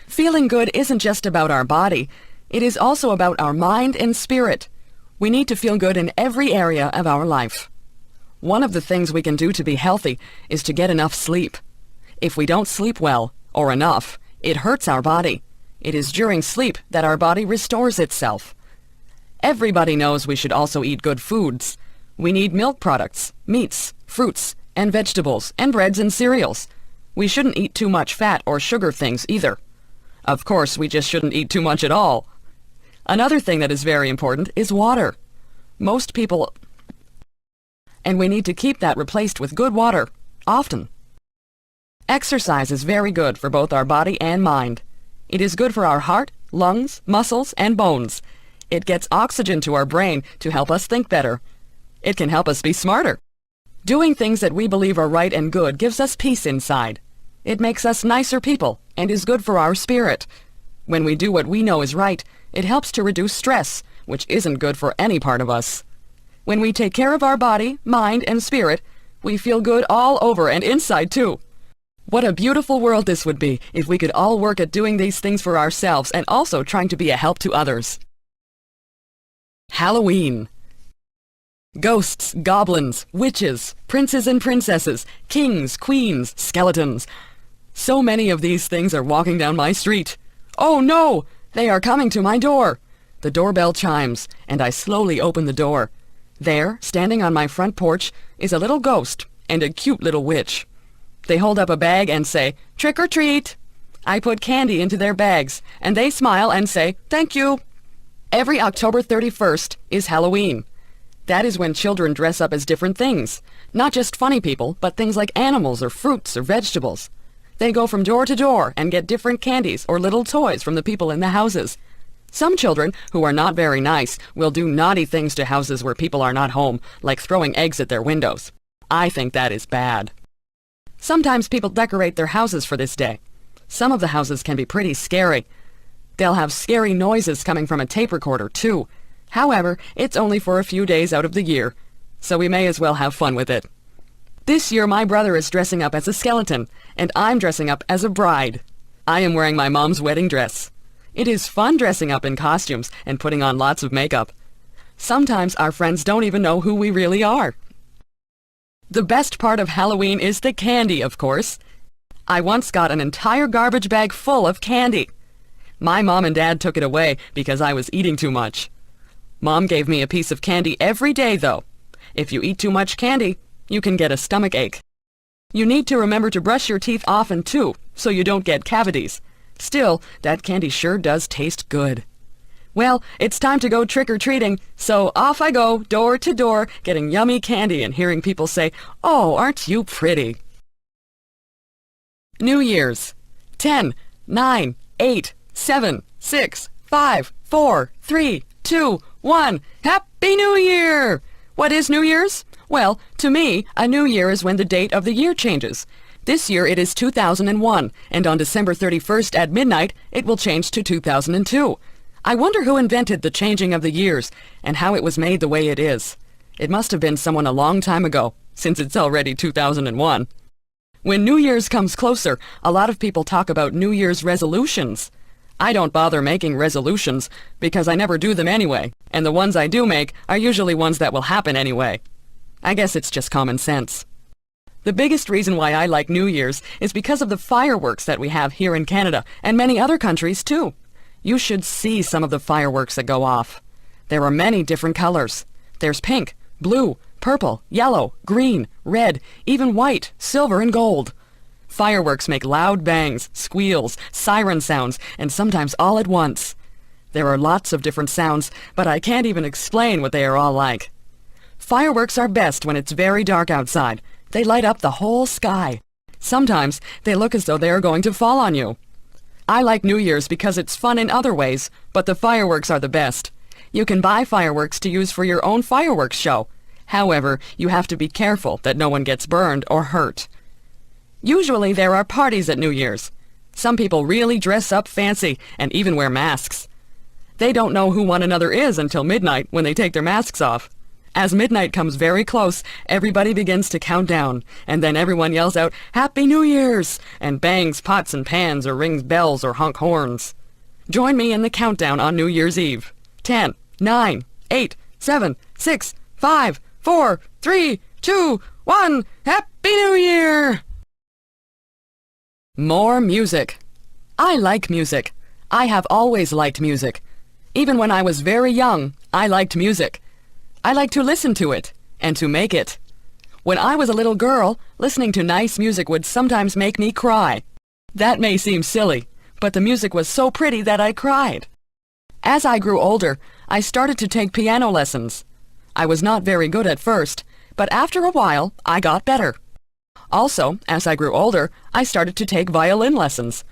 Feeling good isn't just about our body. It is also about our mind and spirit. We need to feel good in every area of our life. One of the things we can do to be healthy is to get enough sleep. If we don't sleep well, or enough, it hurts our body. It is during sleep that our body restores itself. Everybody knows we should also eat good foods. We need milk products, meats, fruits, and vegetables, and breads and cereals. We shouldn't eat too much fat or sugar things either. Of course, we just shouldn't eat too much at all. Another thing that is very important is water. Most people... And we need to keep that replaced with good water, often. Exercise is very good for both our body and mind. It is good for our heart, lungs, muscles, and bones. It gets oxygen to our brain to help us think better. It can help us be smarter. Doing things that we believe are right and good gives us peace inside. It makes us nicer people and is good for our spirit. When we do what we know is right, it helps to reduce stress, which isn't good for any part of us. When we take care of our body, mind, and spirit, we feel good all over and inside too. What a beautiful world this would be if we could all work at doing these things for ourselves and also trying to be a help to others. Halloween. Ghosts, goblins, witches, princes and princesses, kings, queens, skeletons. So many of these things are walking down my street. Oh no! They are coming to my door. The doorbell chimes, and I slowly open the door. There, standing on my front porch, is a little ghost and a cute little witch. They hold up a bag and say, "Trick or treat." I put candy into their bags, and they smile and say, "Thank you." Every October 31st is Halloween. That is when children dress up as different things. Not just funny people, but things like animals or fruits or vegetables. They go from door to door and get different candies or little toys from the people in the houses. Some children, who are not very nice, will do naughty things to houses where people are not home, like throwing eggs at their windows. I think that is bad. Sometimes people decorate their houses for this day. Some of the houses can be pretty scary. They'll have scary noises coming from a tape recorder, too. However, it's only for a few days out of the year, so we may as well have fun with it. This year my brother is dressing up as a skeleton, and I'm dressing up as a bride. I am wearing my mom's wedding dress. It is fun dressing up in costumes and putting on lots of makeup. Sometimes our friends don't even know who we really are. The best part of Halloween is the candy, of course. I once got an entire garbage bag full of candy. My mom and dad took it away because I was eating too much. Mom gave me a piece of candy every day, though. If you eat too much candy, you can get a stomach ache. You need to remember to brush your teeth often, too, so you don't get cavities. Still, that candy sure does taste good. Well, it's time to go trick-or-treating, so off I go, door to door, getting yummy candy and hearing people say, "Oh, aren't you pretty?" New Year's. 10, 9, 8, 7, 6, 5, 4, 3, 2, 1. Happy New Year! What is New Year's? Well, to me, a new year is when the date of the year changes. This year it is 2001, and on December 31st at midnight, it will change to 2002. I wonder who invented the changing of the years, and how it was made the way it is. It must have been someone a long time ago, since it's already 2001. When New Year's comes closer, a lot of people talk about New Year's resolutions. I don't bother making resolutions, because I never do them anyway, and the ones I do make are usually ones that will happen anyway. I guess it's just common sense. The biggest reason why I like New Year's is because of the fireworks that we have here in Canada, and many other countries too. You should see some of the fireworks that go off. There are many different colors. There's pink, blue, purple, yellow, green, red, even white, silver, and gold. Fireworks make loud bangs, squeals, siren sounds, and sometimes all at once. There are lots of different sounds, but I can't even explain what they are all like. Fireworks are best when it's very dark outside. They light up the whole sky. Sometimes they look as though they are going to fall on you. I like New Year's because it's fun in other ways, but the fireworks are the best. You can buy fireworks to use for your own fireworks show. However, you have to be careful that no one gets burned or hurt. Usually there are parties at New Year's. Some people really dress up fancy and even wear masks. They don't know who one another is until midnight when they take their masks off. As midnight comes very close, everybody begins to count down, and then everyone yells out, "Happy New Year's!" and bangs pots and pans or rings bells or honk horns. Join me in the countdown on New Year's Eve. 10, 9, 8, 7, 6, 5, 4, 3, 2, 1. Happy New Year! More music. I like music. I have always liked music. Even when I was very young, I liked music. I like to listen to it and to make it. When I was a little girl, listening to nice music would sometimes make me cry. That may seem silly, but the music was so pretty that I cried. As I grew older, I started to take piano lessons. I was not very good at first, but after a while, I got better. Also, as I grew older, I started to take violin lessons.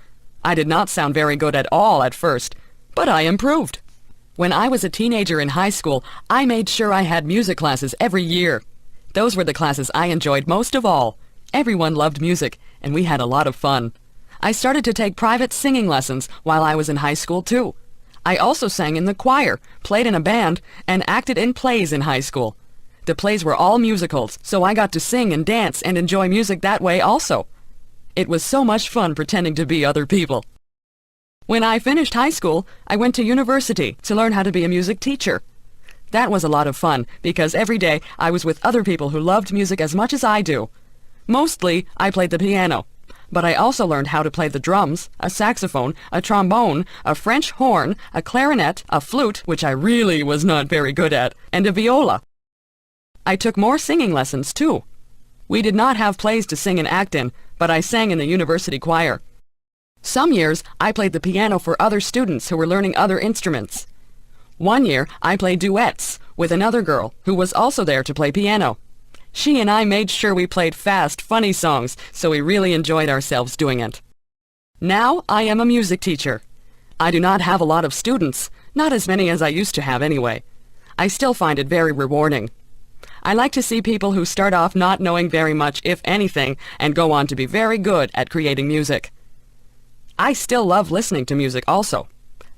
I did not sound very good at all at first, but I improved. When I was a teenager in high school, I made sure I had music classes every year. Those were the classes I enjoyed most of all. Everyone loved music, and we had a lot of fun. I started to take private singing lessons while I was in high school, too. I also sang in the choir, played in a band, and acted in plays in high school. The plays were all musicals, so I got to sing and dance and enjoy music that way also. It was so much fun pretending to be other people. When I finished high school, I went to university to learn how to be a music teacher. That was a lot of fun because every day I was with other people who loved music as much as I do. Mostly, I played the piano, but I also learned how to play the drums, a saxophone, a trombone, a French horn, a clarinet, a flute, which I really was not very good at, and a viola. I took more singing lessons, too. We did not have plays to sing and act in, but I sang in the university choir. Some years, I played the piano for other students who were learning other instruments. One year, I played duets with another girl who was also there to play piano. She and I made sure we played fast, funny songs, so we really enjoyed ourselves doing it. Now, I am a music teacher. I do not have a lot of students, Not as many as I used to have anyway. I still find it very rewarding. I like to see people who start off not knowing very much, if anything, and go on to be very good at creating music. I still love listening to music also.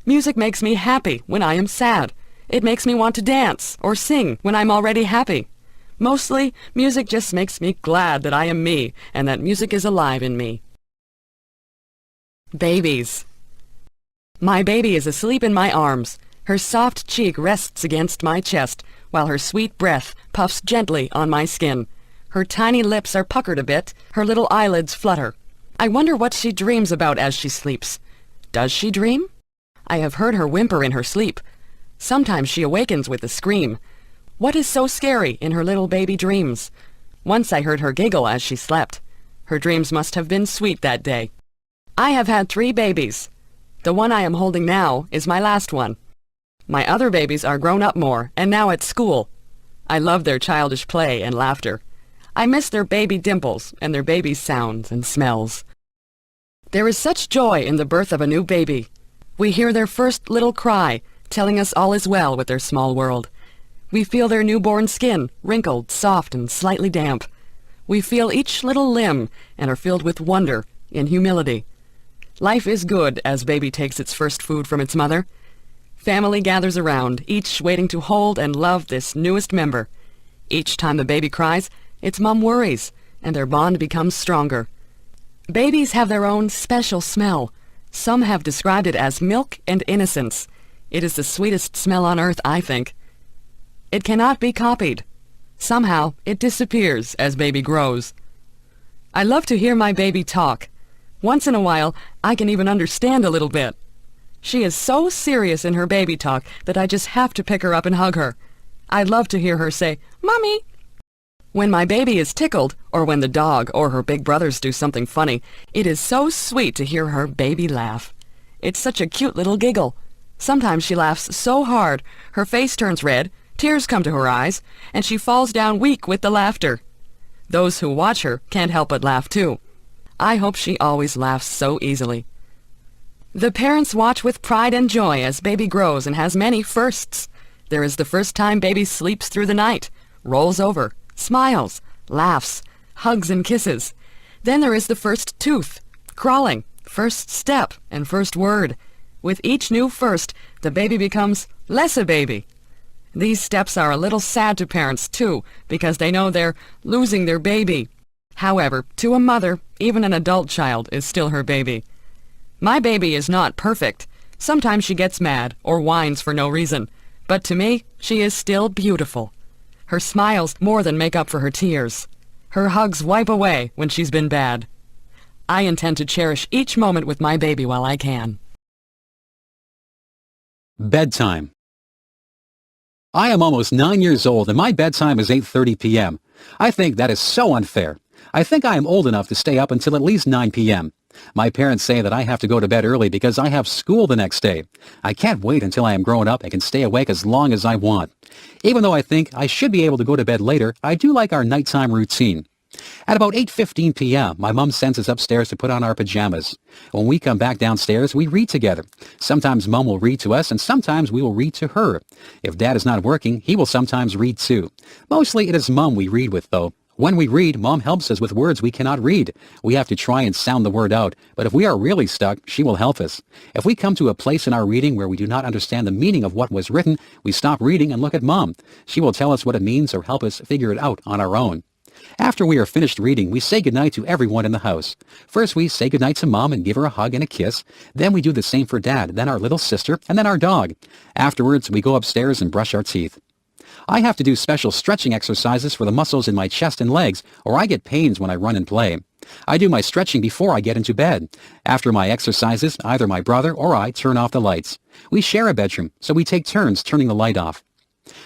Music makes me happy when I am sad. It makes me want to dance or sing when I'm already happy. Mostly, music just makes me glad that I am me and that music is alive in me. Babies. My baby is asleep in my arms. Her soft cheek rests against my chest, while her sweet breath puffs gently on my skin. Her tiny lips are puckered a bit, her little eyelids flutter. I wonder what she dreams about as she sleeps. Does she dream? I have heard her whimper in her sleep. Sometimes she awakens with a scream. What is so scary in her little baby dreams? Once I heard her giggle as she slept. Her dreams must have been sweet that day. I have had 3 babies. The one I am holding now is my last one. My other babies are grown up more and now at school. I love their childish play and laughter. I miss their baby dimples and their baby sounds and smells. There is such joy in the birth of a new baby. We hear their first little cry, telling us all is well with their small world. We feel their newborn skin, wrinkled, soft, and slightly damp. We feel each little limb and are filled with wonder and humility. Life is good as baby takes its first food from its mother. Family gathers around, each waiting to hold and love this newest member. Each time the baby cries, its mom worries, and their bond becomes stronger. Babies have their own special smell. Some have described it as milk and innocence. It is the sweetest smell on earth, I think. It cannot be copied. Somehow, it disappears as baby grows. I love to hear my baby talk. Once in a while, I can even understand a little bit. She is so serious in her baby talk that I just have to pick her up and hug her. I love to hear her say, "Mommy." When my baby is tickled, or when the dog or her big brothers do something funny, it is so sweet to hear her baby laugh. It's such a cute little giggle. Sometimes she laughs so hard, her face turns red, tears come to her eyes, and she falls down weak with the laughter. Those who watch her can't help but laugh too. I hope she always laughs so easily. The parents watch with pride and joy as baby grows and has many firsts. There is the first time baby sleeps through the night, rolls over, smiles, laughs, hugs and kisses. Then there is the first tooth, crawling, first step, and first word. With each new first, the baby becomes less a baby. These steps are a little sad to parents, too, because they know they're losing their baby. However, to a mother, even an adult child is still her baby. My baby is not perfect. Sometimes she gets mad or whines for no reason. But to me, she is still beautiful. Her smiles more than make up for her tears. Her hugs wipe away when she's been bad. I intend to cherish each moment with my baby while I can. Bedtime. I am almost 9 years old and my bedtime is 8:30 p.m. I think that is so unfair. I think I am old enough to stay up until at least 9 p.m. My parents say that I have to go to bed early because I have school the next day. I can't wait until I am grown up and can stay awake as long as I want. Even though I think I should be able to go to bed later, I do like our nighttime routine. At about 8:15 p.m., my mom sends us upstairs to put on our pajamas. When we come back downstairs, we read together. Sometimes Mom will read to us, and sometimes we will read to her. If Dad is not working, he will sometimes read too. Mostly it is Mom we read with, though. When we read, Mom helps us with words we cannot read. We have to try and sound the word out, but if we are really stuck, she will help us. If we come to a place in our reading where we do not understand the meaning of what was written, we stop reading and look at Mom. She will tell us what it means or help us figure it out on our own. After we are finished reading, we say goodnight to everyone in the house. First, we say goodnight to Mom and give her a hug and a kiss. Then we do the same for Dad, then our little sister, and then our dog. Afterwards, we go upstairs and brush our teeth. I have to do special stretching exercises for the muscles in my chest and legs, or I get pains when I run and play. I do my stretching before I get into bed. After my exercises, either my brother or I turn off the lights. We share a bedroom, so we take turns turning the light off.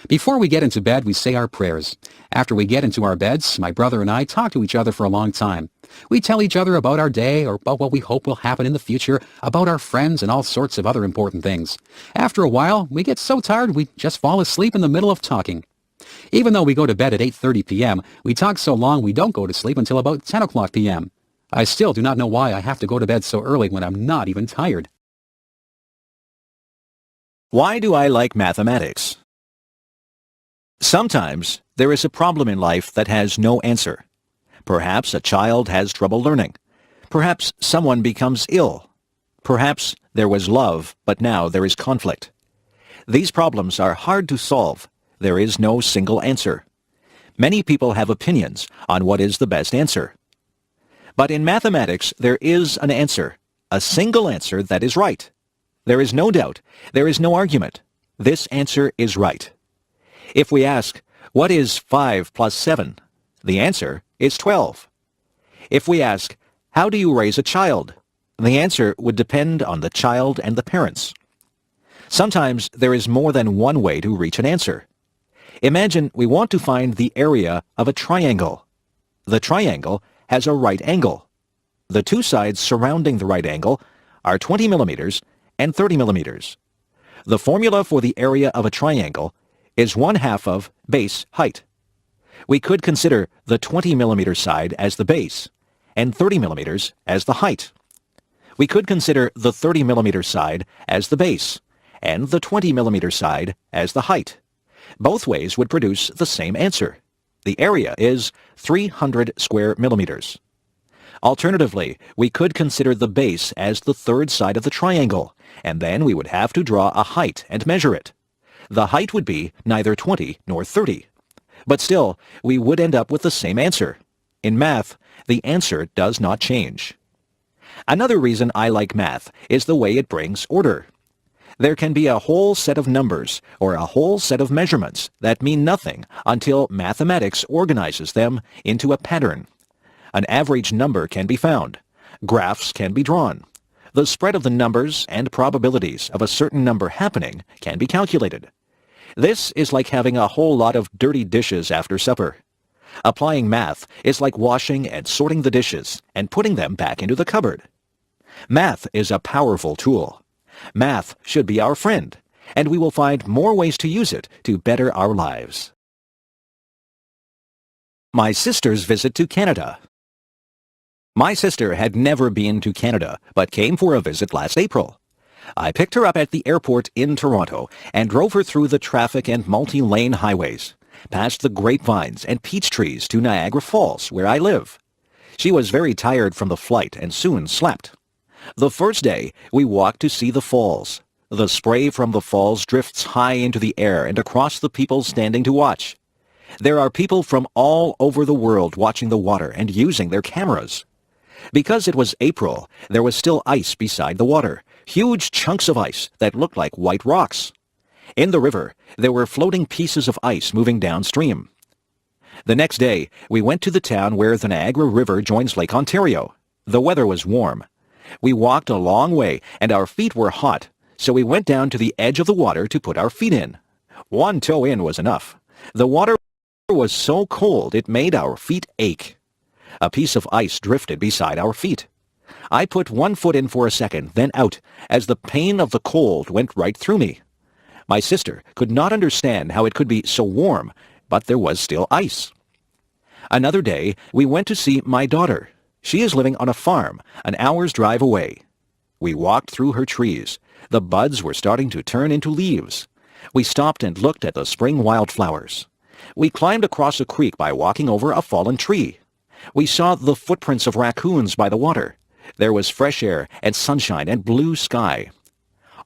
Before we get into bed, we say our prayers. After we get into our beds, my brother and I talk to each other for a long time. We tell each other about our day or about what we hope will happen in the future, about our friends and all sorts of other important things. After a while, we get so tired we just fall asleep in the middle of talking. Even though we go to bed at 8:30 p.m., we talk so long we don't go to sleep until about 10 o'clock p.m. I still do not know why I have to go to bed so early when I'm not even tired. Why do I like mathematics? Sometimes there is a problem in life that has no answer. Perhaps a child has trouble learning. Perhaps someone becomes ill. Perhaps there was love, but now there is conflict. These problems are hard to solve. There is no single answer. Many people have opinions on what is the best answer. But in mathematics, there is an answer, a single answer that is right. There is no doubt. There is no argument. This answer is right. If we ask, what is 5 plus 7? The answer is 12. If we ask, how do you raise a child? The answer would depend on the child and the parents. Sometimes there is more than one way to reach an answer. Imagine we want to find the area of a triangle. The triangle has a right angle. The two sides surrounding the right angle are 20 millimeters and 30 millimeters. The formula for the area of a triangle is 1/2 of base height. We could consider the 20 millimeter side as the base and 30 millimeters as the height. We could consider the 30 millimeter side as the base and the 20 millimeter side as the height. Both ways would produce the same answer. The area is 300 square millimeters. Alternatively, we could consider the base as the third side of the triangle, and then we would have to draw a height and measure it. The height would be neither 20 nor 30. But still, we would end up with the same answer. In math, the answer does not change. Another reason I like math is the way it brings order. There can be a whole set of numbers or a whole set of measurements that mean nothing until mathematics organizes them into a pattern. An average number can be found. Graphs can be drawn. The spread of the numbers and probabilities of a certain number happening can be calculated. This is like having a whole lot of dirty dishes after supper. Applying math is like washing and sorting the dishes and putting them back into the cupboard. Math is a powerful tool. Math should be our friend, and we will find more ways to use it to better our lives. My sister's visit to Canada. My sister had never been to Canada, but came for a visit last April. I picked her up at the airport in Toronto and drove her through the traffic and multi-lane highways, past the grapevines and peach trees to Niagara Falls, where I live. She was very tired from the flight and soon slept. The first day, we walked to see the falls. The spray from the falls drifts high into the air and across the people standing to watch. There are people from all over the world watching the water and using their cameras. Because it was April, there was still ice beside the water, huge chunks of ice that looked like white rocks. In the river, there were floating pieces of ice moving downstream. The next day, we went to the town where the Niagara River joins Lake Ontario. The weather was warm. We walked a long way, and our feet were hot, so we went down to the edge of the water to put our feet in. One toe in was enough. The water was so cold it made our feet ache. A piece of ice drifted beside our feet. I put one foot in for a second, then out, as the pain of the cold went right through me. My sister could not understand how it could be so warm, but there was still ice. Another day, we went to see my daughter. She is living on a farm, an hour's drive away. We walked through her trees. The buds were starting to turn into leaves. We stopped and looked at the spring wildflowers. We climbed across a creek by walking over a fallen tree. We saw the footprints of raccoons by the water. There was fresh air and sunshine and blue sky.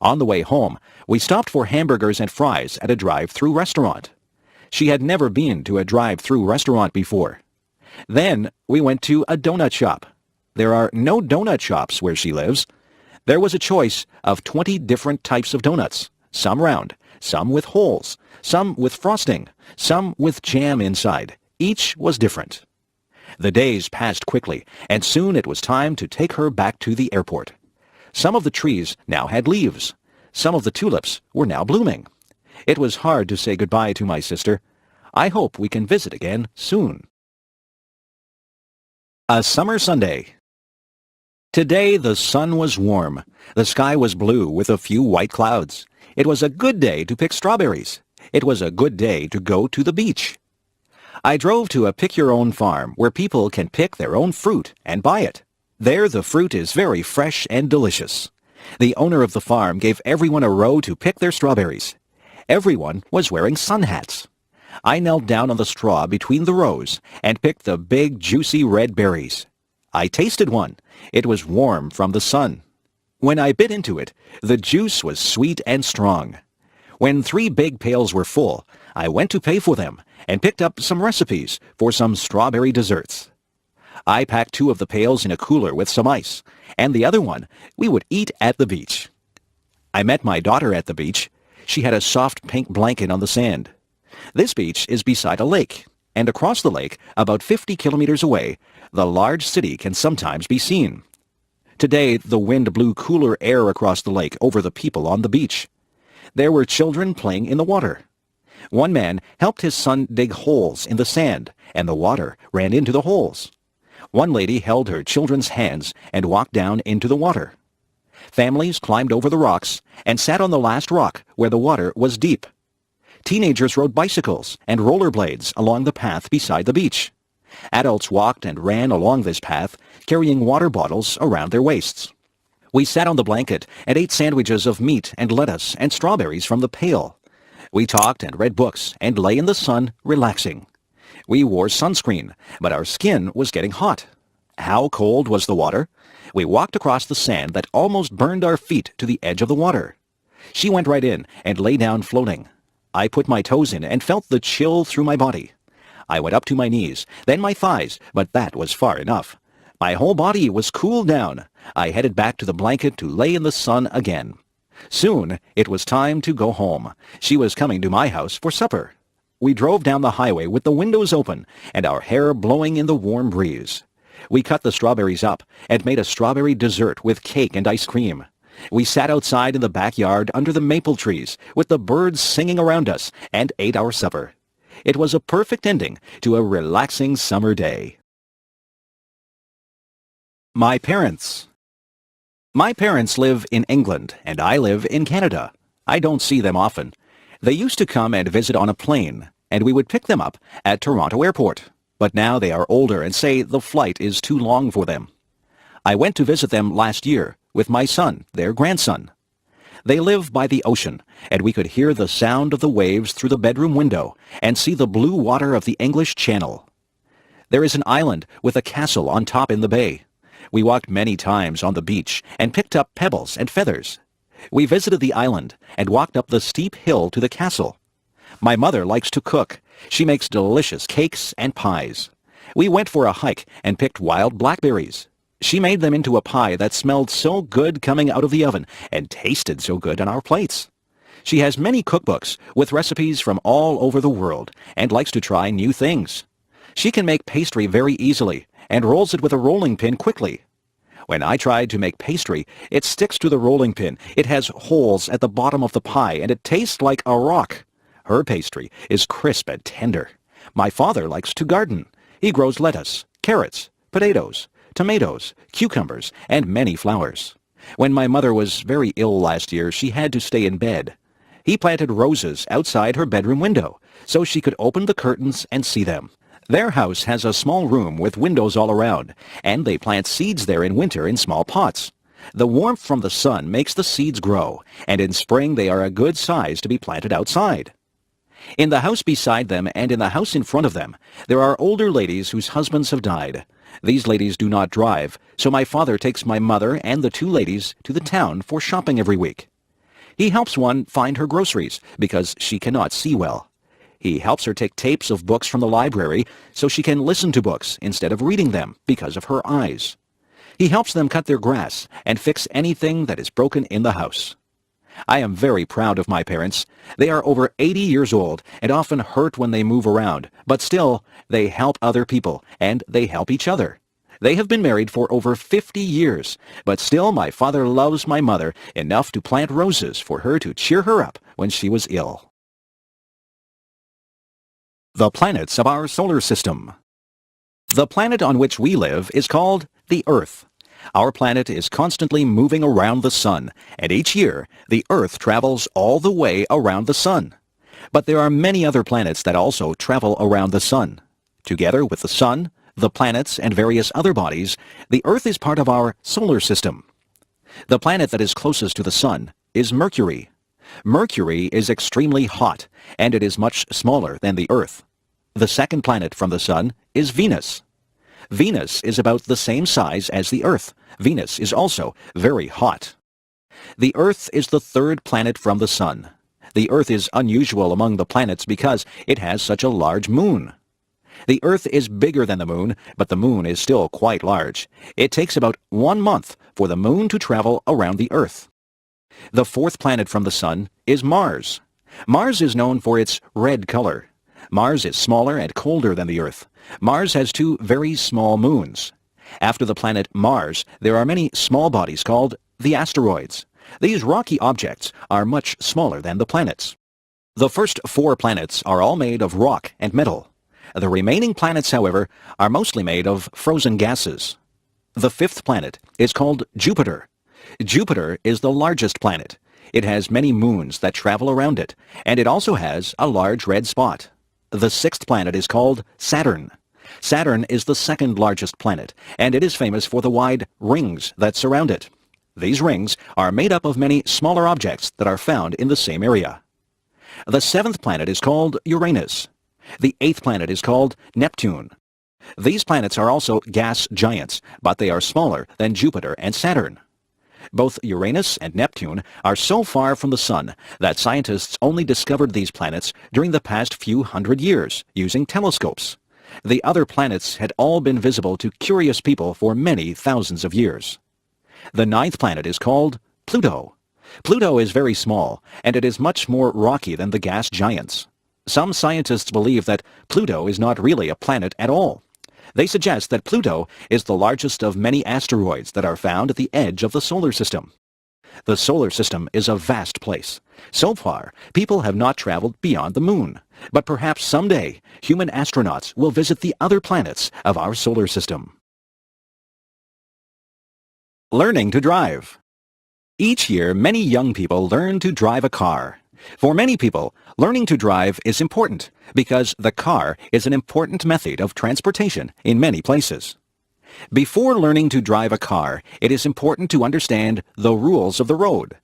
On the way home, we stopped for hamburgers and fries at a drive-through restaurant. She had never been to a drive-through restaurant before. Then we went to a donut shop. There are no donut shops where she lives. There was a choice of 20 different types of donuts, some round, some with holes, some with frosting, some with jam inside. Each was different. The days passed quickly, and soon it was time to take her back to the airport. Some of the trees now had leaves. Some of the tulips were now blooming. It was hard to say goodbye to my sister. I hope we can visit again soon. A summer Sunday. Today the sun was warm. The sky was blue with a few white clouds. It was a good day to pick strawberries. It was a good day to go to the beach. I drove to a pick-your-own farm where people can pick their own fruit and buy it. There the fruit is very fresh and delicious. The owner of the farm gave everyone a row to pick their strawberries. Everyone was wearing sun hats. I knelt down on the straw between the rows and picked the big, juicy red berries. I tasted one. It was warm from the sun. When I bit into it, the juice was sweet and strong. When 3 big pails were full, I went to pay for them and picked up some recipes for some strawberry desserts. I packed 2 of the pails in a cooler with some ice, and the other one we would eat at the beach. I met my daughter at the beach. She had a soft pink blanket on the sand. This beach is beside a lake, and across the lake, about 50 kilometers away, the large city can sometimes be seen. Today, the wind blew cooler air across the lake over the people on the beach. There were children playing in the water. One man helped his son dig holes in the sand, and the water ran into the holes. One lady held her children's hands and walked down into the water. Families climbed over the rocks and sat on the last rock where the water was deep. Teenagers rode bicycles and rollerblades along the path beside the beach. Adults walked and ran along this path, carrying water bottles around their waists. We sat on the blanket and ate sandwiches of meat and lettuce and strawberries from the pail. We talked and read books and lay in the sun, relaxing. We wore sunscreen, but our skin was getting hot. How cold was the water? We walked across the sand that almost burned our feet to the edge of the water. She went right in and lay down floating. I put my toes in and felt the chill through my body. I went up to my knees, then my thighs, but that was far enough. My whole body was cooled down. I headed back to the blanket to lay in the sun again. Soon it was time to go home. She was coming to my house for supper. We drove down the highway with the windows open and our hair blowing in the warm breeze. We cut the strawberries up and made a strawberry dessert with cake and ice cream. We sat outside in the backyard under the maple trees with the birds singing around us and ate our supper. It was a perfect ending to a relaxing summer day. My parents. My parents live in England and I live in Canada. I don't see them often. They used to come and visit on a plane, and we would pick them up at Toronto Airport. But now they are older and say the flight is too long for them. I went to visit them last year with my son, their grandson. They live by the ocean, and we could hear the sound of the waves through the bedroom window and see the blue water of the English Channel. There is an island with a castle on top in the bay. We walked many times on the beach and picked up pebbles and feathers. We visited the island and walked up the steep hill to the castle. My mother likes to cook. She makes delicious cakes and pies. We went for a hike and picked wild blackberries. She made them into a pie that smelled so good coming out of the oven and tasted so good on our plates. She has many cookbooks with recipes from all over the world and likes to try new things. She can make pastry very easily and rolls it with a rolling pin quickly. When I tried to make pastry, it sticks to the rolling pin. It has holes at the bottom of the pie and it tastes like a rock. Her pastry is crisp and tender. My father likes to garden. He grows lettuce, carrots, potatoes, tomatoes, cucumbers, and many flowers. When my mother was very ill last year, she had to stay in bed. He planted roses outside her bedroom window so she could open the curtains and see them. Their house has a small room with windows all around, and they plant seeds there in winter in small pots. The warmth from the sun makes the seeds grow, and in spring they are a good size to be planted outside. In the house beside them and in the house in front of them, there are older ladies whose husbands have died. These ladies do not drive, so my father takes my mother and the 2 ladies to the town for shopping every week. He helps one find her groceries because she cannot see well. He helps her take tapes of books from the library so she can listen to books instead of reading them because of her eyes. He helps them cut their grass and fix anything that is broken in the house. I am very proud of my parents. They are over 80 years old and often hurt when they move around, but still, they help other people and they help each other. They have been married for over 50 years, but still my father loves my mother enough to plant roses for her to cheer her up when she was ill. The planets of our solar system. The planet on which we live is called the Earth. Our planet is constantly moving around the sun, and each year the Earth travels all the way around the sun. But there are many other planets that also travel around the sun. Together with the sun, the planets, and various other bodies, the Earth is part of our solar system. The planet that is closest to the Sun is Mercury. Mercury is extremely hot, and it is much smaller than the Earth. The second planet from the Sun is Venus. Venus is about the same size as the Earth. Venus is also very hot. The Earth is the third planet from the Sun. The Earth is unusual among the planets because it has such a large moon. The Earth is bigger than the Moon, but the Moon is still quite large. It takes about 1 month for the Moon to travel around the Earth. The fourth planet from the Sun is Mars. Mars is known for its red color. Mars is smaller and colder than the Earth. Mars has 2 very small moons. After the planet Mars, there are many small bodies called the asteroids. These rocky objects are much smaller than the planets. The first 4 planets are all made of rock and metal. The remaining planets, however, are mostly made of frozen gases. The 5th planet is called Jupiter. Jupiter is the largest planet. It has many moons that travel around it, and it also has a large red spot. The 6th planet is called Saturn. Saturn is the second largest planet, and it is famous for the wide rings that surround it. These rings are made up of many smaller objects that are found in the same area. The 7th planet is called Uranus. The 8th planet is called Neptune. These planets are also gas giants, but they are smaller than Jupiter and Saturn. Both Uranus and Neptune are so far from the Sun that scientists only discovered these planets during the past few hundred years using telescopes. The other planets had all been visible to curious people for many thousands of years. The 9th planet is called Pluto. Pluto is very small, and it is much more rocky than the gas giants. Some scientists believe that Pluto is not really a planet at all. They suggest that Pluto is the largest of many asteroids that are found at the edge of the solar system. The solar system is a vast place. So far, people have not traveled beyond the Moon, but perhaps someday human astronauts will visit the other planets of our solar system. Learning to drive. Each year, many young people learn to drive a car. For many people, learning to drive is important because the car is an important method of transportation in many places. Before learning to drive a car, it is important to understand the rules of the road.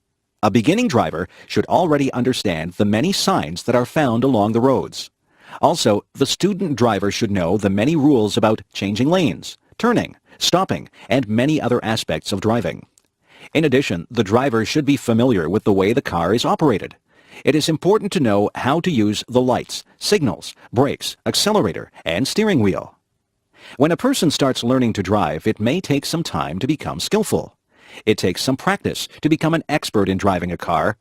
A beginning driver should already understand the many signs that are found along the roads. Also, the student driver should know the many rules about changing lanes, turning, stopping, and many other aspects of driving. In addition, the driver should be familiar with the way the car is operated. It is important to know how to use the lights, signals, brakes, accelerator, and steering wheel. When a person starts learning to drive, it may take some time to become skillful. It takes some practice to become an expert in driving a car.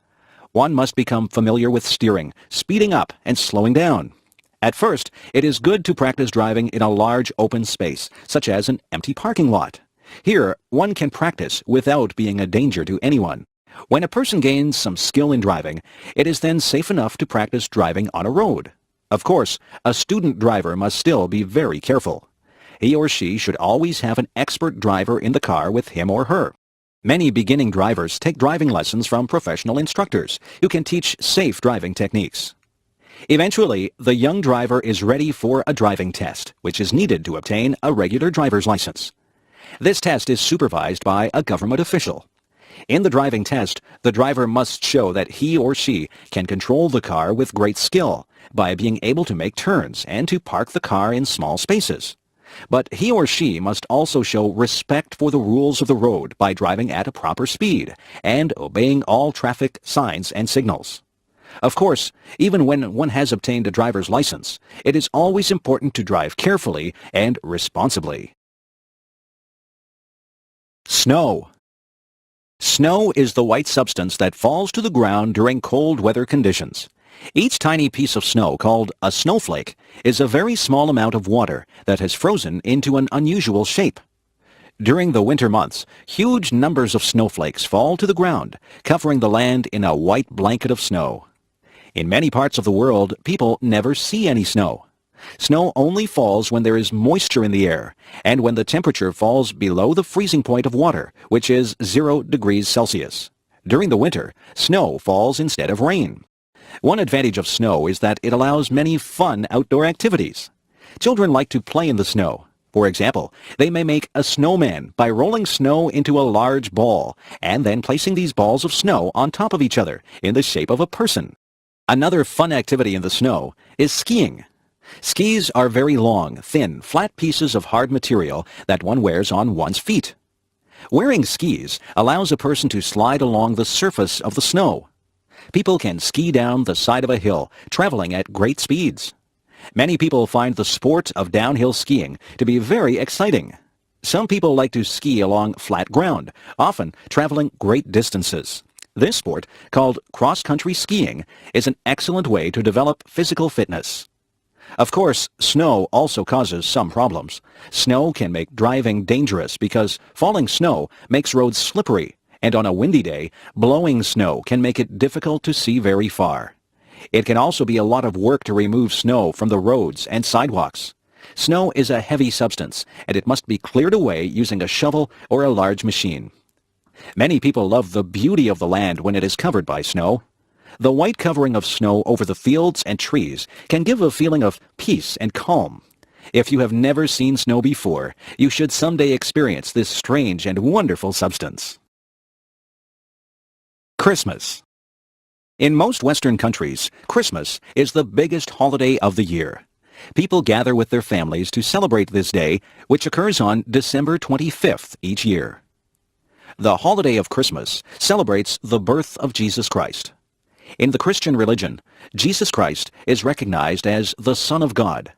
One must become familiar with steering, speeding up, and slowing down. At first, it is good to practice driving in a large open space, such as an empty parking lot. Here, one can practice without being a danger to anyone. When a person gains some skill in driving, it is then safe enough to practice driving on a road. Of course, a student driver must still be very careful. He or she should always have an expert driver in the car with him or her. Many beginning drivers take driving lessons from professional instructors who can teach safe driving techniques. Eventually, the young driver is ready for a driving test, which is needed to obtain a regular driver's license. This test is supervised by a government official. In the driving test, the driver must show that he or she can control the car with great skill by being able to make turns and to park the car in small spaces. But he or she must also show respect for the rules of the road by driving at a proper speed and obeying all traffic signs and signals. Of course, even when one has obtained a driver's license, it is always important to drive carefully and responsibly. Snow. Snow is the white substance that falls to the ground during cold weather conditions. Each tiny piece of snow, called a snowflake, is a very small amount of water that has frozen into an unusual shape. During the winter months, huge numbers of snowflakes fall to the ground, covering the land in a white blanket of snow. In many parts of the world, people never see any snow. Snow only falls when there is moisture in the air, and when the temperature falls below the freezing point of water, which is 0 degrees Celsius. During the winter, snow falls instead of rain. One advantage of snow is that it allows many fun outdoor activities. Children like to play in the snow. For example, they may make a snowman by rolling snow into a large ball and then placing these balls of snow on top of each other in the shape of a person. Another fun activity in the snow is skiing. Skis are very long, thin, flat pieces of hard material that one wears on one's feet. Wearing skis allows a person to slide along the surface of the snow. People can ski down the side of a hill, traveling at great speeds. Many people find the sport of downhill skiing to be very exciting. Some people like to ski along flat ground, often traveling great distances. This sport, called cross-country skiing, is an excellent way to develop physical fitness. Of course, snow also causes some problems. Snow can make driving dangerous because falling snow makes roads slippery, and on a windy day, blowing snow can make it difficult to see very far. It can also be a lot of work to remove snow from the roads and sidewalks. Snow is a heavy substance, and it must be cleared away using a shovel or a large machine. Many people love the beauty of the land when it is covered by snow. The white covering of snow over the fields and trees can give a feeling of peace and calm. If you have never seen snow before, you should someday experience this strange and wonderful substance. Christmas. In most Western countries, Christmas is the biggest holiday of the year. People gather with their families to celebrate this day, which occurs on December 25th each year. The holiday of Christmas celebrates the birth of Jesus Christ. In the Christian religion, Jesus Christ is recognized as the Son of God.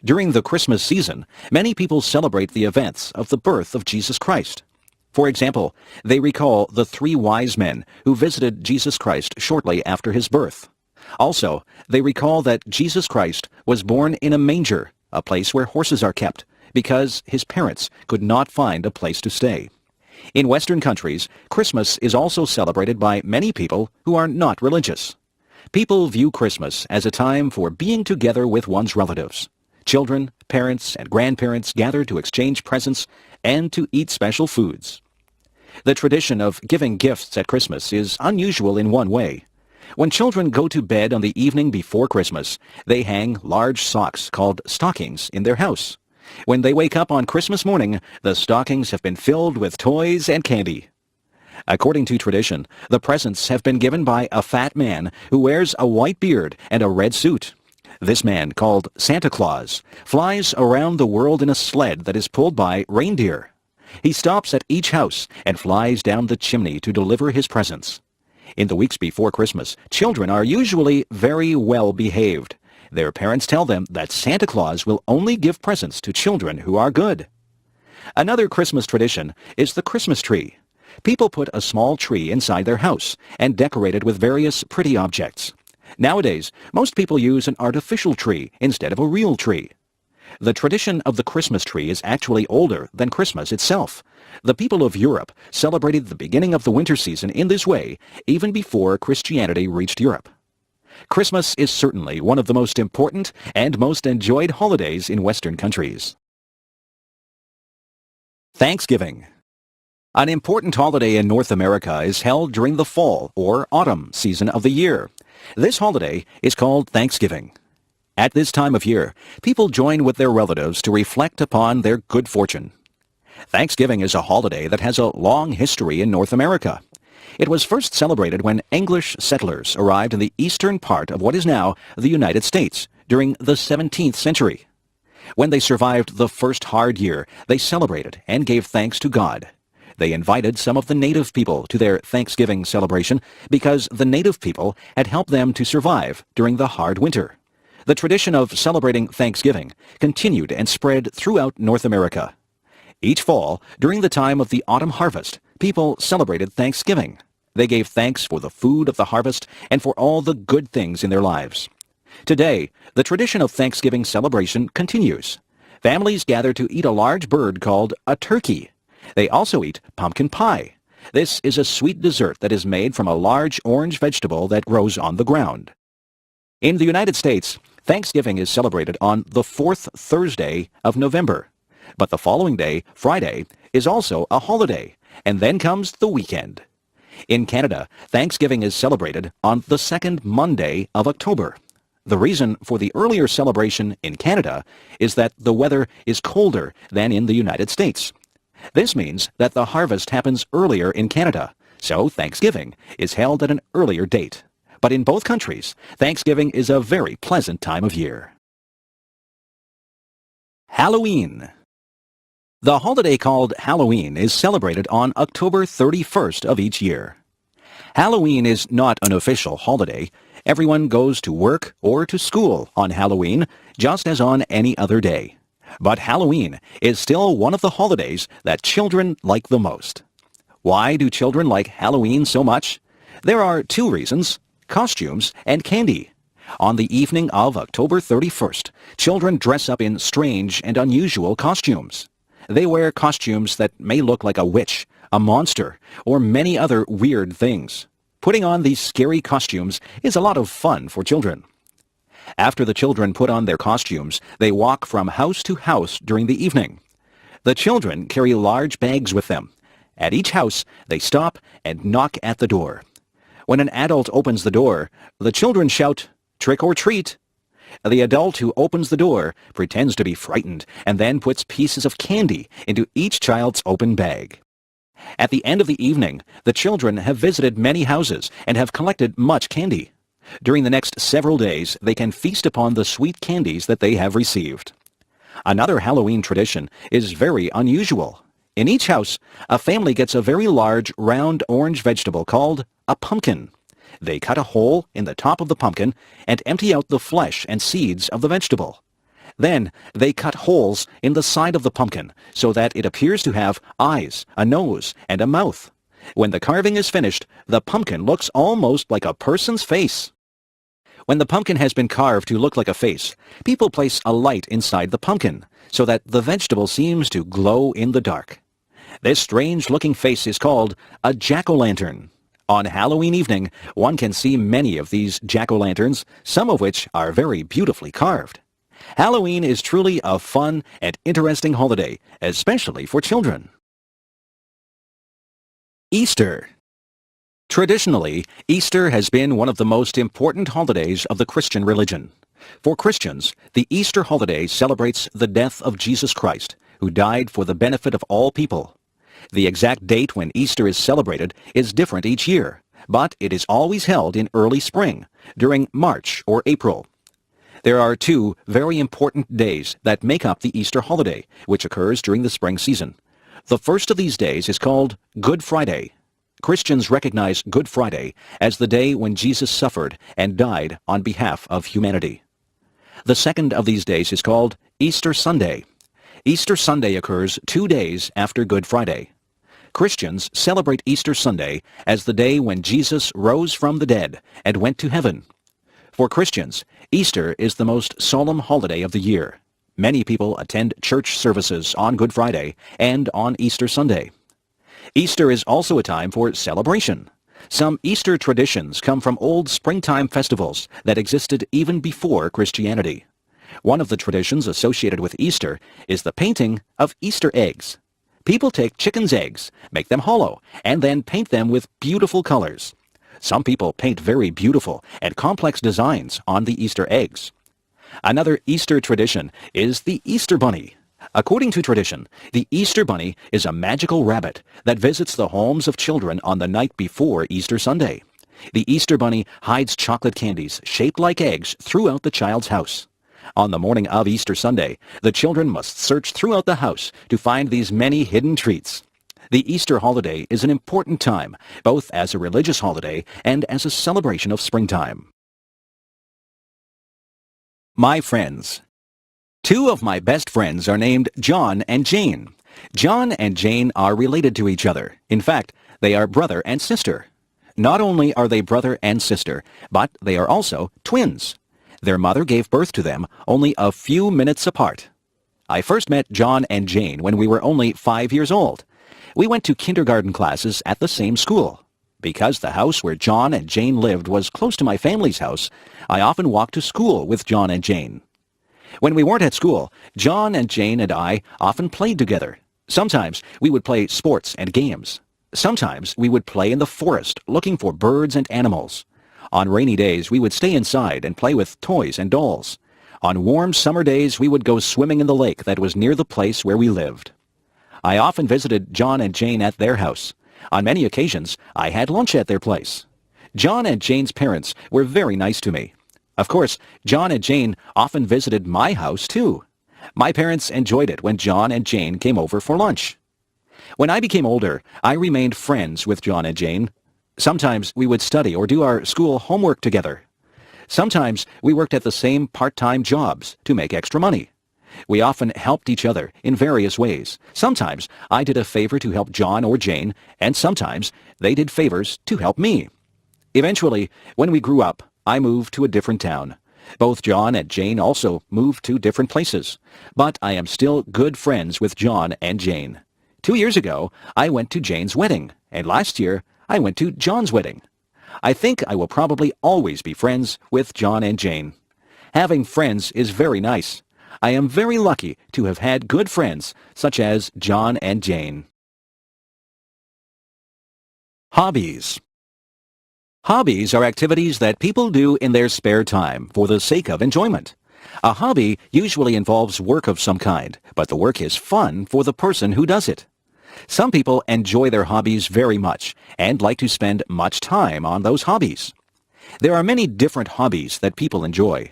During the Christmas season, many people celebrate the events of the birth of Jesus Christ. For example, they recall the 3 wise men who visited Jesus Christ shortly after his birth. Also, they recall that Jesus Christ was born in a manger, a place where horses are kept, because his parents could not find a place to stay. In Western countries, Christmas is also celebrated by many people who are not religious. People view Christmas as a time for being together with one's relatives. Children, parents, and grandparents gather to exchange presents and to eat special foods. The tradition of giving gifts at Christmas is unusual in one way. When children go to bed on the evening before Christmas, they hang large socks called stockings in their house. When they wake up on Christmas morning, the stockings have been filled with toys and candy. According to tradition, the presents have been given by a fat man who wears a white beard and a red suit. This man, called Santa Claus, flies around the world in a sled that is pulled by reindeer. He stops at each house and flies down the chimney to deliver his presents. In the weeks before Christmas, children are usually very well behaved. Their parents tell them that Santa Claus will only give presents to children who are good. Another Christmas tradition is the Christmas tree. People put a small tree inside their house and decorate it with various pretty objects. Nowadays, most people use an artificial tree instead of a real tree. The tradition of the Christmas tree is actually older than Christmas itself. The people of Europe celebrated the beginning of the winter season in this way even before Christianity reached Europe. Christmas is certainly one of the most important and most enjoyed holidays in Western countries. Thanksgiving. An important holiday in North America is held during the fall or autumn season of the year. This holiday is called Thanksgiving. At this time of year, people join with their relatives to reflect upon their good fortune. Thanksgiving is a holiday that has a long history in North America. It was first celebrated when English settlers arrived in the eastern part of what is now the United States during the 17th century. When they survived the first hard year, they celebrated and gave thanks to God. They invited some of the native people to their Thanksgiving celebration because the native people had helped them to survive during the hard winter. The tradition of celebrating Thanksgiving continued and spread throughout North America. Each fall, during the time of the autumn harvest, people celebrated Thanksgiving. They gave thanks for the food of the harvest and for all the good things in their lives. Today, the tradition of Thanksgiving celebration continues. Families gather to eat a large bird called a turkey. They also eat pumpkin pie. This is a sweet dessert that is made from a large orange vegetable that grows on the ground. In the United States, Thanksgiving is celebrated on the 4th Thursday of November. But the following day, Friday, is also a holiday, and then comes the weekend. In Canada, Thanksgiving is celebrated on the second Monday of October. The reason for the earlier celebration in Canada is that the weather is colder than in the United States. This means that the harvest happens earlier in Canada, so Thanksgiving is held at an earlier date. But in both countries, Thanksgiving is a very pleasant time of year. Halloween. The holiday called Halloween is celebrated on October 31st of each year. Halloween is not an official holiday. Everyone goes to work or to school on Halloween, just as on any other day. But Halloween is still one of the holidays that children like the most. Why do children like Halloween so much? There are two reasons: costumes and candy. On the evening of October 31st, children dress up in strange and unusual costumes. They wear costumes that may look like a witch, a monster, or many other weird things. Putting on these scary costumes is a lot of fun for children. After the children put on their costumes, they walk from house to house during the evening. The children carry large bags with them. At each house, they stop and knock at the door. When an adult opens the door, the children shout, "Trick or treat!" The adult who opens the door pretends to be frightened and then puts pieces of candy into each child's open bag. At the end of the evening, the children have visited many houses and have collected much candy. During the next several days, they can feast upon the sweet candies that they have received. Another Halloween tradition is very unusual. In each house, a family gets a very large, round orange vegetable called a pumpkin. They cut a hole in the top of the pumpkin and empty out the flesh and seeds of the vegetable. Then they cut holes in the side of the pumpkin so that it appears to have eyes, a nose, and a mouth. When the carving is finished, the pumpkin looks almost like a person's face. When the pumpkin has been carved to look like a face, people place a light inside the pumpkin so that the vegetable seems to glow in the dark. This strange-looking face is called a jack-o'-lantern. On Halloween evening, one can see many of these jack-o'-lanterns, some of which are very beautifully carved. Halloween is truly a fun and interesting holiday, especially for children. Easter. Traditionally, Easter has been one of the most important holidays of the Christian religion. For Christians, the Easter holiday celebrates the death of Jesus Christ, who died for the benefit of all people. The exact date when Easter is celebrated is different each year, but it is always held in early spring, during March or April. There are two very important days that make up the Easter holiday, which occurs during the spring season. The first of these days is called Good Friday. Christians recognize Good Friday as the day when Jesus suffered and died on behalf of humanity. The second of these days is called Easter Sunday. Easter Sunday occurs 2 days after Good Friday. Christians celebrate Easter Sunday as the day when Jesus rose from the dead and went to heaven. For Christians, Easter is the most solemn holiday of the year. Many people attend church services on Good Friday and on Easter Sunday. Easter is also a time for celebration. Some Easter traditions come from old springtime festivals that existed even before Christianity. One of the traditions associated with Easter is the painting of Easter eggs. People take chickens' eggs, make them hollow, and then paint them with beautiful colors. Some people paint very beautiful and complex designs on the Easter eggs. Another Easter tradition is the Easter Bunny. According to tradition, the Easter Bunny is a magical rabbit that visits the homes of children on the night before Easter Sunday. The Easter Bunny hides chocolate candies shaped like eggs throughout the child's house. On the morning of Easter Sunday, the children must search throughout the house to find these many hidden treats. The Easter holiday is an important time, both as a religious holiday and as a celebration of springtime. My friends. 2 of my best friends are named John and Jane. John and Jane are related to each other. In fact, they are brother and sister. Not only are they brother and sister, but they are also twins. Their mother gave birth to them only a few minutes apart. I first met John and Jane when we were only 5 years old. We went to kindergarten classes at the same school. Because the house where John and Jane lived was close to my family's house, I often walked to school with John and Jane. When we weren't at school, John and Jane and I often played together. Sometimes we would play sports and games. Sometimes we would play in the forest looking for birds and animals. On rainy days, we would stay inside and play with toys and dolls. On warm summer days, we would go swimming in the lake that was near the place where we lived. I often visited John and Jane at their house. On many occasions, I had lunch at their place. John and Jane's parents were very nice to me. Of course, John and Jane often visited my house, too. My parents enjoyed it when John and Jane came over for lunch. When I became older, I remained friends with John and Jane. Sometimes we would study or do our school homework together. Sometimes we worked at the same part-time jobs to make extra money. We often helped each other in various ways. Sometimes I did a favor to help John or Jane, and sometimes they did favors to help me. Eventually, when we grew up, I moved to a different town. Both John and Jane also moved to different places, but I am still good friends with John and Jane. 2 years ago, I went to Jane's wedding, and last year, I went to John's wedding. I think I will probably always be friends with John and Jane. Having friends is very nice. I am very lucky to have had good friends such as John and Jane. Hobbies. Hobbies are activities that people do in their spare time for the sake of enjoyment. A hobby usually involves work of some kind, but the work is fun for the person who does it. Some people enjoy their hobbies very much and like to spend much time on those hobbies. There are many different hobbies that people enjoy.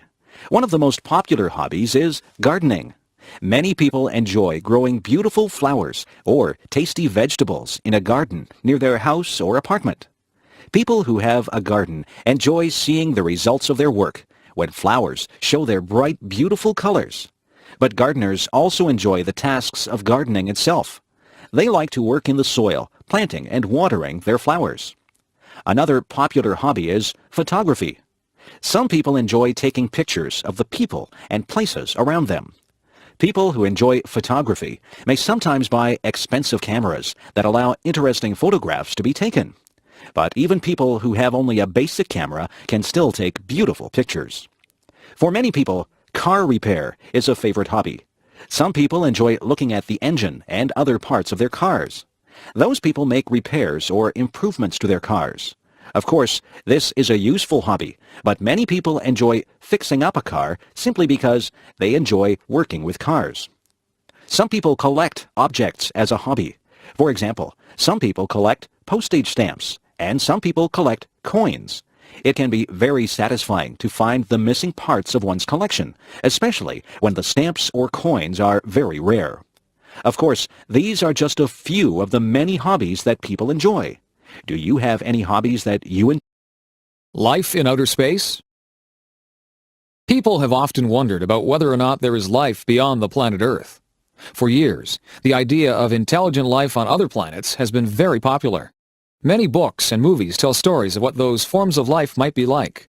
One of the most popular hobbies is gardening. Many people enjoy growing beautiful flowers or tasty vegetables in a garden near their house or apartment. People who have a garden enjoy seeing the results of their work when flowers show their bright, beautiful colors. But gardeners also enjoy the tasks of gardening itself. They like to work in the soil, planting and watering their flowers. Another popular hobby is photography. Some people enjoy taking pictures of the people and places around them. People who enjoy photography may sometimes buy expensive cameras that allow interesting photographs to be taken. But even people who have only a basic camera can still take beautiful pictures. For many people, car repair is a favorite hobby. Some people enjoy looking at the engine and other parts of their cars. Those people make repairs or improvements to their cars. Of course, this is a useful hobby, but many people enjoy fixing up a car simply because they enjoy working with cars. Some people collect objects as a hobby. For example, some people collect postage stamps, and some people collect coins. It can be very satisfying to find the missing parts of one's collection, especially when the stamps or coins are very rare. Of course, these are just a few of the many hobbies that people enjoy. Do you have any hobbies that you enjoy? Life in outer space? People have often wondered about whether or not there is life beyond the planet Earth. For years, the idea of intelligent life on other planets has been very popular. Many books and movies tell stories of what those forms of life might be like.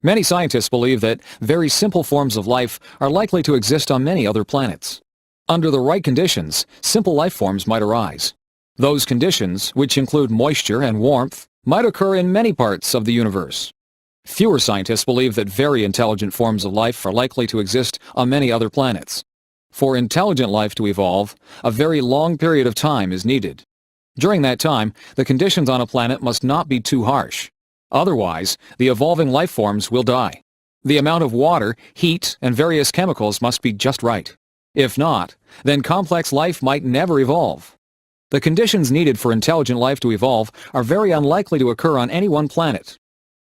Many scientists believe that very simple forms of life are likely to exist on many other planets. Under the right conditions, simple life forms might arise. Those conditions, which include moisture and warmth, might occur in many parts of the universe. Fewer scientists believe that very intelligent forms of life are likely to exist on many other planets. For intelligent life to evolve, a very long period of time is needed. During that time, the conditions on a planet must not be too harsh. Otherwise, the evolving life forms will die. The amount of water, heat, and various chemicals must be just right. If not, then complex life might never evolve. The conditions needed for intelligent life to evolve are very unlikely to occur on any one planet.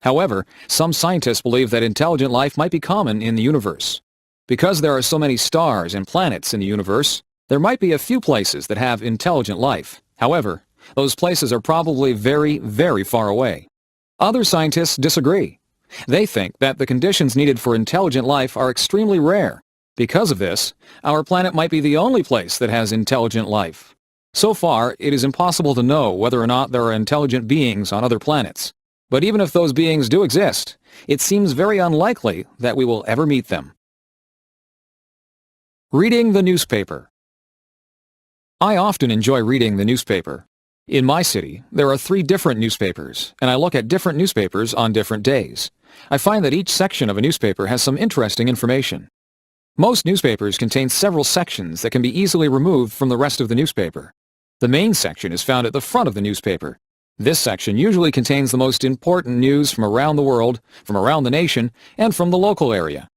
However, some scientists believe that intelligent life might be common in the universe. Because there are so many stars and planets in the universe, there might be a few places that have intelligent life. However, those places are probably very, very far away. Other scientists disagree. They think that the conditions needed for intelligent life are extremely rare. Because of this, our planet might be the only place that has intelligent life. So far, it is impossible to know whether or not there are intelligent beings on other planets. But even if those beings do exist, it seems very unlikely that we will ever meet them. Reading the newspaper. I often enjoy reading the newspaper. In my city, there are 3 different newspapers, and I look at different newspapers on different days. I find that each section of a newspaper has some interesting information. Most newspapers contain several sections that can be easily removed from the rest of the newspaper. The main section is found at the front of the newspaper. This section usually contains the most important news from around the world, from around the nation, and from the local area.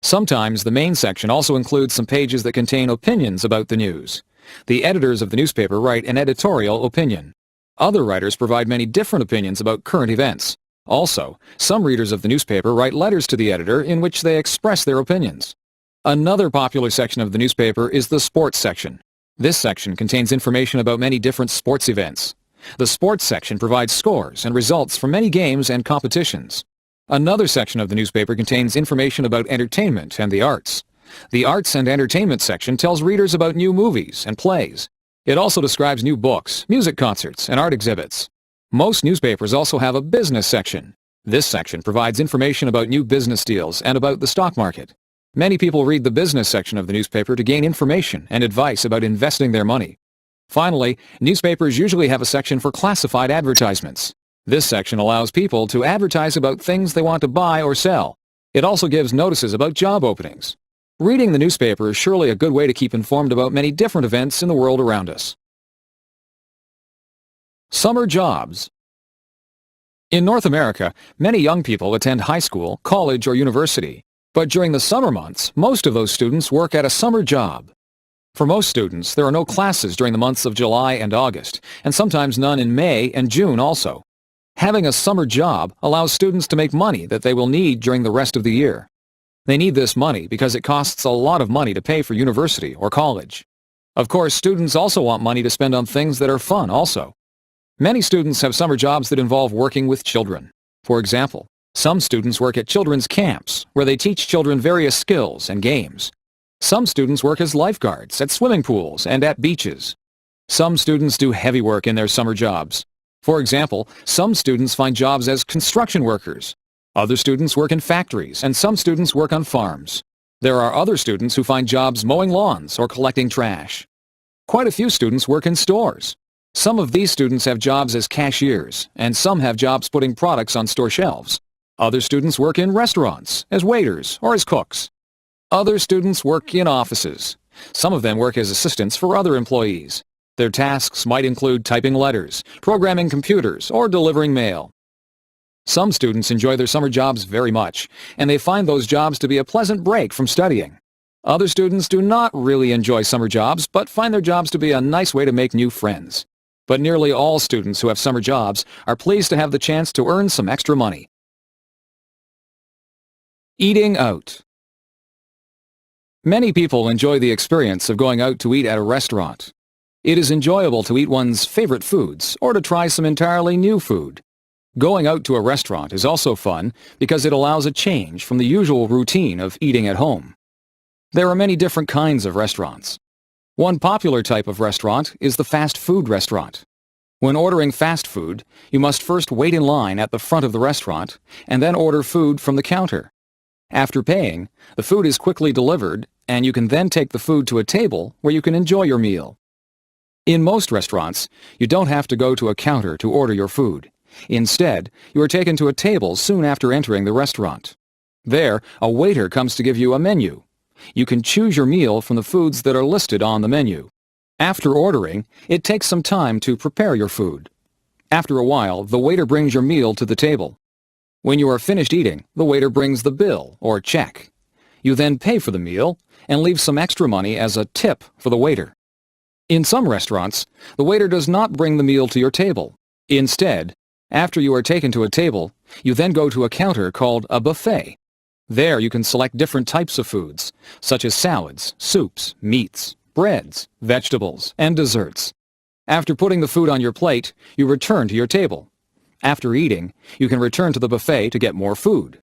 Sometimes the main section also includes some pages that contain opinions about the news. The editors of the newspaper write an editorial opinion. Other writers provide many different opinions about current events. Also, some readers of the newspaper write letters to the editor in which they express their opinions. Another popular section of the newspaper is the sports section. This section contains information about many different sports events. The sports section provides scores and results from many games and competitions. Another section of the newspaper contains information about entertainment and the arts. The arts and entertainment section tells readers about new movies and plays. It also describes new books, music concerts, and art exhibits. Most newspapers also have a business section. This section provides information about new business deals and about the stock market. Many people read the business section of the newspaper to gain information and advice about investing their money. Finally, newspapers usually have a section for classified advertisements. This section allows people to advertise about things they want to buy or sell. It also gives notices about job openings. Reading the newspaper is surely a good way to keep informed about many different events in the world around us. Summer jobs. In North America, many young people attend high school, college, or university. But during the summer months, most of those students work at a summer job. For most students, there are no classes during the months of July and August, and sometimes none in May and June also. Having a summer job allows students to make money that they will need during the rest of the year. They need this money because it costs a lot of money to pay for university or college. Of course, students also want money to spend on things that are fun also. Many students have summer jobs that involve working with children. For example, some students work at children's camps, where they teach children various skills and games. Some students work as lifeguards at swimming pools and at beaches. Some students do heavy work in their summer jobs. For example, some students find jobs as construction workers. Other students work in factories, and some students work on farms. There are other students who find jobs mowing lawns or collecting trash. Quite a few students work in stores. Some of these students have jobs as cashiers, and some have jobs putting products on store shelves. Other students work in restaurants, as waiters, or as cooks. Other students work in offices. Some of them work as assistants for other employees. Their tasks might include typing letters, programming computers, or delivering mail. Some students enjoy their summer jobs very much, and they find those jobs to be a pleasant break from studying. Other students do not really enjoy summer jobs, but find their jobs to be a nice way to make new friends. But nearly all students who have summer jobs are pleased to have the chance to earn some extra money. Eating out. Many people enjoy the experience of going out to eat at a restaurant. It is enjoyable to eat one's favorite foods or to try some entirely new food. Going out to a restaurant is also fun because it allows a change from the usual routine of eating at home. There are many different kinds of restaurants. One popular type of restaurant is the fast food restaurant. When ordering fast food, you must first wait in line at the front of the restaurant and then order food from the counter. After paying, the food is quickly delivered and you can then take the food to a table where you can enjoy your meal. In most restaurants, you don't have to go to a counter to order your food. Instead, you are taken to a table soon after entering the restaurant. There, a waiter comes to give you a menu. You can choose your meal from the foods that are listed on the menu. After ordering, it takes some time to prepare your food. After a while, the waiter brings your meal to the table. When you are finished eating, the waiter brings the bill or check. You then pay for the meal and leave some extra money as a tip for the waiter. In some restaurants, the waiter does not bring the meal to your table. Instead, after you are taken to a table, you then go to a counter called a buffet. There you can select different types of foods, such as salads, soups, meats, breads, vegetables, and desserts. After putting the food on your plate, you return to your table. After eating, you can return to the buffet to get more food.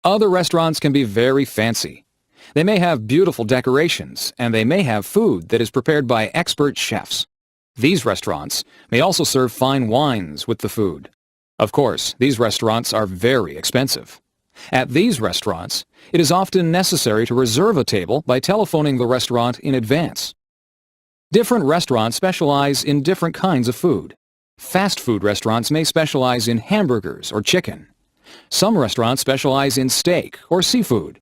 Other restaurants can be very fancy. They may have beautiful decorations, and they may have food that is prepared by expert chefs. These restaurants may also serve fine wines with the food. Of course, these restaurants are very expensive. At these restaurants, it is often necessary to reserve a table by telephoning the restaurant in advance. Different restaurants specialize in different kinds of food. Fast food restaurants may specialize in hamburgers or chicken. Some restaurants specialize in steak or seafood.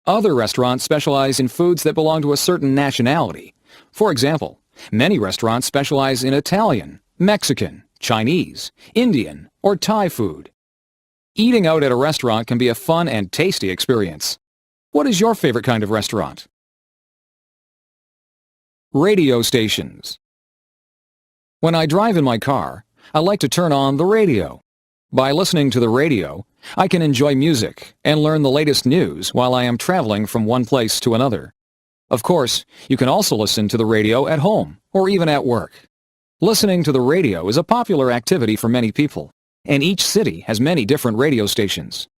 Other restaurants specialize in foods that belong to a certain nationality. For example, many restaurants specialize in Italian, Mexican, Chinese, Indian, or Thai food. Eating out at a restaurant can be a fun and tasty experience. What is your favorite kind of restaurant? Radio stations. When I drive in my car, I like to turn on the radio. By listening to the radio, I can enjoy music and learn the latest news while I am traveling from one place to another. Of course, you can also listen to the radio at home or even at work. Listening to the radio is a popular activity for many people, and each city has many different radio stations.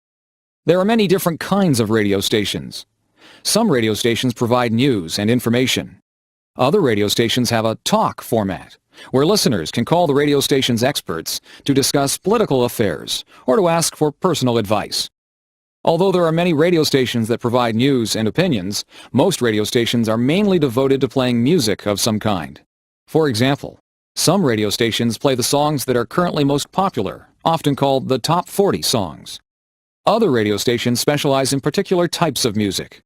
There are many different kinds of radio stations. Some radio stations provide news and information. Other radio stations have a talk format, where listeners can call the radio station's experts to discuss political affairs or to ask for personal advice. Although there are many radio stations that provide news and opinions, most radio stations are mainly devoted to playing music of some kind. For example, some radio stations play the songs that are currently most popular, often called the Top 40 songs. Other radio stations specialize in particular types of music.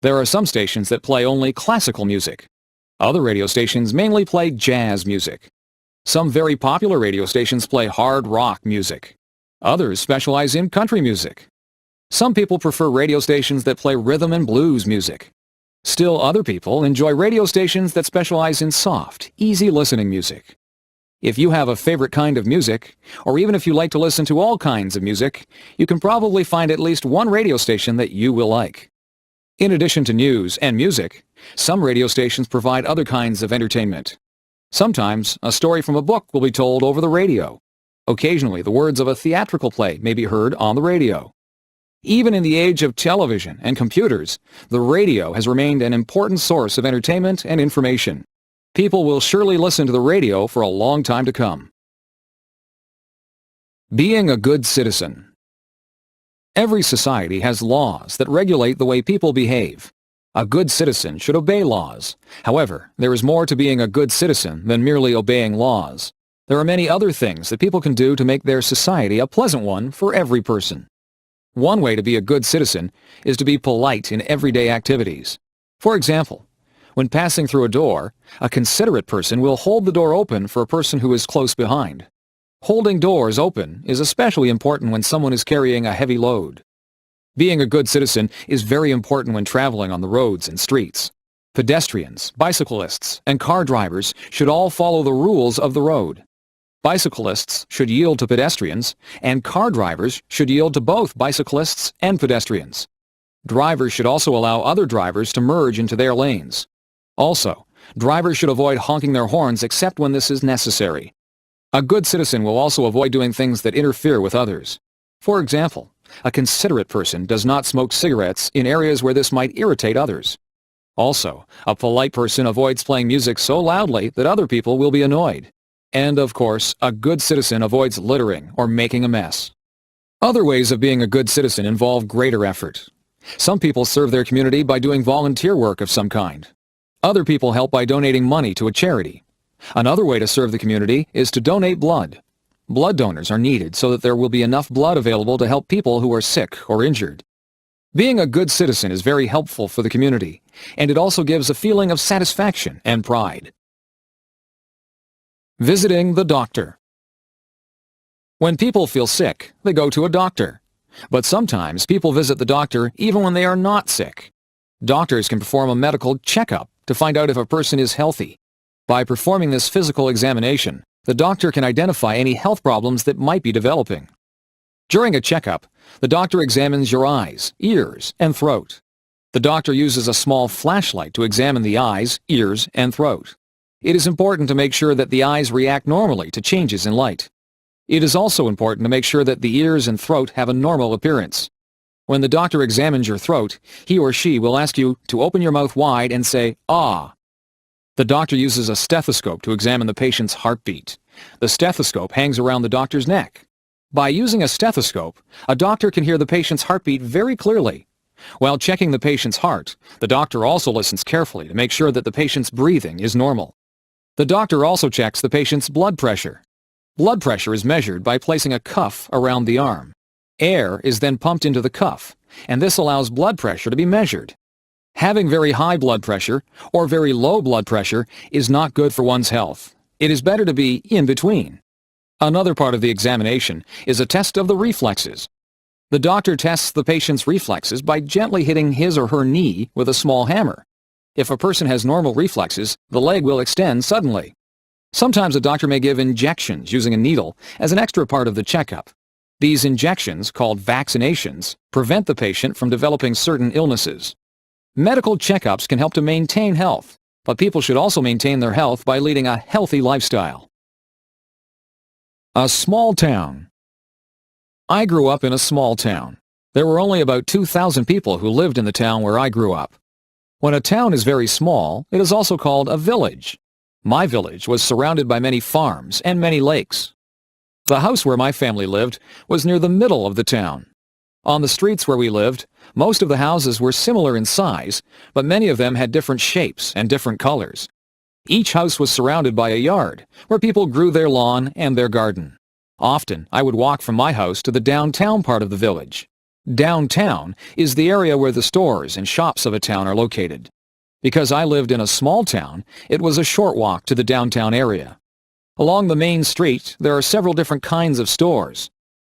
There are some stations that play only classical music. Other radio stations mainly play jazz music. Some very popular radio stations play hard rock music. Others specialize in country music. Some people prefer radio stations that play rhythm and blues music. Still other people enjoy radio stations that specialize in soft, easy listening music. If you have a favorite kind of music, or even if you like to listen to all kinds of music, you can probably find at least one radio station that you will like. In addition to news and music, some radio stations provide other kinds of entertainment. Sometimes, a story from a book will be told over the radio. Occasionally, the words of a theatrical play may be heard on the radio. Even in the age of television and computers, the radio has remained an important source of entertainment and information. People will surely listen to the radio for a long time to come. Being a good citizen. Every society has laws that regulate the way people behave. A good citizen should obey laws. However, there is more to being a good citizen than merely obeying laws. There are many other things that people can do to make their society a pleasant one for every person. One way to be a good citizen is to be polite in everyday activities. For example, when passing through a door, a considerate person will hold the door open for a person who is close behind. Holding doors open is especially important when someone is carrying a heavy load. Being a good citizen is very important when traveling on the roads and streets. Pedestrians, bicyclists, and car drivers should all follow the rules of the road. Bicyclists should yield to pedestrians, and car drivers should yield to both bicyclists and pedestrians. Drivers should also allow other drivers to merge into their lanes. Also, drivers should avoid honking their horns except when this is necessary. A good citizen will also avoid doing things that interfere with others. For example, a considerate person does not smoke cigarettes in areas where this might irritate others. Also, a polite person avoids playing music so loudly that other people will be annoyed. And, of course, a good citizen avoids littering or making a mess. Other ways of being a good citizen involve greater effort. Some people serve their community by doing volunteer work of some kind. Other people help by donating money to a charity. Another way to serve the community is to donate blood. Blood donors are needed so that there will be enough blood available to help people who are sick or injured. Being a good citizen is very helpful for the community, and it also gives a feeling of satisfaction and pride. Visiting the doctor. When people feel sick, they go to a doctor. But sometimes people visit the doctor even when they are not sick. Doctors can perform a medical checkup to find out if a person is healthy. By performing this physical examination, the doctor can identify any health problems that might be developing. During a checkup, the doctor examines your eyes, ears, and throat. The doctor uses a small flashlight to examine the eyes, ears, and throat. It is important to make sure that the eyes react normally to changes in light. It is also important to make sure that the ears and throat have a normal appearance. When the doctor examines your throat, he or she will ask you to open your mouth wide and say, "Ah." The doctor uses a stethoscope to examine the patient's heartbeat. The stethoscope hangs around the doctor's neck. By using a stethoscope, a doctor can hear the patient's heartbeat very clearly. While checking the patient's heart, the doctor also listens carefully to make sure that the patient's breathing is normal. The doctor also checks the patient's blood pressure. Blood pressure is measured by placing a cuff around the arm. Air is then pumped into the cuff, and this allows blood pressure to be measured. Having very high blood pressure or very low blood pressure is not good for one's health. It is better to be in between. Another part of the examination is a test of the reflexes. The doctor tests the patient's reflexes by gently hitting his or her knee with a small hammer. If a person has normal reflexes, the leg will extend suddenly. Sometimes a doctor may give injections using a needle as an extra part of the checkup. These injections, called vaccinations, prevent the patient from developing certain illnesses. Medical checkups can help to maintain health, but people should also maintain their health by leading a healthy lifestyle. A small town. I grew up in a small town. There were only about 2,000 people who lived in the town where I grew up. When a town is very small, it is also called a village. My village was surrounded by many farms and many lakes. The house where my family lived was near the middle of the town. On the streets where we lived, most of the houses were similar in size, but many of them had different shapes and different colors. Each house was surrounded by a yard, where people grew their lawn and their garden. Often, I would walk from my house to the downtown part of the village. Downtown is the area where the stores and shops of a town are located. Because I lived in a small town, it was a short walk to the downtown area. Along the main street, there are several different kinds of stores.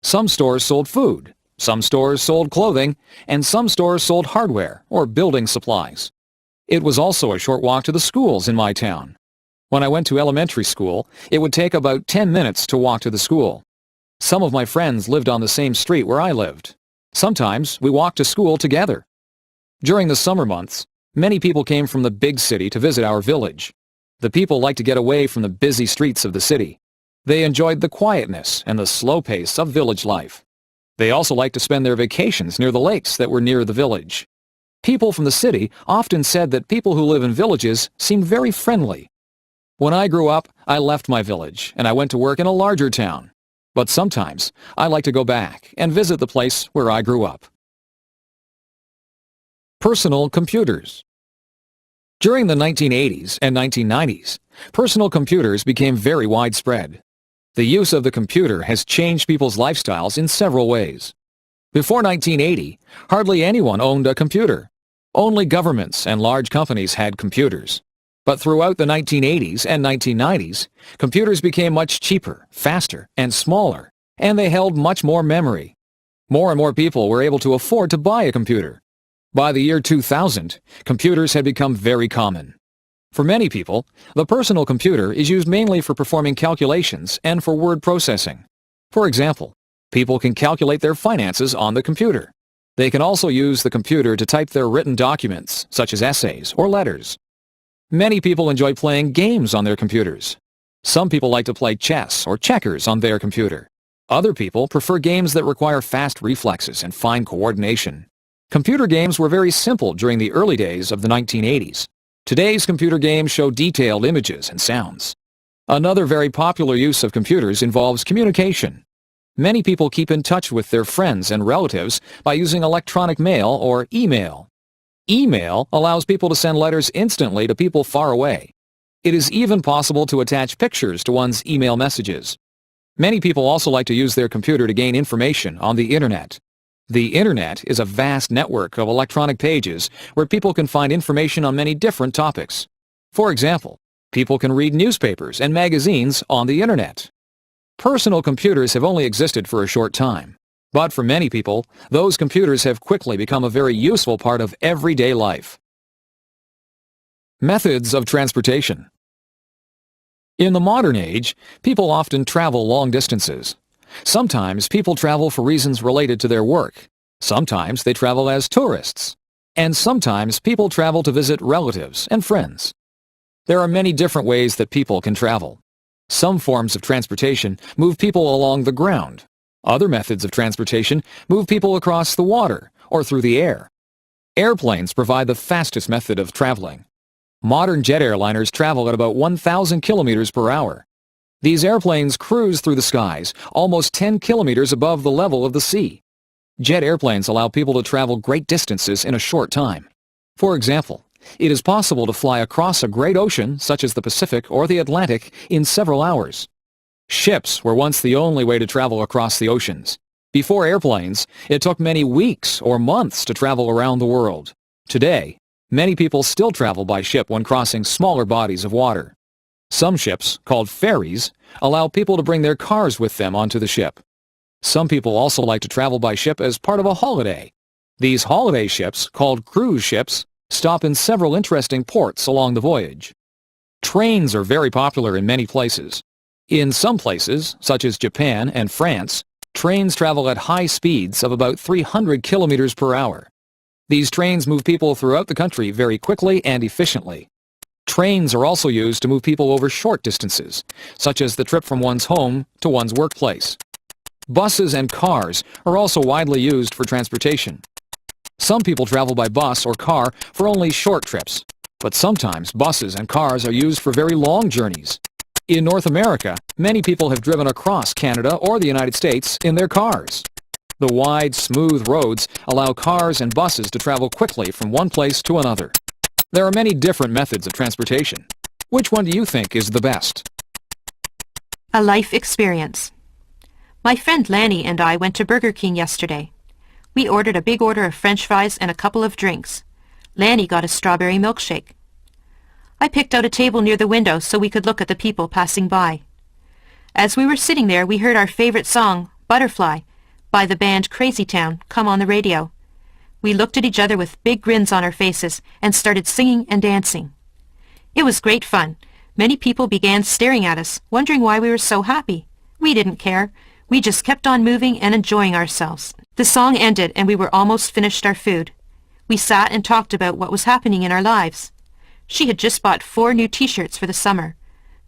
Some stores sold food, some stores sold clothing, and some stores sold hardware or building supplies. It was also a short walk to the schools in my town. When I went to elementary school, it would take about 10 minutes to walk to the school. Some of my friends lived on the same street where I lived. Sometimes we walked to school together. During the summer months, many people came from the big city to visit our village. The people liked to get away from the busy streets of the city. They enjoyed the quietness and the slow pace of village life. They also liked to spend their vacations near the lakes that were near the village. People from the city often said that people who live in villages seemed very friendly. When I grew up, I left my village and I went to work in a larger town. But sometimes I like to go back and visit the place where I grew up. Personal computers. During the 1980s and 1990s, personal computers became very widespread. The use of the computer has changed people's lifestyles in several ways. Before 1980, hardly anyone owned a computer. Only governments and large companies had computers. But throughout the 1980s and 1990s, computers became much cheaper, faster, and smaller, and they held much more memory. More and more people were able to afford to buy a computer. By the year 2000, computers had become very common. For many people, the personal computer is used mainly for performing calculations and for word processing. For example, people can calculate their finances on the computer. They can also use the computer to type their written documents, such as essays or letters. Many people enjoy playing games on their computers. Some people like to play chess or checkers on their computer. Other people prefer games that require fast reflexes and fine coordination. Computer games were very simple during the early days of the 1980s. Today's computer games show detailed images and sounds. Another very popular use of computers involves communication. Many people keep in touch with their friends and relatives by using electronic mail or email. Email allows people to send letters instantly to people far away. It is even possible to attach pictures to one's email messages. Many people also like to use their computer to gain information on the Internet. The Internet is a vast network of electronic pages where people can find information on many different topics. For example, people can read newspapers and magazines on the Internet. Personal computers have only existed for a short time. But for many people, those computers have quickly become a very useful part of everyday life. Methods of transportation. In the modern age, people often travel long distances. Sometimes people travel for reasons related to their work. Sometimes they travel as tourists. And sometimes people travel to visit relatives and friends. There are many different ways that people can travel. Some forms of transportation move people along the ground. Other methods of transportation move people across the water or through the air. Airplanes provide the fastest method of traveling. Modern jet airliners travel at about 1,000 kilometers per hour. These airplanes cruise through the skies almost 10 kilometers above the level of the sea. Jet airplanes allow people to travel great distances in a short time. For example, it is possible to fly across a great ocean, such as the Pacific or the Atlantic, in several hours. Ships were once the only way to travel across the oceans. Before airplanes, it took many weeks or months to travel around the world. Today, many people still travel by ship when crossing smaller bodies of water. Some ships, called ferries, allow people to bring their cars with them onto the ship. Some people also like to travel by ship as part of a holiday. These holiday ships, called cruise ships, stop in several interesting ports along the voyage. Trains are very popular in many places. In some places, such as Japan and France, trains travel at high speeds of about 300 kilometers per hour. These trains move people throughout the country very quickly and efficiently. Trains are also used to move people over short distances, such as the trip from one's home to one's workplace. Buses and cars are also widely used for transportation. Some people travel by bus or car for only short trips, but sometimes buses and cars are used for very long journeys. In North America, many people have driven across Canada or the United States in their cars. The wide, smooth roads allow cars and buses to travel quickly from one place to another. There are many different methods of transportation. Which one do you think is the best? A life experience. My friend Lanny and I went to Burger King yesterday. We ordered a big order of French fries and a couple of drinks. Lanny got a strawberry milkshake. I picked out a table near the window so we could look at the people passing by. As we were sitting there, we heard our favorite song, Butterfly, by the band Crazy Town, come on the radio. We looked at each other with big grins on our faces and started singing and dancing. It was great fun. Many people began staring at us, wondering why we were so happy. We didn't care. We just kept on moving and enjoying ourselves. The song ended and we were almost finished our food. We sat and talked about what was happening in our lives. She had just bought 4 new t-shirts for the summer.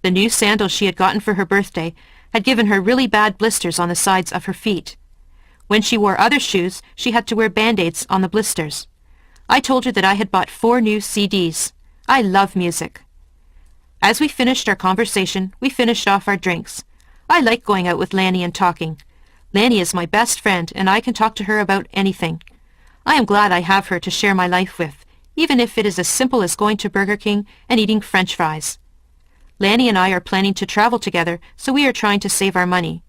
The new sandals she had gotten for her birthday had given her really bad blisters on the sides of her feet. When she wore other shoes, she had to wear band-aids on the blisters. I told her that I had bought 4 new CDs. I love music. As we finished our conversation, we finished off our drinks. I like going out with Lanny and talking. Lanny is my best friend, and I can talk to her about anything. I am glad I have her to share my life with, even if it is as simple as going to Burger King and eating French fries. Lanny and I are planning to travel together, so we are trying to save our money.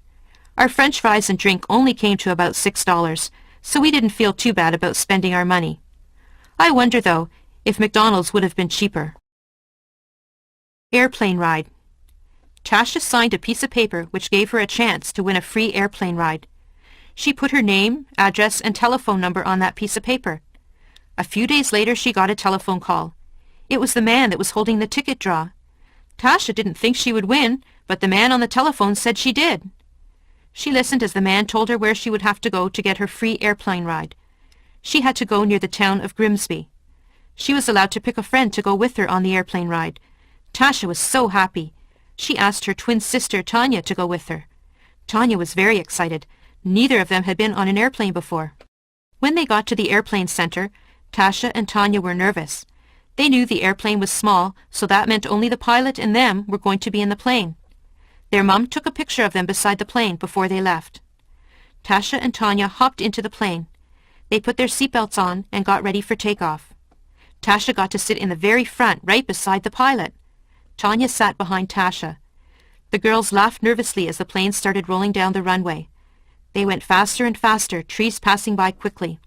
Our French fries and drink only came to about $6, so we didn't feel too bad about spending our money. I wonder, though, if McDonald's would have been cheaper. Airplane ride. Tasha signed a piece of paper which gave her a chance to win a free airplane ride. She put her name, address, and telephone number on that piece of paper. A few days later she got a telephone call. It was the man that was holding the ticket draw. Tasha didn't think she would win, but the man on the telephone said she did. She listened as the man told her where she would have to go to get her free airplane ride. She had to go near the town of Grimsby. She was allowed to pick a friend to go with her on the airplane ride. Tasha was so happy. She asked her twin sister Tanya to go with her. Tanya was very excited. Neither of them had been on an airplane before. When they got to the airplane center, Tasha and Tanya were nervous. They knew the airplane was small, so that meant only the pilot and them were going to be in the plane. Their mom took a picture of them beside the plane before they left. Tasha and Tanya hopped into the plane. They put their seatbelts on and got ready for takeoff. Tasha got to sit in the very front, right beside the pilot. Tanya sat behind Tasha. The girls laughed nervously as the plane started rolling down the runway. They went faster and faster, trees passing by quickly.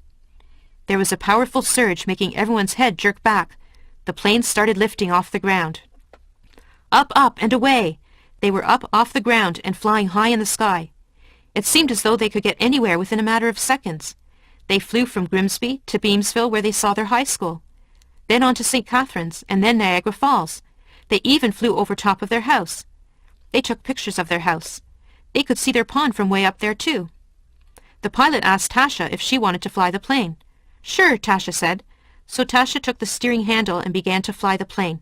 There was a powerful surge making everyone's head jerk back. The plane started lifting off the ground. Up, up, and away! They were up off the ground and flying high in the sky. It seemed as though they could get anywhere within a matter of seconds. They flew from Grimsby to Beamsville, where they saw their high school. Then on to St. Catharines, and then Niagara Falls. They even flew over top of their house. They took pictures of their house. They could see their pond from way up there, too. The pilot asked Tasha if she wanted to fly the plane. Sure, Tasha said. So Tasha took the steering handle and began to fly the plane.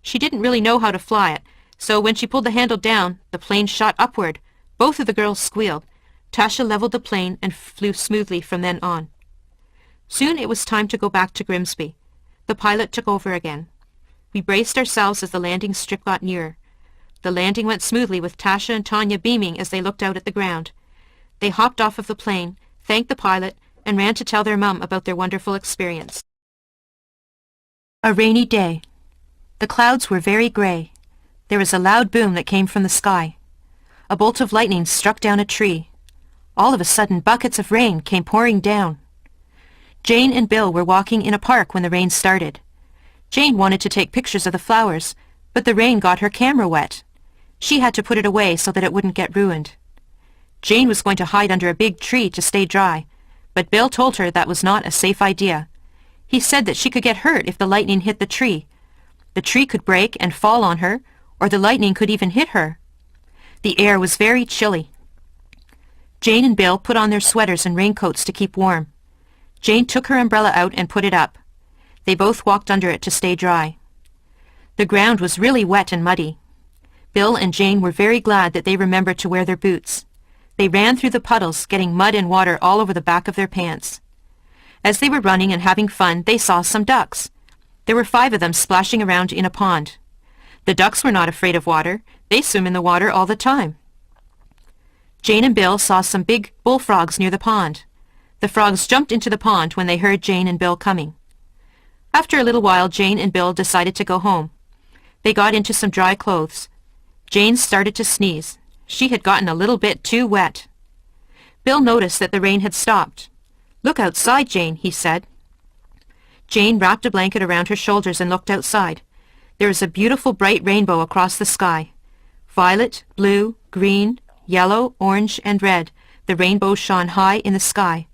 She didn't really know how to fly it, so when she pulled the handle down, the plane shot upward. Both of the girls squealed. Tasha leveled the plane and flew smoothly from then on. Soon it was time to go back to Grimsby. The pilot took over again. We braced ourselves as the landing strip got nearer. The landing went smoothly with Tasha and Tanya beaming as they looked out at the ground. They hopped off of the plane, thanked the pilot, and ran to tell their mum about their wonderful experience. A rainy day. The clouds were very gray. There was a loud boom that came from the sky. A bolt of lightning struck down a tree. All of a sudden, buckets of rain came pouring down. Jane and Bill were walking in a park when the rain started. Jane wanted to take pictures of the flowers, but the rain got her camera wet. She had to put it away so that it wouldn't get ruined. Jane was going to hide under a big tree to stay dry, but Bill told her that was not a safe idea. He said that she could get hurt if the lightning hit the tree. The tree could break and fall on her, or the lightning could even hit her. The air was very chilly. Jane and Bill put on their sweaters and raincoats to keep warm. Jane took her umbrella out and put it up. They both walked under it to stay dry. The ground was really wet and muddy. Bill and Jane were very glad that they remembered to wear their boots. They ran through the puddles, getting mud and water all over the back of their pants. As they were running and having fun, they saw some ducks. There were 5 of them splashing around in a pond. The ducks were not afraid of water. They swim in the water all the time. Jane and Bill saw some big bullfrogs near the pond. The frogs jumped into the pond when they heard Jane and Bill coming. After a little while, Jane and Bill decided to go home. They got into some dry clothes. Jane started to sneeze. She had gotten a little bit too wet. Bill noticed that the rain had stopped. "Look outside, Jane," he said. Jane wrapped a blanket around her shoulders and looked outside. There was a beautiful bright rainbow across the sky. Violet, blue, green, yellow, orange, and red. The rainbow shone high in the sky.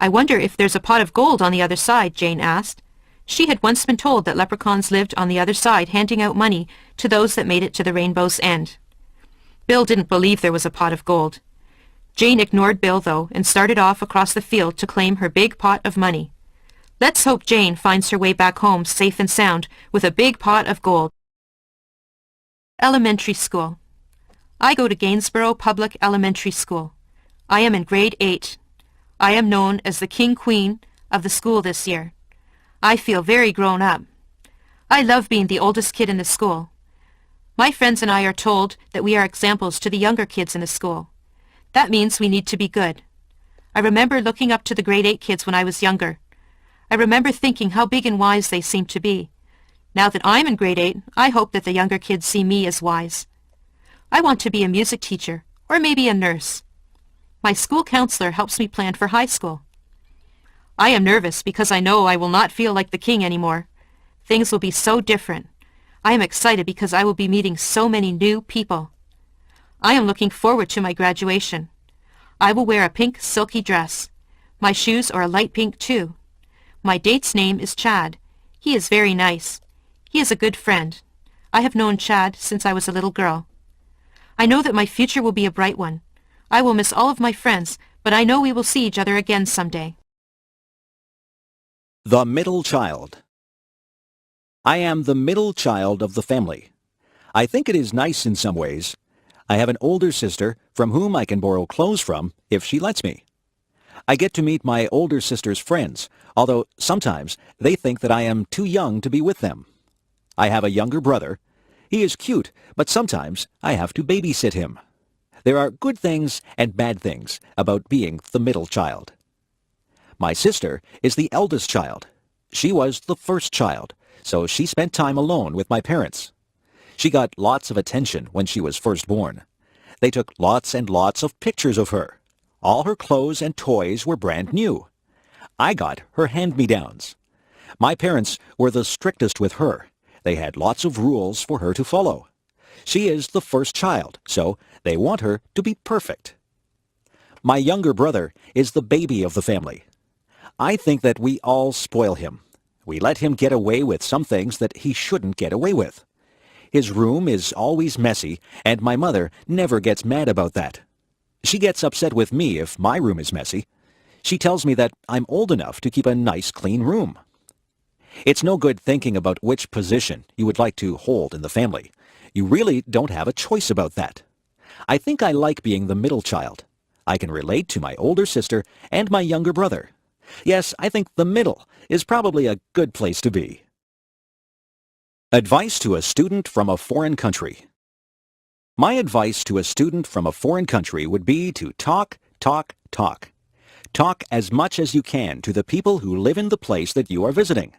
"I wonder if there's a pot of gold on the other side," Jane asked. She had once been told that leprechauns lived on the other side handing out money to those that made it to the rainbow's end. Bill didn't believe there was a pot of gold. Jane ignored Bill, though, and started off across the field to claim her big pot of money. Let's hope Jane finds her way back home safe and sound with a big pot of gold. Elementary School. I go to Gainsborough Public Elementary School. I am in grade 8. I am known as the King Queen of the school this year. I feel very grown up. I love being the oldest kid in the school. My friends and I are told that we are examples to the younger kids in the school. That means we need to be good. I remember looking up to the grade 8 kids when I was younger. I remember thinking how big and wise they seemed to be. Now that I'm in grade 8, I hope that the younger kids see me as wise. I want to be a music teacher, or maybe a nurse. My school counselor helps me plan for high school. I am nervous because I know I will not feel like the king anymore. Things will be so different. I am excited because I will be meeting so many new people. I am looking forward to my graduation. I will wear a pink silky dress. My shoes are a light pink too. My date's name is Chad. He is very nice. He is a good friend. I have known Chad since I was a little girl. I know that my future will be a bright one. I will miss all of my friends, but I know we will see each other again someday. The middle child. I am the middle child of the family. I think it is nice in some ways. I have an older sister from whom I can borrow clothes from if she lets me. I get to meet my older sister's friends, although sometimes they think that I am too young to be with them. I have a younger brother. He is cute, but sometimes I have to babysit him. There are good things and bad things about being the middle child. My sister is the eldest child. She was the first child, so she spent time alone with my parents. She got lots of attention when she was first born. They took lots and lots of pictures of her. All her clothes and toys were brand new. I got her hand-me-downs. My parents were the strictest with her. They had lots of rules for her to follow. She is the first child, so they want her to be perfect. My younger brother is the baby of the family. I think that we all spoil him. We let him get away with some things that he shouldn't get away with. His room is always messy, and my mother never gets mad about that. She gets upset with me if my room is messy. She tells me that I'm old enough to keep a nice, clean room. It's no good thinking about which position you would like to hold in the family. You really don't have a choice about that. I think I like being the middle child. I can relate to my older sister and my younger brother. Yes, I think the middle is probably a good place to be. Advice to a student from a foreign country. My advice to a student from a foreign country would be to talk, talk, talk. Talk as much as you can to the people who live in the place that you are visiting.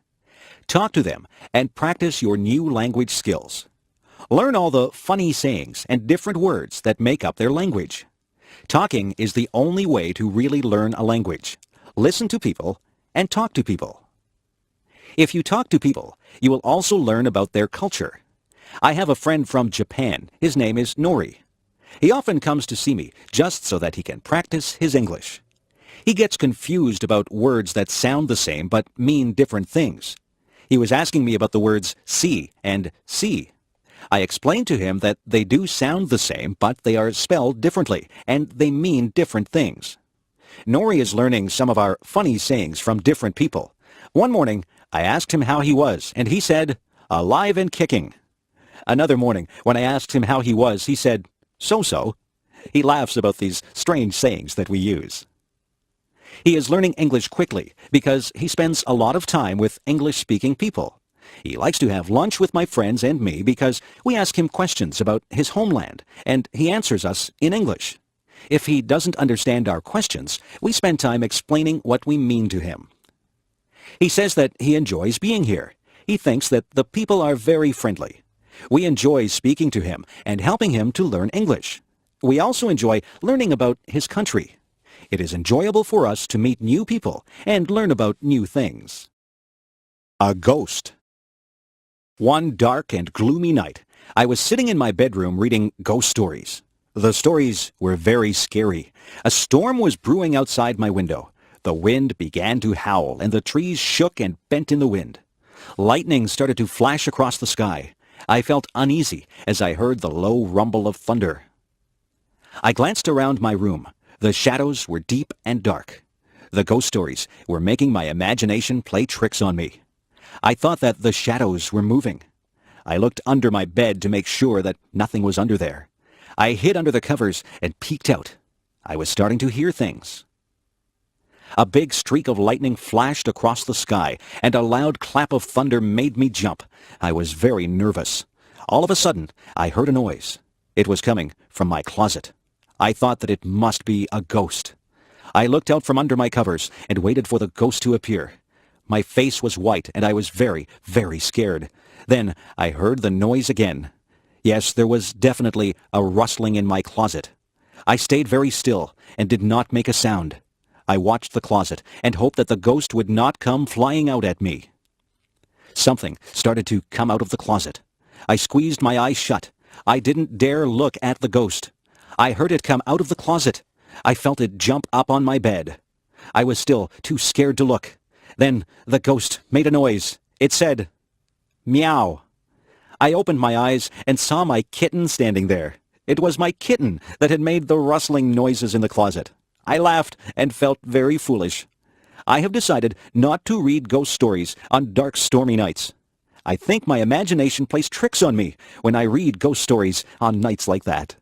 Talk to them and practice your new language skills. Learn all the funny sayings and different words that make up their language. Talking is the only way to really learn a language. Listen to people and talk to people. If you talk to people, you will also learn about their culture. I have a friend from Japan. His name is Nori. He often comes to see me just so that he can practice his English. He gets confused about words that sound the same but mean different things. He was asking me about the words see and see. I explained to him that they do sound the same, but they are spelled differently, and they mean different things. Nori is learning some of our funny sayings from different people. One morning, I asked him how he was, and he said, alive and kicking. Another morning, when I asked him how he was, he said, so-so. He laughs about these strange sayings that we use. He is learning English quickly because he spends a lot of time with English-speaking people. He likes to have lunch with my friends and me because we ask him questions about his homeland, and he answers us in English. If he doesn't understand our questions, we spend time explaining what we mean to him. He says that he enjoys being here. He thinks that the people are very friendly. We enjoy speaking to him and helping him to learn English. We also enjoy learning about his country. It is enjoyable for us to meet new people and learn about new things. A ghost. One dark and gloomy night, I was sitting in my bedroom reading ghost stories. The stories were very scary. A storm was brewing outside my window. The wind began to howl, and the trees shook and bent in the wind. Lightning started to flash across the sky. I felt uneasy as I heard the low rumble of thunder. I glanced around my room. The shadows were deep and dark. The ghost stories were making my imagination play tricks on me. I thought that the shadows were moving. I looked under my bed to make sure that nothing was under there. I hid under the covers and peeked out. I was starting to hear things. A big streak of lightning flashed across the sky, and a loud clap of thunder made me jump. I was very nervous. All of a sudden, I heard a noise. It was coming from my closet. I thought that it must be a ghost. I looked out from under my covers and waited for the ghost to appear. My face was white, and I was very, very scared. Then I heard the noise again. Yes, there was definitely a rustling in my closet. I stayed very still and did not make a sound. I watched the closet and hoped that the ghost would not come flying out at me. Something started to come out of the closet. I squeezed my eyes shut. I didn't dare look at the ghost. I heard it come out of the closet. I felt it jump up on my bed. I was still too scared to look. Then the ghost made a noise. It said, meow. I opened my eyes and saw my kitten standing there. It was my kitten that had made the rustling noises in the closet. I laughed and felt very foolish. I have decided not to read ghost stories on dark, stormy nights. I think my imagination plays tricks on me when I read ghost stories on nights like that.